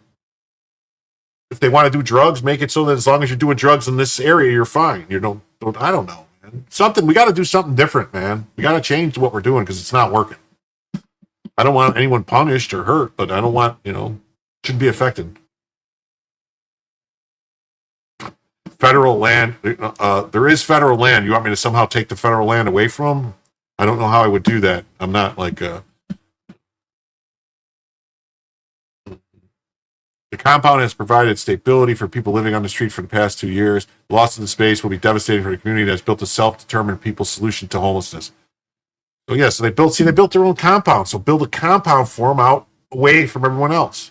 they want to do drugs, make it so that as long as you're doing drugs in this area, you're fine. You don't I don't know, man. We got to do something different, man. We got to change what we're doing because it's not working. I don't want anyone punished or hurt, but I don't want, you know, shouldn't be affected. Federal land, there is federal land. You want me to somehow take the federal land away from them? I don't know how I would do that. I'm not like the compound has provided stability for people living on the street for the past 2 years. The loss of the space will be devastating for the community that has built a self-determined people's solution to homelessness. So yeah, so they built their own compound. So build a compound for them out away from everyone else.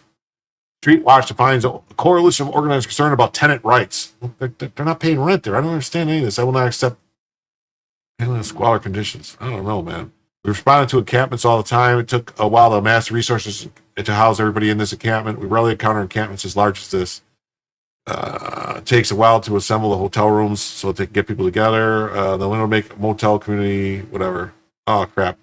Street Watch defines a coalition of organized concern about tenant rights. They're not paying rent there. I don't understand any of this. I will not accept any squalor conditions. I don't know, man. We responded to encampments all the time. It took a while to amass resources to house everybody in this encampment. We rarely encounter encampments as large as this. It takes a while to assemble the hotel rooms so that they can get people together. Then we'll make a motel community, whatever. Oh, crap.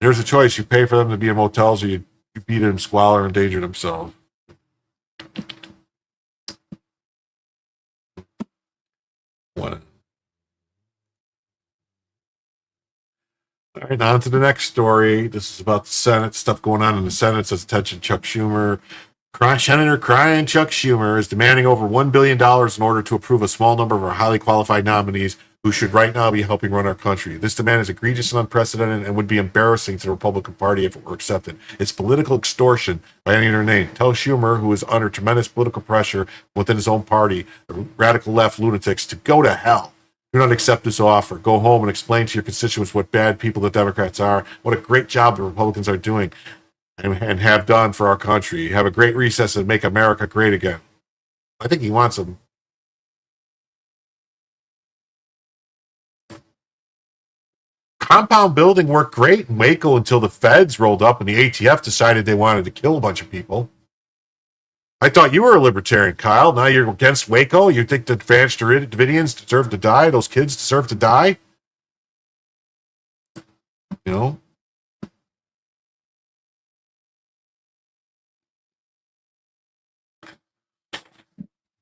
Here's a choice. You pay for them to be in motels or you beat them, squalor, and endanger themselves. What? All right, on to the next story. This is about the Senate, stuff going on in the Senate. It says, attention, Chuck Schumer. Senator crying Chuck Schumer is demanding over $1 billion in order to approve a small number of our highly qualified nominees who should right now be helping run our country. This demand is egregious and unprecedented and would be embarrassing to the Republican Party if it were accepted. It's political extortion by any other name. Tell Schumer, who is under tremendous political pressure within his own party, the radical left lunatics, to go to hell. Do not accept this offer. Go home and explain to your constituents what bad people the Democrats are, what a great job the Republicans are doing and have done for our country. Have a great recess and make America great again. I think he wants them. Compound building worked great in Waco until the feds rolled up and the ATF decided they wanted to kill a bunch of people. I thought you were a libertarian, Kyle. Now you're against Waco? You think the advanced Davidians deserve to die? Those kids deserve to die? You know?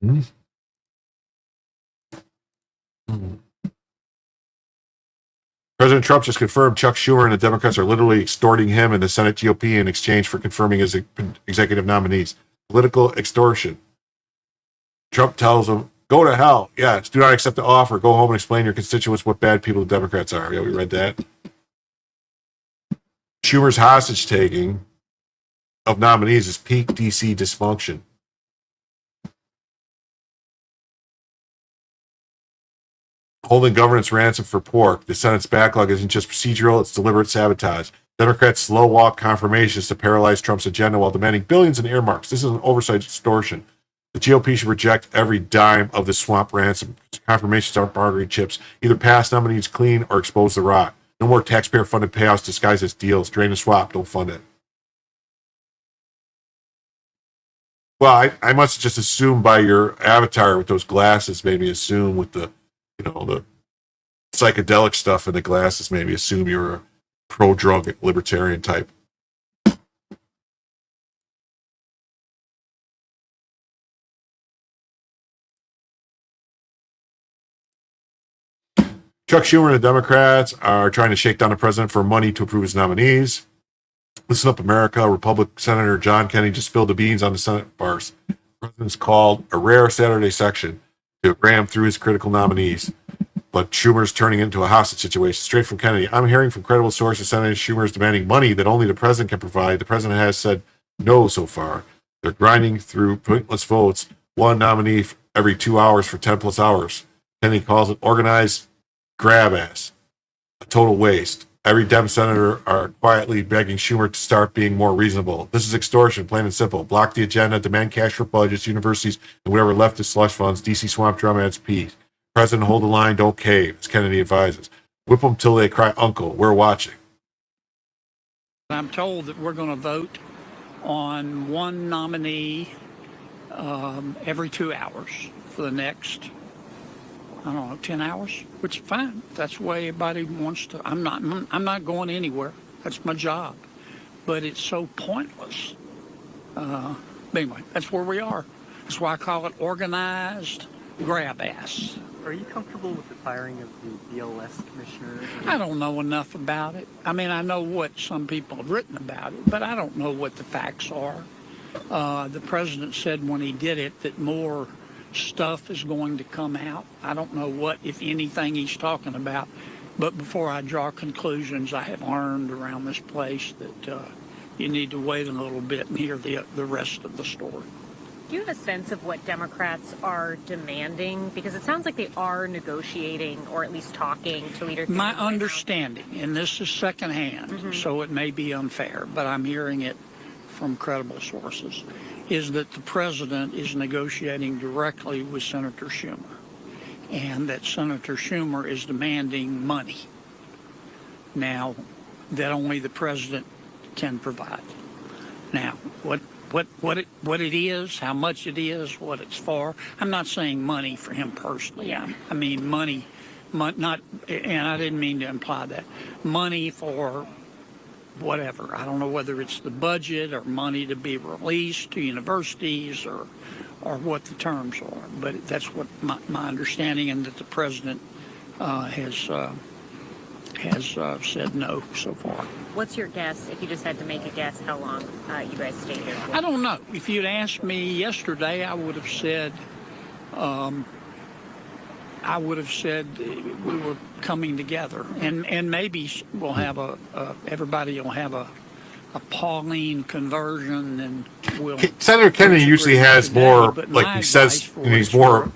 Hmm. President Trump just confirmed Chuck Schumer and the Democrats are literally extorting him and the Senate GOP in exchange for confirming his executive nominees. Political extortion. Trump tells them, go to hell. Yes, do not accept the offer. Go home and explain to your constituents what bad people the Democrats are. Yeah, we read that. Schumer's hostage taking of nominees is peak DC dysfunction. Holding governance ransom for pork. The Senate's backlog isn't just procedural, it's deliberate sabotage. Democrats slow walk confirmations to paralyze Trump's agenda while demanding billions in earmarks. This is an oversight extortion. The GOP should reject every dime of the swamp ransom. Confirmations aren't bartering chips. Either pass nominees clean or expose the rot. No more taxpayer-funded payouts disguised as deals. Drain the swamp. Don't fund it. Well, I must just assume by your avatar with those glasses, maybe assume with the, the psychedelic stuff in the glasses, maybe assume you're a pro-drug libertarian type. Chuck Schumer and the Democrats are trying to shake down the president for money to approve his nominees. Listen up, America. Republican Senator John Kennedy just spilled the beans on the Senate farce. The president's called a rare Saturday section to ram through his critical nominees. But Schumer's turning into a hostage situation. Straight from Kennedy. I'm hearing from credible sources Senator Schumer is demanding money that only the president can provide. The president has said no so far. They're grinding through pointless votes, one nominee every 2 hours for 10 plus hours. Kennedy calls it organized grab ass, a total waste. Every Dem senator are quietly begging Schumer to start being more reasonable. This is extortion, plain and simple. Block the agenda, demand cash for budgets, universities, and whatever leftist slush funds. DC swamp drum adds peace. President, hold the line, don't cave, as Kennedy advises. Whip them till they cry uncle. We're watching. I'm told that we're going to vote on one nominee every 2 hours for the next, 10 hours, which is fine. That's the way everybody wants to. I'm not going anywhere. That's my job. But it's so pointless. Anyway, that's where we are. That's why I call it organized grab ass. Are you comfortable with the firing of the BLS commissioner? I don't know enough about it. I mean, I know what some people have written about it, but I don't know what the facts are. The president said when he did it that more stuff is going to come out. I don't know what, if anything, he's talking about. But before I draw conclusions, I have learned around this place that you need to wait a little bit and hear the rest of the story. Do you have a sense of what Democrats are demanding? Because it sounds like they are negotiating or at least talking to leaders. My understanding, and this is secondhand, so it may be unfair, but I'm hearing it from credible sources, is that the president is negotiating directly with Senator Schumer, and that Senator Schumer is demanding money now that only the president can provide. Now, what it is, how much it is, what it's for. I'm not saying money for him personally. Yeah. I mean money, not, and I didn't mean to imply that. Money for whatever. I don't know whether it's the budget or money to be released to universities or what the terms are. But that's what my understanding, and that the president has said no so far. What's your guess, if you just had to make a guess, how long you guys stayed there for? I don't know. If you'd asked me yesterday, I would have said we were coming together, and maybe we'll have everybody will have a Pauline conversion, and we'll. Senator Kennedy usually has more, like he says, he's more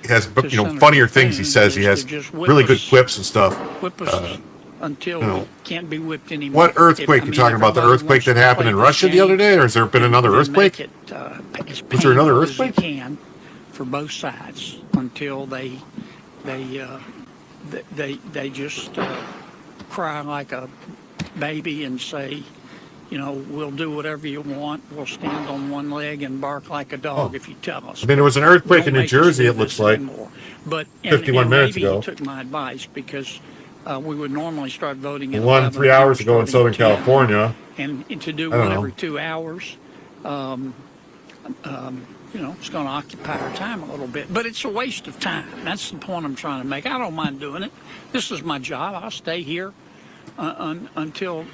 has to Senator funnier things he Thune says. He is has to just whip really good us- quips and stuff. Whip us until you know. we can't be whipped anymore. What earthquake you talking about? The earthquake that happened in Russia the other day, or has there been another earthquake? Make it, as Was there another painful earthquake? As you can for both sides until they just cry like a baby and say, you know, we'll do whatever you want. We'll stand on one leg and bark like a dog if you tell us. I mean, there was an earthquake Don't in New make us Jersey, do it looks this like, anymore. But 51 minutes maybe ago. he took my advice because we would normally start voting at One 11, 3 hours ago in starting Southern at 10. California. And to do I don't one know. every 2 hours, you know, it's going to occupy our time a little bit. But it's a waste of time. That's the point I'm trying to make. I don't mind doing it. This is my job. I'll stay here until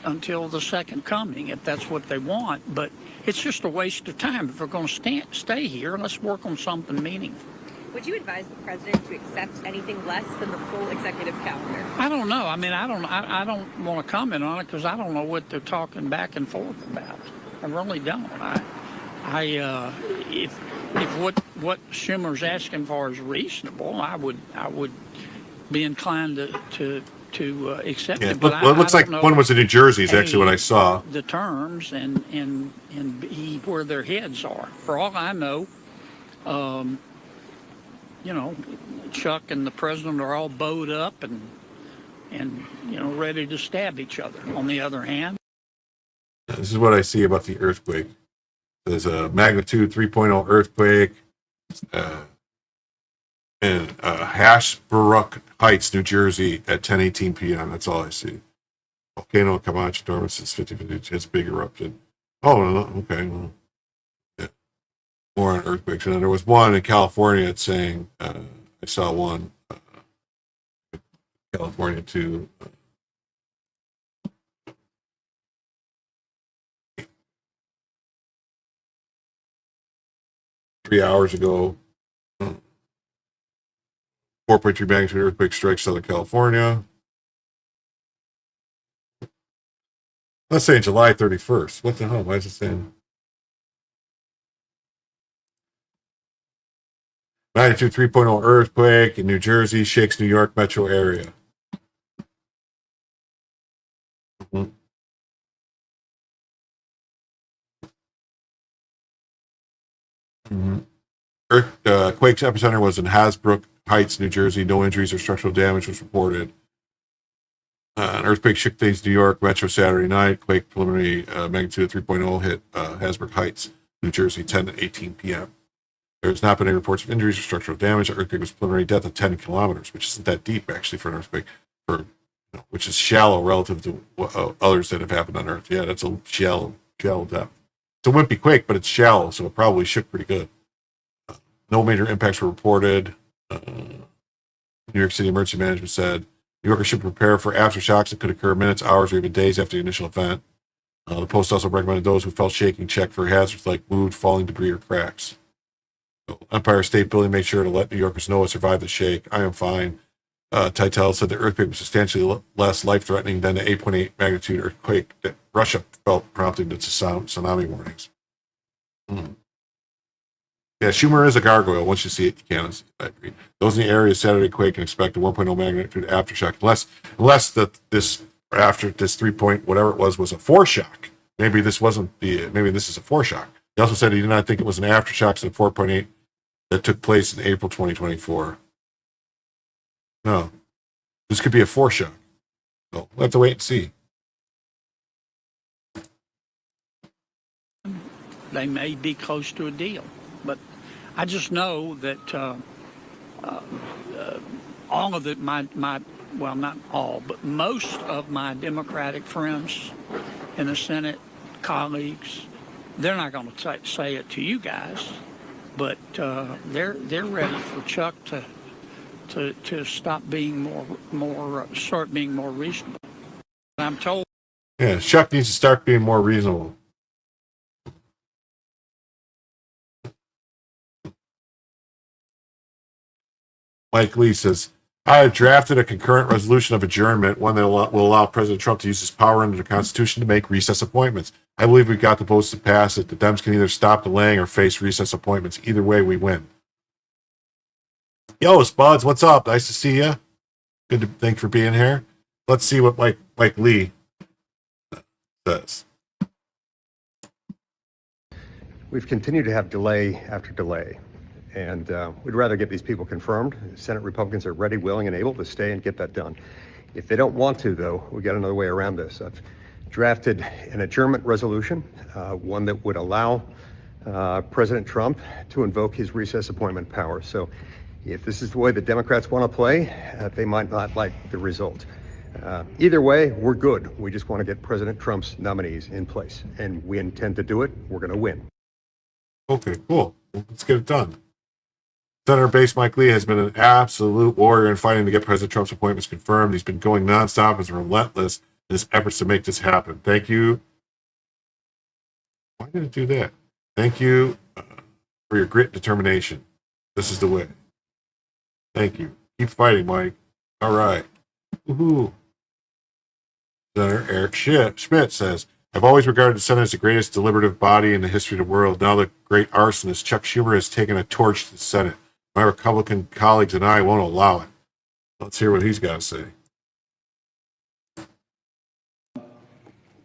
the second coming, if that's what they want. But it's just a waste of time. If we're going to stay here, let's work on something meaningful. Would you advise the president to accept anything less than the full executive calendar? I don't know. I mean, I don't want to comment on it because I don't know what they're talking back and forth about. I really don't. If what Schumer's asking for is reasonable, I would be inclined to accept Yeah, it. But it looks I like don't know, one was in New Jersey is actually what I saw. the terms and where their heads are. For all I know, you know, Chuck and the president are all bowed up and you know, ready to stab each other. On the other hand, This is what I see about the earthquake. There's a magnitude 3.0 earthquake in Hasbrook Heights, New Jersey at 10:18 p.m. That's all I see. Volcano Comanche dormant since 5050. It's big erupted. Oh, no, okay. Well, yeah. More on earthquakes. And then there was one in California. It's saying I saw one California too. 3 hours ago. 4.3 magnitude earthquake strikes Southern California. Let's say July 31st. What the hell? Why is it saying? Magnitude 3.0 earthquake in New Jersey shakes New York metro area. Mhm. Quake's epicenter was in Hasbrook Heights, New Jersey. No injuries or structural damage was reported. An earthquake shook things New York metro Saturday night. Quake preliminary magnitude of 3.0 hit Hasbrook Heights, New Jersey, 10:18 p.m. There has not been any reports of injuries or structural damage. The earthquake was preliminary depth of 10 kilometers, which isn't that deep actually for an earthquake, which is shallow relative to others that have happened on Earth. Yeah, that's a shallow depth. It's a wimpy quake, but it's shallow, so it probably shook pretty good. No major impacts were reported. New York City Emergency Management said New Yorkers should prepare for aftershocks that could occur minutes, hours, or even days after the initial event. The Post also recommended those who felt shaking check for hazards like wood, falling debris, or cracks. So, Empire State Building made sure to let New Yorkers know it survived the shake. I am fine. Titel said the earthquake was substantially less life-threatening than the 8.8 magnitude earthquake that Russia felt, prompting the tsunami warnings. Yeah, Schumer is a gargoyle. Once you see it, you can't. I agree. Those in the area Saturday quake can expect a 1.0 magnitude aftershock, unless this 3 point whatever it was a foreshock. Maybe this wasn't maybe this is a foreshock. He also said he did not think it was an aftershock to the 4.8 that took place in April 2024. No, this could be a foreshock. So we'll have to wait and see. they may be close to a deal. But I just know that all of it, well, not all, but most of my Democratic friends in the Senate, colleagues, they're not going to say it to you guys, but they're ready for Chuck to stop being start being more reasonable. I'm told. Yeah, Chuck needs to start being more reasonable. Mike Lee says, I have drafted a concurrent resolution of adjournment, one that will allow President Trump to use his power under the Constitution to make recess appointments. I believe we've got the votes to pass it. The Dems can either stop delaying or face recess appointments. Either way, we win. Yo, Spuds, what's up? Nice to see you. Good to thanks for being here. Let's see what Mike Lee says. We've continued to have delay after delay, and we'd rather get these people confirmed. Senate Republicans are ready, willing, and able to stay and get that done. If they don't want to, though, we got another way around this. I've drafted an adjournment resolution, one that would allow President Trump to invoke his recess appointment power. So if this is the way the Democrats want to play, they might not like the result. Either way, we're good. We just want to get President Trump's nominees in place, and we intend to do it. We're going to win. Okay, cool. Let's get it done. Senator Base Mike Lee has been an absolute warrior in fighting to get President Trump's appointments confirmed. He's been going nonstop and relentless in his efforts to make this happen. Thank you. Why did it do that? Thank you for your grit and determination. This is the way. Thank you. Keep fighting, Mike. All right. Woohoo. Senator Eric Schmidt says, I've always regarded the Senate as the greatest deliberative body in the history of the world. Now the great arsonist Chuck Schumer has taken a torch to the Senate. My Republican colleagues and I won't allow it. Let's hear what he's got to say.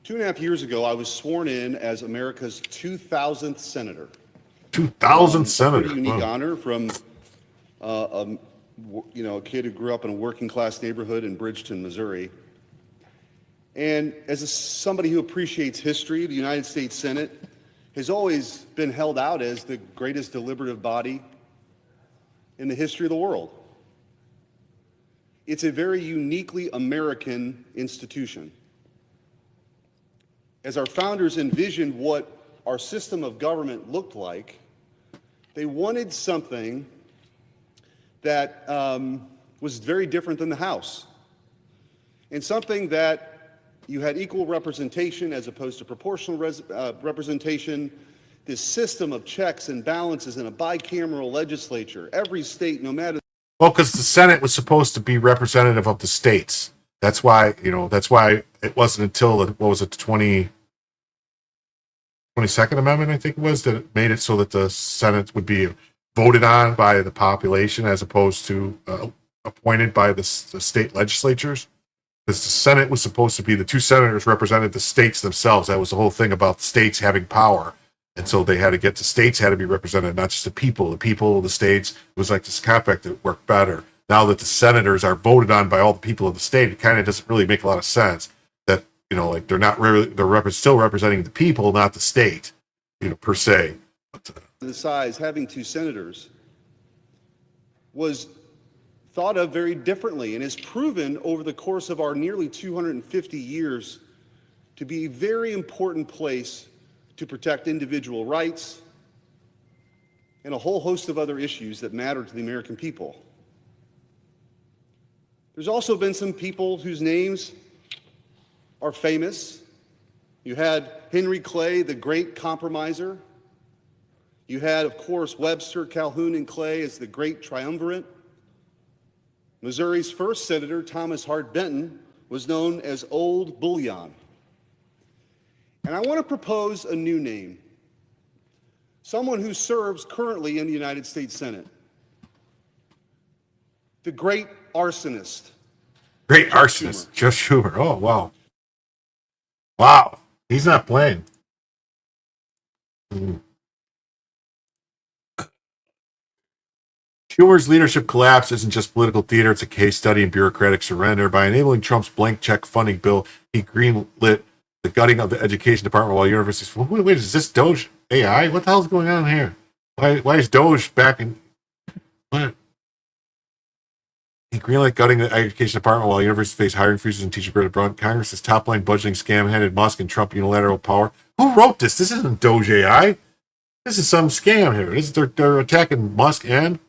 2.5 years ago, I was sworn in as America's 2,000th senator. 2,000th senator. Pretty unique honor from a kid who grew up in a working class neighborhood in Bridgeton, Missouri. And as somebody who appreciates history, the United States Senate has always been held out as the greatest deliberative body in the history of the world. It's a very uniquely American institution. As our founders envisioned what our system of government looked like, they wanted something that was very different than the House, and something that you had equal representation as opposed to proportional representation, this system of checks and balances in a bicameral legislature, every state, no matter. Well, because the Senate was supposed to be representative of the states. That's why it wasn't until the 22nd Amendment, I think it was, that it made it so that the Senate would be voted on by the population as opposed to appointed by the state legislatures. Because the Senate was supposed to be, the two senators represented the states themselves. That was the whole thing about the states having power. And so they had to get, the states had to be represented, not just the people. The people of the states, it was like this compact that worked better. Now that the senators are voted on by all the people of the state, it kind of doesn't really make a lot of sense that, they're not really, they're still representing the people, not the state, per se. The size, having two senators was thought of very differently and is proven over the course of our nearly 250 years to be a very important place to protect individual rights and a whole host of other issues that matter to the American people. There's also been some people whose names are famous. You had Henry Clay, the great compromiser. You had, of course, Webster, Calhoun, and Clay as the great triumvirate. Missouri's first senator, Thomas Hart Benton, was known as Old Bullion. And I want to propose a new name, someone who serves currently in the United States Senate, the great arsonist. Great arsonist, Just Schumer. Oh, wow. Wow. He's not playing. Schumer's leadership collapse isn't just political theater, it's a case study in bureaucratic surrender. By enabling Trump's blank check funding bill, he greenlit the gutting of the education department while universities... Wait, is this Doge AI? What the hell's going on here? Why is Doge back in... What? He greenlit gutting the education department while universities face hiring freezes and teacher growth abroad. Congress's top-line budgeting scam handed Musk and Trump unilateral power. Who wrote this? This isn't Doge AI. This is some scam here. They're attacking Musk and...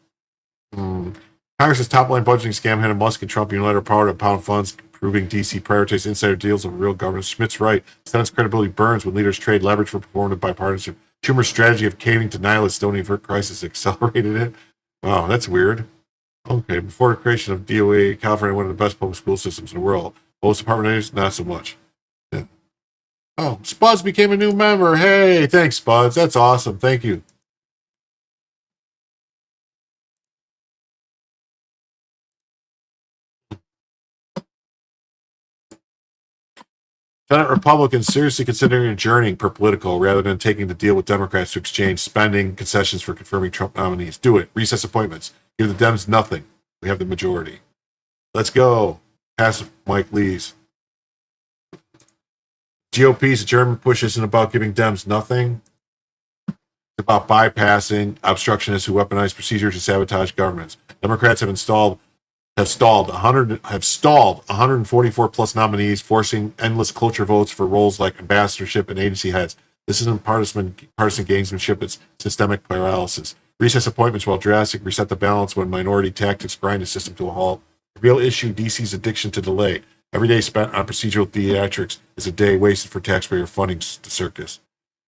Congress's top-line budgeting scam handed Musk and Trump unilateral power to pound funds, proving D.C. prioritized insider deals of real governance. Schmidt's right. Senate's credibility burns when leaders trade leverage for performative bipartisanship. Schumer's strategy of caving to nihilists don't avert crisis accelerated it. Wow, that's weird. Okay, before the creation of DOA, California had one of the best public school systems in the world. Most department areas, not so much. Yeah. Oh, Spuds became a new member. Hey, thanks, Spuds. That's awesome. Thank you. Senate Republicans seriously considering adjourning per Politico rather than taking the deal with Democrats to exchange spending concessions for confirming Trump nominees. Do it. Recess appointments. Give the Dems nothing. We have the majority. Let's go. Pass Mike Lees. GOP's adjournment push isn't about giving Dems nothing. It's about bypassing obstructionists who weaponize procedures to sabotage governments. Democrats have stalled 144 plus nominees, forcing endless cloture votes for roles like ambassadorship and agency heads. This isn't partisan gamesmanship, it's systemic paralysis. Recess appointments, while drastic, reset the balance when minority tactics grind the system to a halt. The real issue, DC's addiction to delay. Every day spent on procedural theatrics is a day wasted for taxpayer funding the circus.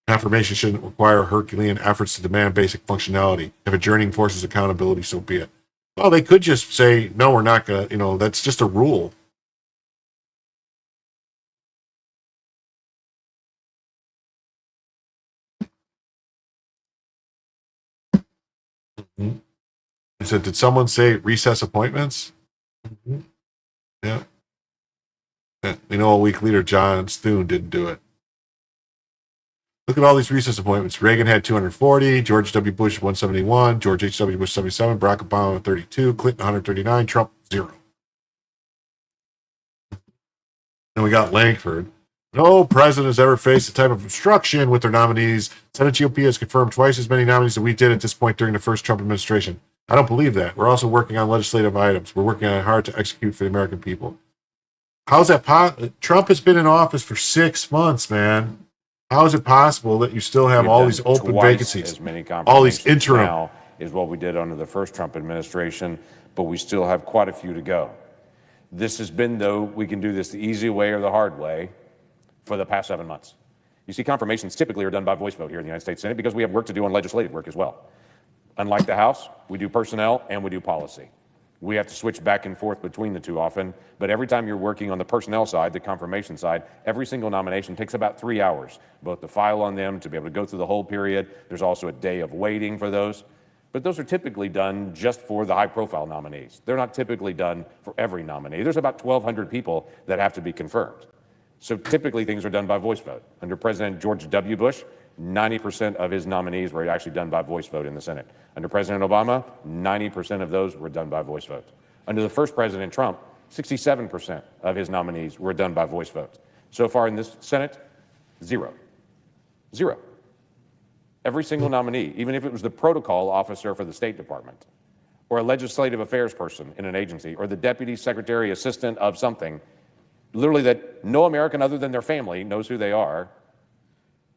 Confirmation shouldn't require Herculean efforts to demand basic functionality. If adjourning forces accountability, so be it. Well, they could just say, no, we're not going to, that's just a rule. Mm-hmm. I said, did someone say recess appointments? Mm-hmm. Yeah. We know a weak leader, John Thune, didn't do it. Look at all these recess appointments. Reagan had 240, George W. Bush 171, George H.W. Bush 77, Barack Obama 32, Clinton 139, Trump 0. Then we got Langford. No president has ever faced the type of obstruction with their nominees. Senate GOP has confirmed twice as many nominees as we did at this point during the first Trump administration. I don't believe that. We're also working on legislative items. We're working on it hard to execute for the American people. How's that possible? Trump has been in office for 6 months, man. How is it possible that you still have all these open vacancies? As many all these interim now is what we did under the first Trump administration, but we still have quite a few to go. This has been, though, we can do this the easy way or the hard way for the past 7 months. You see, confirmations typically are done by voice vote here in the United States Senate because we have work to do on legislative work as well. Unlike the House, we do personnel and we do policy. We have to switch back and forth between the two often, but every time you're working on the personnel side, the confirmation side, every single nomination takes about 3 hours, both to file on them, to be able to go through the whole period. There's also a day of waiting for those. But those are typically done just for the high-profile nominees. They're not typically done for every nominee. There's about 1,200 people that have to be confirmed. So typically things are done by voice vote. Under President George W. Bush, 90% of his nominees were actually done by voice vote in the Senate. Under President Obama, 90% of those were done by voice vote. Under the first President Trump, 67% of his nominees were done by voice vote. So far in this Senate, 0. 0. Every single nominee, even if it was the protocol officer for the State Department, or a legislative affairs person in an agency, or the deputy secretary assistant of something, literally that no American other than their family knows who they are,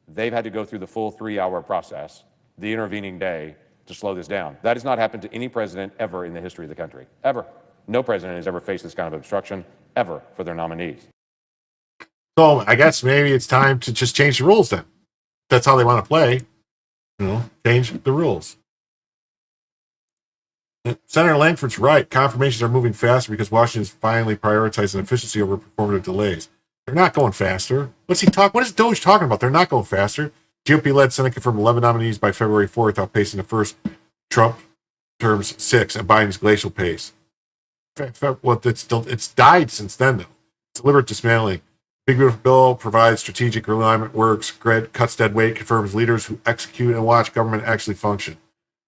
they've had to go through the full 3-hour process, the intervening day, to slow this down. That has not happened to any president ever in the history of the country. Ever. No president has ever faced this kind of obstruction, ever, for their nominees. So I guess maybe it's time to just change the rules then. That's how they want to play. Change the rules. Senator Langford's right. Confirmations are moving faster because Washington is finally prioritizing efficiency over performative delays. They're not going faster. What is Doge talking about? They're not going faster. GOP-led Senate confirmed 11 nominees by February 4th, outpacing the first Trump term's 6 and Biden's glacial pace. Well, it's died since then, though. Deliberate dismantling. Big Beautiful Bill provides strategic realignment works, cuts dead weight, confirms leaders who execute and watch government actually function.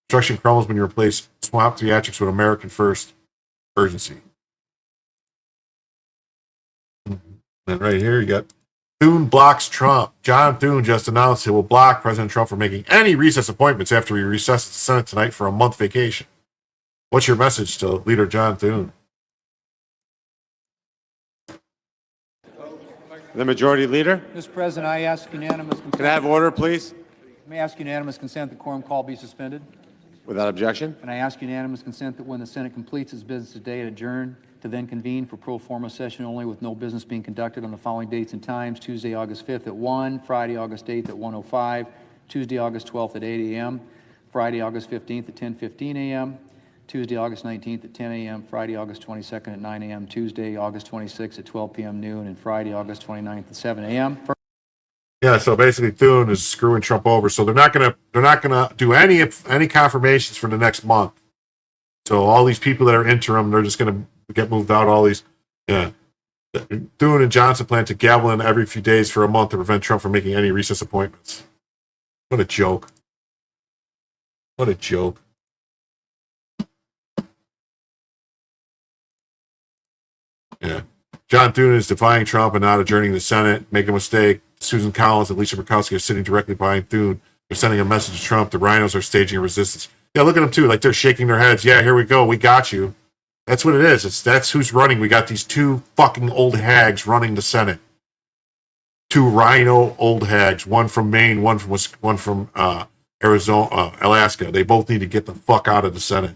Construction crumbles when you replace swamp theatrics with American first urgency. And right here you got Thune blocks Trump. John Thune just announced he will block President Trump from making any recess appointments after he recesses the Senate tonight for a month vacation. What's your message to Leader John Thune? The Majority Leader. Mr. President, I ask unanimous consent. Can I have order, please? May I ask unanimous consent that quorum call be suspended? Without objection. And I ask unanimous consent that when the Senate completes its business today, it adjourn to then convene for pro forma session only with no business being conducted on the following dates and times: Tuesday, August 5th at 1, Friday, August 8th at 1:05, Tuesday, August 12th at 8 a.m., Friday, August 15th at 10:15 a.m., Tuesday, August 19th at 10 a.m., Friday, August 22nd at 9 a.m., Tuesday, August 26th at 12 p.m. noon, and Friday, August 29th at 7 a.m. Yeah, so basically Thune is screwing Trump over. So they're not gonna do any confirmations for the next month. So all these people that are interim, they're just gonna get moved out. All these, yeah. Thune and Johnson plan to gavel in every few days for a month to prevent Trump from making any recess appointments. What a joke. What a joke. Yeah. John Thune is defying Trump and not adjourning the Senate. Make no mistake, Susan Collins and Lisa Murkowski are sitting directly behind Thune. They're sending a message to Trump. The rhinos are staging a resistance. Yeah, look at them too. Like they're shaking their heads. Yeah, here we go. We got you. That's what it is. That's who's running. We got these two fucking old hags running the Senate. Two rhino old hags. One from Maine. One from Arizona, Alaska. They both need to get the fuck out of the Senate.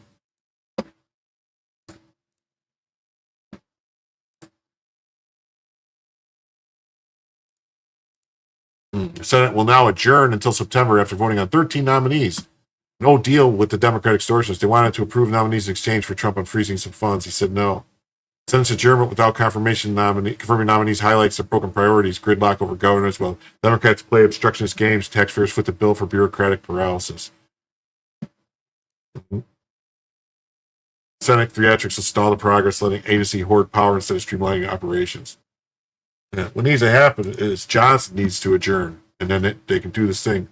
The Senate will now adjourn until September after voting on 13 nominees. No deal with the Democratic extortionists. They wanted to approve nominees in exchange for Trump on freezing some funds. He said no. Senate's adjournment without confirming nominees highlights the broken priorities, gridlock over governors, while Democrats play obstructionist games, taxpayers foot the bill for bureaucratic paralysis. Senate theatrics stall the progress, letting agency hoard power instead of streamlining operations. Yeah. What needs to happen is Johnson needs to adjourn, and then they can do this thing.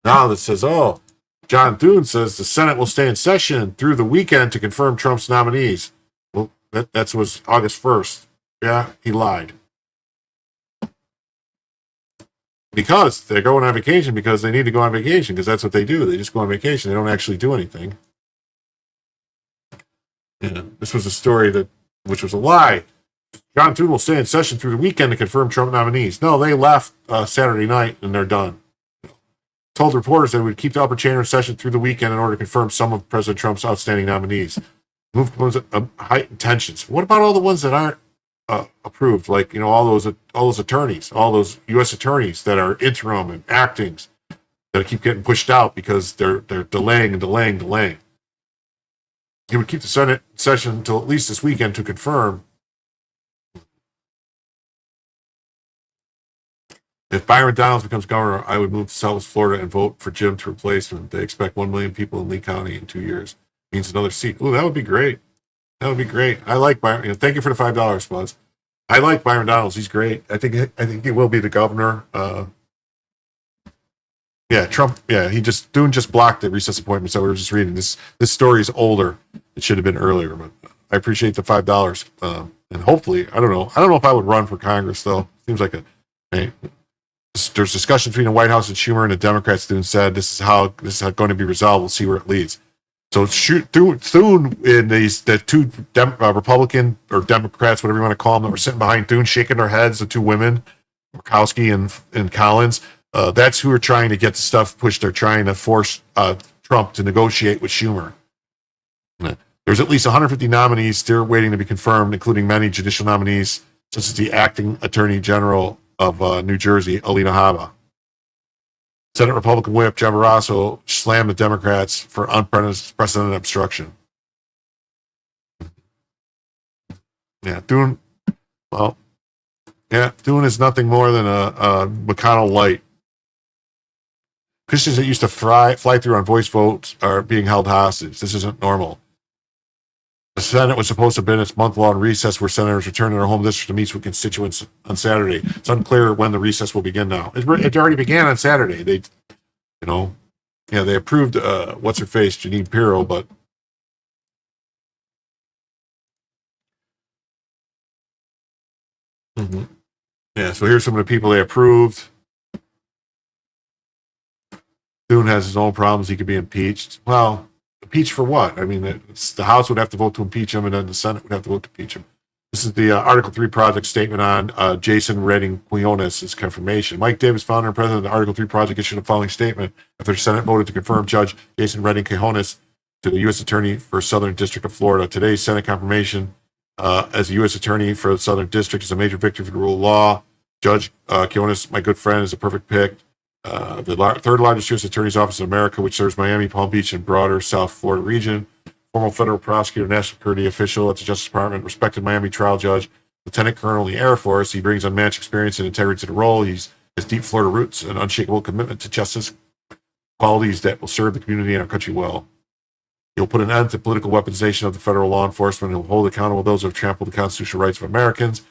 Now that says, oh, John Thune says the Senate will stay in session through the weekend to confirm Trump's nominees. Well, that was August 1st. Yeah, he lied. Because they're going on vacation because they need to go on vacation because that's what they do. They just go on vacation. They don't actually do anything. Yeah, this was a story which was a lie. John Thune will stay in session through the weekend to confirm Trump nominees. No, they left Saturday night and they're done. Told reporters they would keep the upper chamber in session through the weekend in order to confirm some of President Trump's outstanding nominees. Moved heightened tensions. What about all the ones that aren't approved? Like, all those attorneys, all those U.S. attorneys that are interim and actings that keep getting pushed out because they're delaying. He would keep the Senate session until at least this weekend to confirm. If Byron Donalds becomes governor, I would move to Southwest Florida and vote for Jim to replace him. They expect 1 million people in Lee County in 2 years. Means another seat. Oh, that would be great. That would be great. I like Byron. Thank you for the $5, Spuds. I like Byron Donalds. He's great. I think he will be the governor. Yeah, Trump. Yeah, Thune just blocked the recess appointment. So we were just reading this. This story is older. It should have been earlier, but I appreciate the $5. And hopefully, I don't know. I don't know if I would run for Congress though. Seems like there's discussion between the White House and Schumer and the Democrats. Thune said this is how going to be resolved. We'll see where it leads. So Thune and the two Republican or Democrats, whatever you want to call them, that were sitting behind Thune, shaking their heads, the two women, Murkowski and Collins, that's who are trying to get the stuff pushed. They're trying to force Trump to negotiate with Schumer. There's at least 150 nominees still waiting to be confirmed, including many judicial nominees, such as the acting Attorney General of New Jersey, Alina Habba. Senate Republican Whip John Barrasso slammed the Democrats for unprecedented obstruction. Yeah, Thune is nothing more than a McConnell light. Christians that used to fly through on voice votes are being held hostage. This isn't normal. The Senate was supposed to have been its month-long recess where senators return to their home district to meet with constituents on Saturday. It's unclear when the recess will begin now. It already began on Saturday. They approved what's-her-face, Jeanine Pirro, but yeah, so here's some of the people they approved. Thune has his own problems. He could be impeached. Well, impeached for what? I mean, the House would have to vote to impeach him, and then the Senate would have to vote to impeach him. This is the Article 3 project statement on Jason Redding Quinones' confirmation. Mike Davis, founder and president of the Article 3 project, issued the following statement after the Senate voted to confirm Judge Jason Redding Quinones to the U.S. Attorney for Southern District of Florida. Today's Senate confirmation as a U.S. Attorney for the Southern District is a major victory for the rule of law. Judge Quinones, my good friend, is a perfect pick. The third largest U.S. Attorney's Office in America, which serves Miami, Palm Beach, and broader South Florida region. Former federal prosecutor, national security official at the Justice Department, respected Miami trial judge, lieutenant colonel in the Air Force. He brings unmatched experience and integrity to the role. He's has deep Florida roots and unshakable commitment to justice, qualities that will serve the community and our country well. He'll put an end to political weaponization of the federal law enforcement. He'll hold accountable those who have trampled the constitutional rights of Americans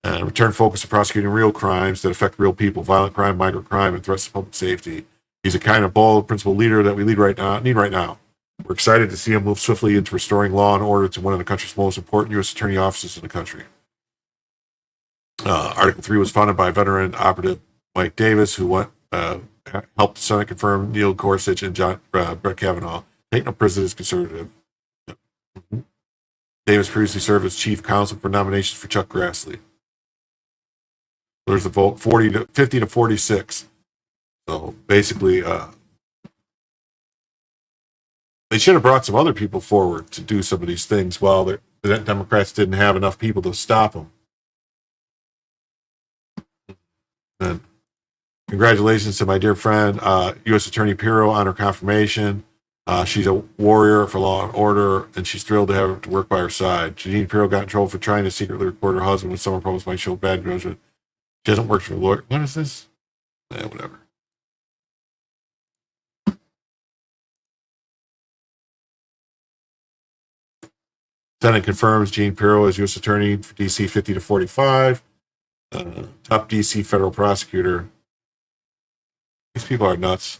and return focus to prosecuting real crimes that affect real people, violent crime, migrant crime, and threats to public safety. He's a kind of bold, principled leader that we need right now. We're excited to see him move swiftly into restoring law and order to one of the country's most important U.S. attorney offices in the country. Article 3 was founded by veteran operative Mike Davis, who helped the Senate confirm Neil Gorsuch and Brett Kavanaugh. Take no prisoners, conservative. Davis previously served as chief counsel for nominations for Chuck Grassley. There's a vote 50 to 46. So basically, they should have brought some other people forward to do some of these things while the Democrats didn't have enough people to stop them. And congratulations to my dear friend, U.S. Attorney Pirro, on her confirmation. She's a warrior for law and order, and she's thrilled to have her to work by her side. Jeanine Pirro got in trouble for trying to secretly record her husband when someone promised might show bad judgment. She hasn't worked for a lawyer. What is this? Whatever. Senate confirms Jean Pirro as U.S. Attorney for D.C. 50 to 45. Top D.C. federal prosecutor. These people are nuts.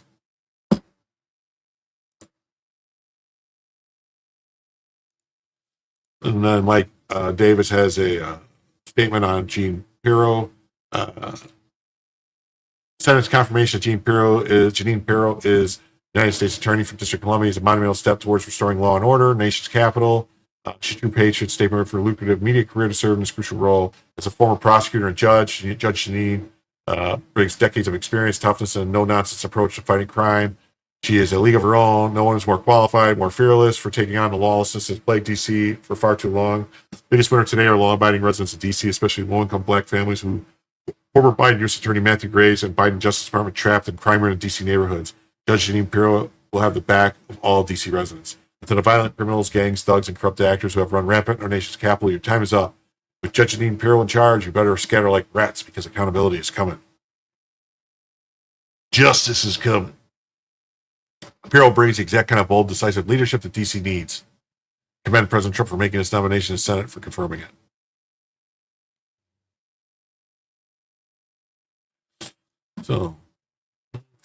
And then Mike Davis has a statement on Jean Pirro. Senate's confirmation of Jeanine Pirro is United States Attorney for District of Columbia is a monumental step towards restoring law and order, nation's capital. She's true patriot, statement for a lucrative media career to serve in this crucial role. As a former prosecutor and judge, Judge Jeanine brings decades of experience, toughness, and no-nonsense approach to fighting crime. She is a league of her own. No one is more qualified, more fearless for taking on the lawlessness that's plagued D.C. for far too long. Biggest winner today are law-abiding residents of D.C., especially low-income black families who former Biden U.S. Attorney Matthew Graves and Biden Justice Department trapped in crime-ridden D.C. neighborhoods. Judge Jeanine Pirro will have the back of all D.C. residents. To the violent criminals, gangs, thugs, and corrupt actors who have run rampant in our nation's capital, your time is up. With Judge Jeanine Pirro in charge, you better scatter like rats because accountability is coming. Justice is coming. Pirro brings the exact kind of bold, decisive leadership that D.C. needs. Commend President Trump for making his nomination in the Senate for confirming it. So,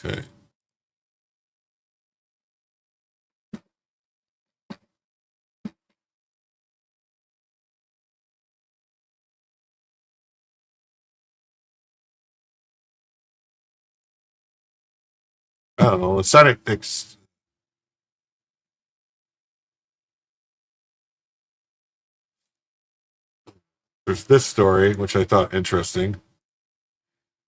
okay. I don't know. The Senate there's this story, which I thought interesting.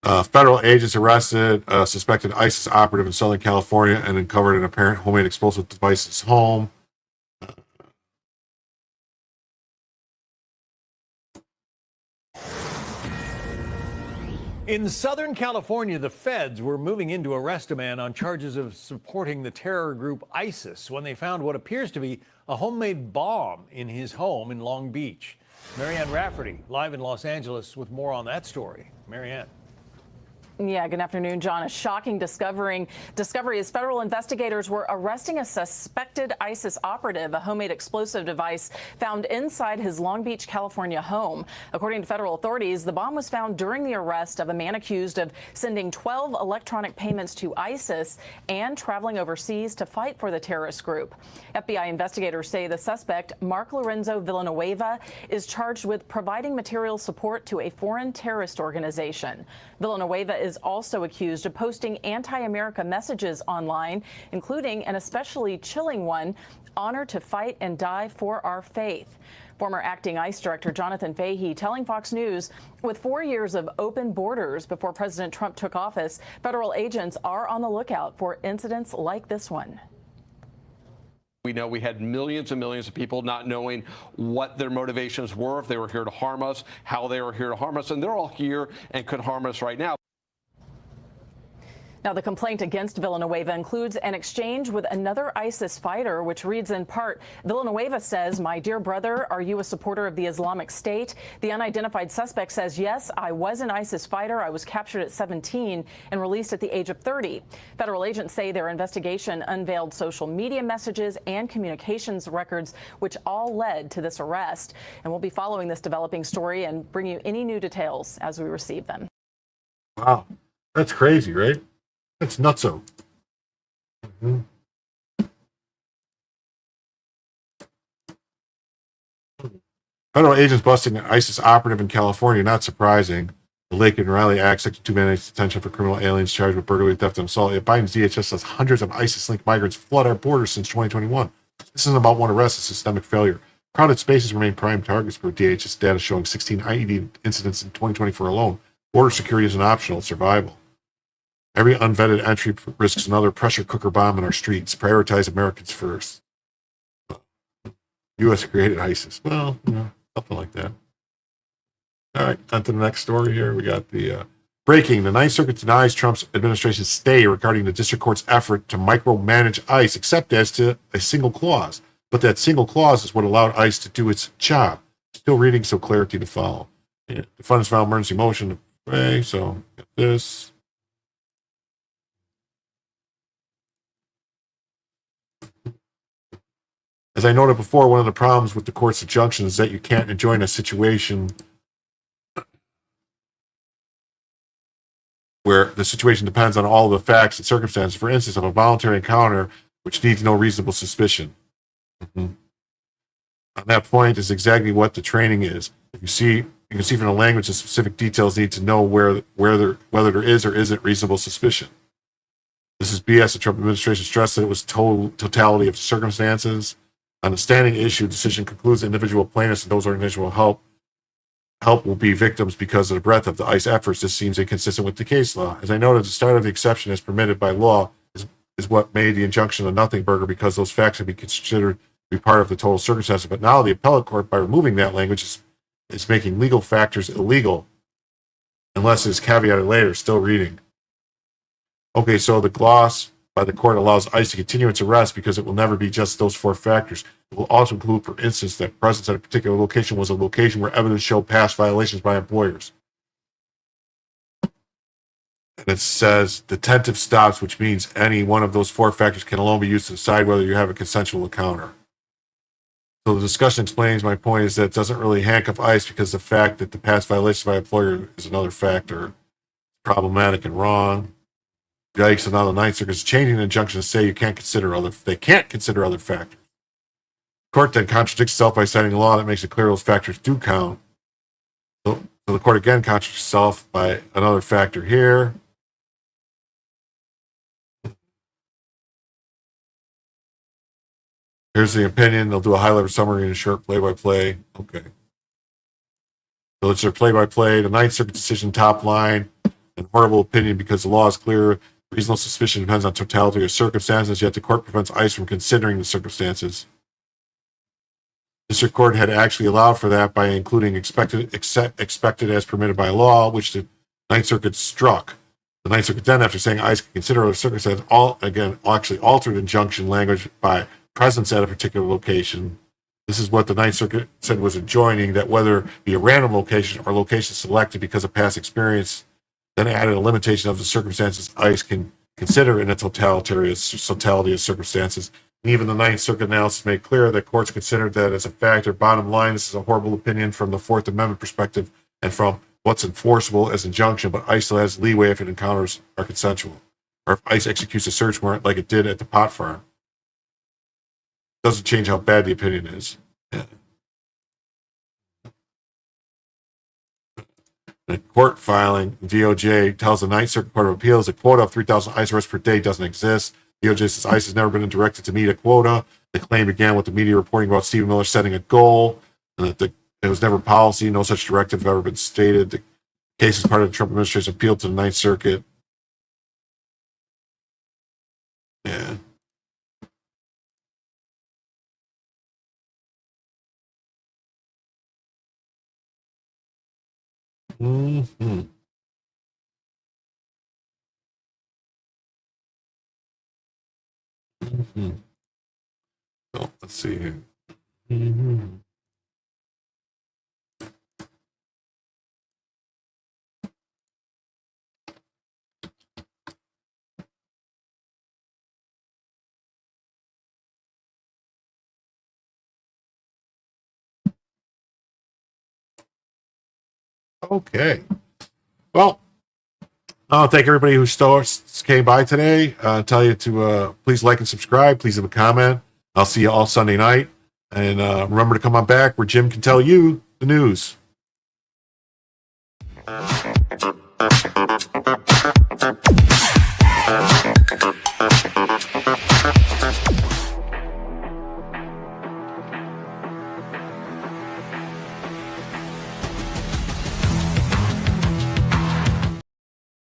Federal agents arrested a suspected ISIS operative in Southern California and uncovered an apparent homemade explosive device in his home. In Southern California, the feds were moving in to arrest a man on charges of supporting the terror group ISIS when they found what appears to be a homemade bomb in his home in Long Beach. Marianne Rafferty, live in Los Angeles with more on that story. Marianne. Yeah, good afternoon, John. A shocking discovery as federal investigators were arresting a suspected ISIS operative, a homemade explosive device found inside his Long Beach, California home. According to federal authorities, the bomb was found during the arrest of a man accused of sending 12 electronic payments to ISIS and traveling overseas to fight for the terrorist group. FBI investigators say the suspect, Mark Lorenzo Villanueva, is charged with providing material support to a foreign terrorist organization. Villanueva is also accused of posting anti-America messages online, including an especially chilling one, "Honor to fight and die for our faith." Former acting ICE Director Jonathan Fahey telling Fox News, with 4 years of open borders before President Trump took office, federal agents are on the lookout for incidents like this one. We know we had millions and millions of people not knowing what their motivations were, if they were here to harm us, how they were here to harm us, and they're all here and could harm us right now. Now, the complaint against Villanueva includes an exchange with another ISIS fighter, which reads in part, Villanueva says, "My dear brother, are you a supporter of the Islamic State?" The unidentified suspect says, "Yes, I was an ISIS fighter. I was captured at 17 and released at the age of 30. Federal agents say their investigation unveiled social media messages and communications records, which all led to this arrest. And we'll be following this developing story and bring you any new details as we receive them. Wow. That's crazy, right? That's nutso. Federal agents busting an ISIS operative in California, not surprising. The Lake and Riley Act, Section 2 mandates detention for criminal aliens charged with burglary, theft, and assault. Yet Biden's DHS says hundreds of ISIS-linked migrants flood our borders since 2021. This isn't about one arrest, it's systemic failure. Crowded spaces remain prime targets for DHS data showing 16 IED incidents in 2024 alone. Border security isn't optional, it's survival. Every unvetted entry risks another pressure cooker bomb in our streets. Prioritize Americans first. U.S. created ISIS. Well, something like that. All right, on to the next story here. We got the breaking. The Ninth Circuit denies Trump's administration's stay regarding the district court's effort to micromanage ICE, except as to a single clause. But that single clause is what allowed ICE to do its job. Still reading, so clarity to follow. The defendants filed emergency motion to pray, so get this. As I noted before, one of the problems with the court's injunction is that you can't enjoin a situation where the situation depends on all of the facts and circumstances. For instance, of a voluntary encounter which needs no reasonable suspicion. On that point is exactly what the training is. You can see from the language the specific details need to know whether there is or isn't reasonable suspicion. This is BS. The Trump administration stressed that it was totality of circumstances. On the standing issue, decision concludes individual plaintiffs and those organizations will help will be victims because of the breadth of the ICE efforts. This seems inconsistent with the case law. As I noted, the start of the exception as permitted by law is what made the injunction a nothing burger because those facts can be considered to be part of the total circumstances. But now the appellate court, by removing that language, is making legal factors illegal unless it is caveated later. Still reading. Okay, so the gloss by the court allows ICE to continue its arrest because it will never be just those four factors. It will also include, for instance, that presence at a particular location was a location where evidence showed past violations by employers. And it says detentive stops, which means any one of those four factors can alone be used to decide whether you have a consensual encounter. So the discussion explains my point is that it doesn't really handcuff ICE because the fact that the past violations by employer is another factor. Problematic and wrong. Yikes, and now the Ninth Circuit is changing the injunction to say they can't consider other factors. The court then contradicts itself by citing a law that makes it clear those factors do count. So the court again contradicts itself by another factor here. Here's the opinion. They'll do a high-level summary and a short play-by-play. Okay. So it's their play-by-play. The Ninth Circuit decision top line. An horrible opinion because the law is clear. Reasonable suspicion depends on totality of circumstances, yet the court prevents ICE from considering the circumstances. The district court had actually allowed for that by including expected as permitted by law, which the Ninth Circuit struck. The Ninth Circuit then, after saying ICE can consider other circumstances, actually altered injunction language by presence at a particular location. This is what the Ninth Circuit said was enjoining, that whether it be a random location or location selected because of past experience, then added a limitation of the circumstances ICE can consider in a totality of circumstances. And even the Ninth Circuit analysis made clear that courts considered that as a factor. Bottom line, this is a horrible opinion from the Fourth Amendment perspective and from what's enforceable as injunction, but ICE still has leeway if it encounters are consensual, or if ICE executes a search warrant like it did at the pot farm. Doesn't change how bad the opinion is. Yeah. The court filing, DOJ tells the Ninth Circuit Court of Appeals a quota of 3,000 ICE arrests per day doesn't exist. DOJ says ICE has never been directed to meet a quota. The claim began with the media reporting about Stephen Miller setting a goal, and that it was never policy. No such directive have ever been stated. The case is part of the Trump administration appeal to the Ninth Circuit. Yeah. So let's see here. Okay. Well, thank everybody who came by today. Tell you to please like and subscribe. Please leave a comment. I'll see you all Sunday night. And remember to come on back where Jim can tell you the news.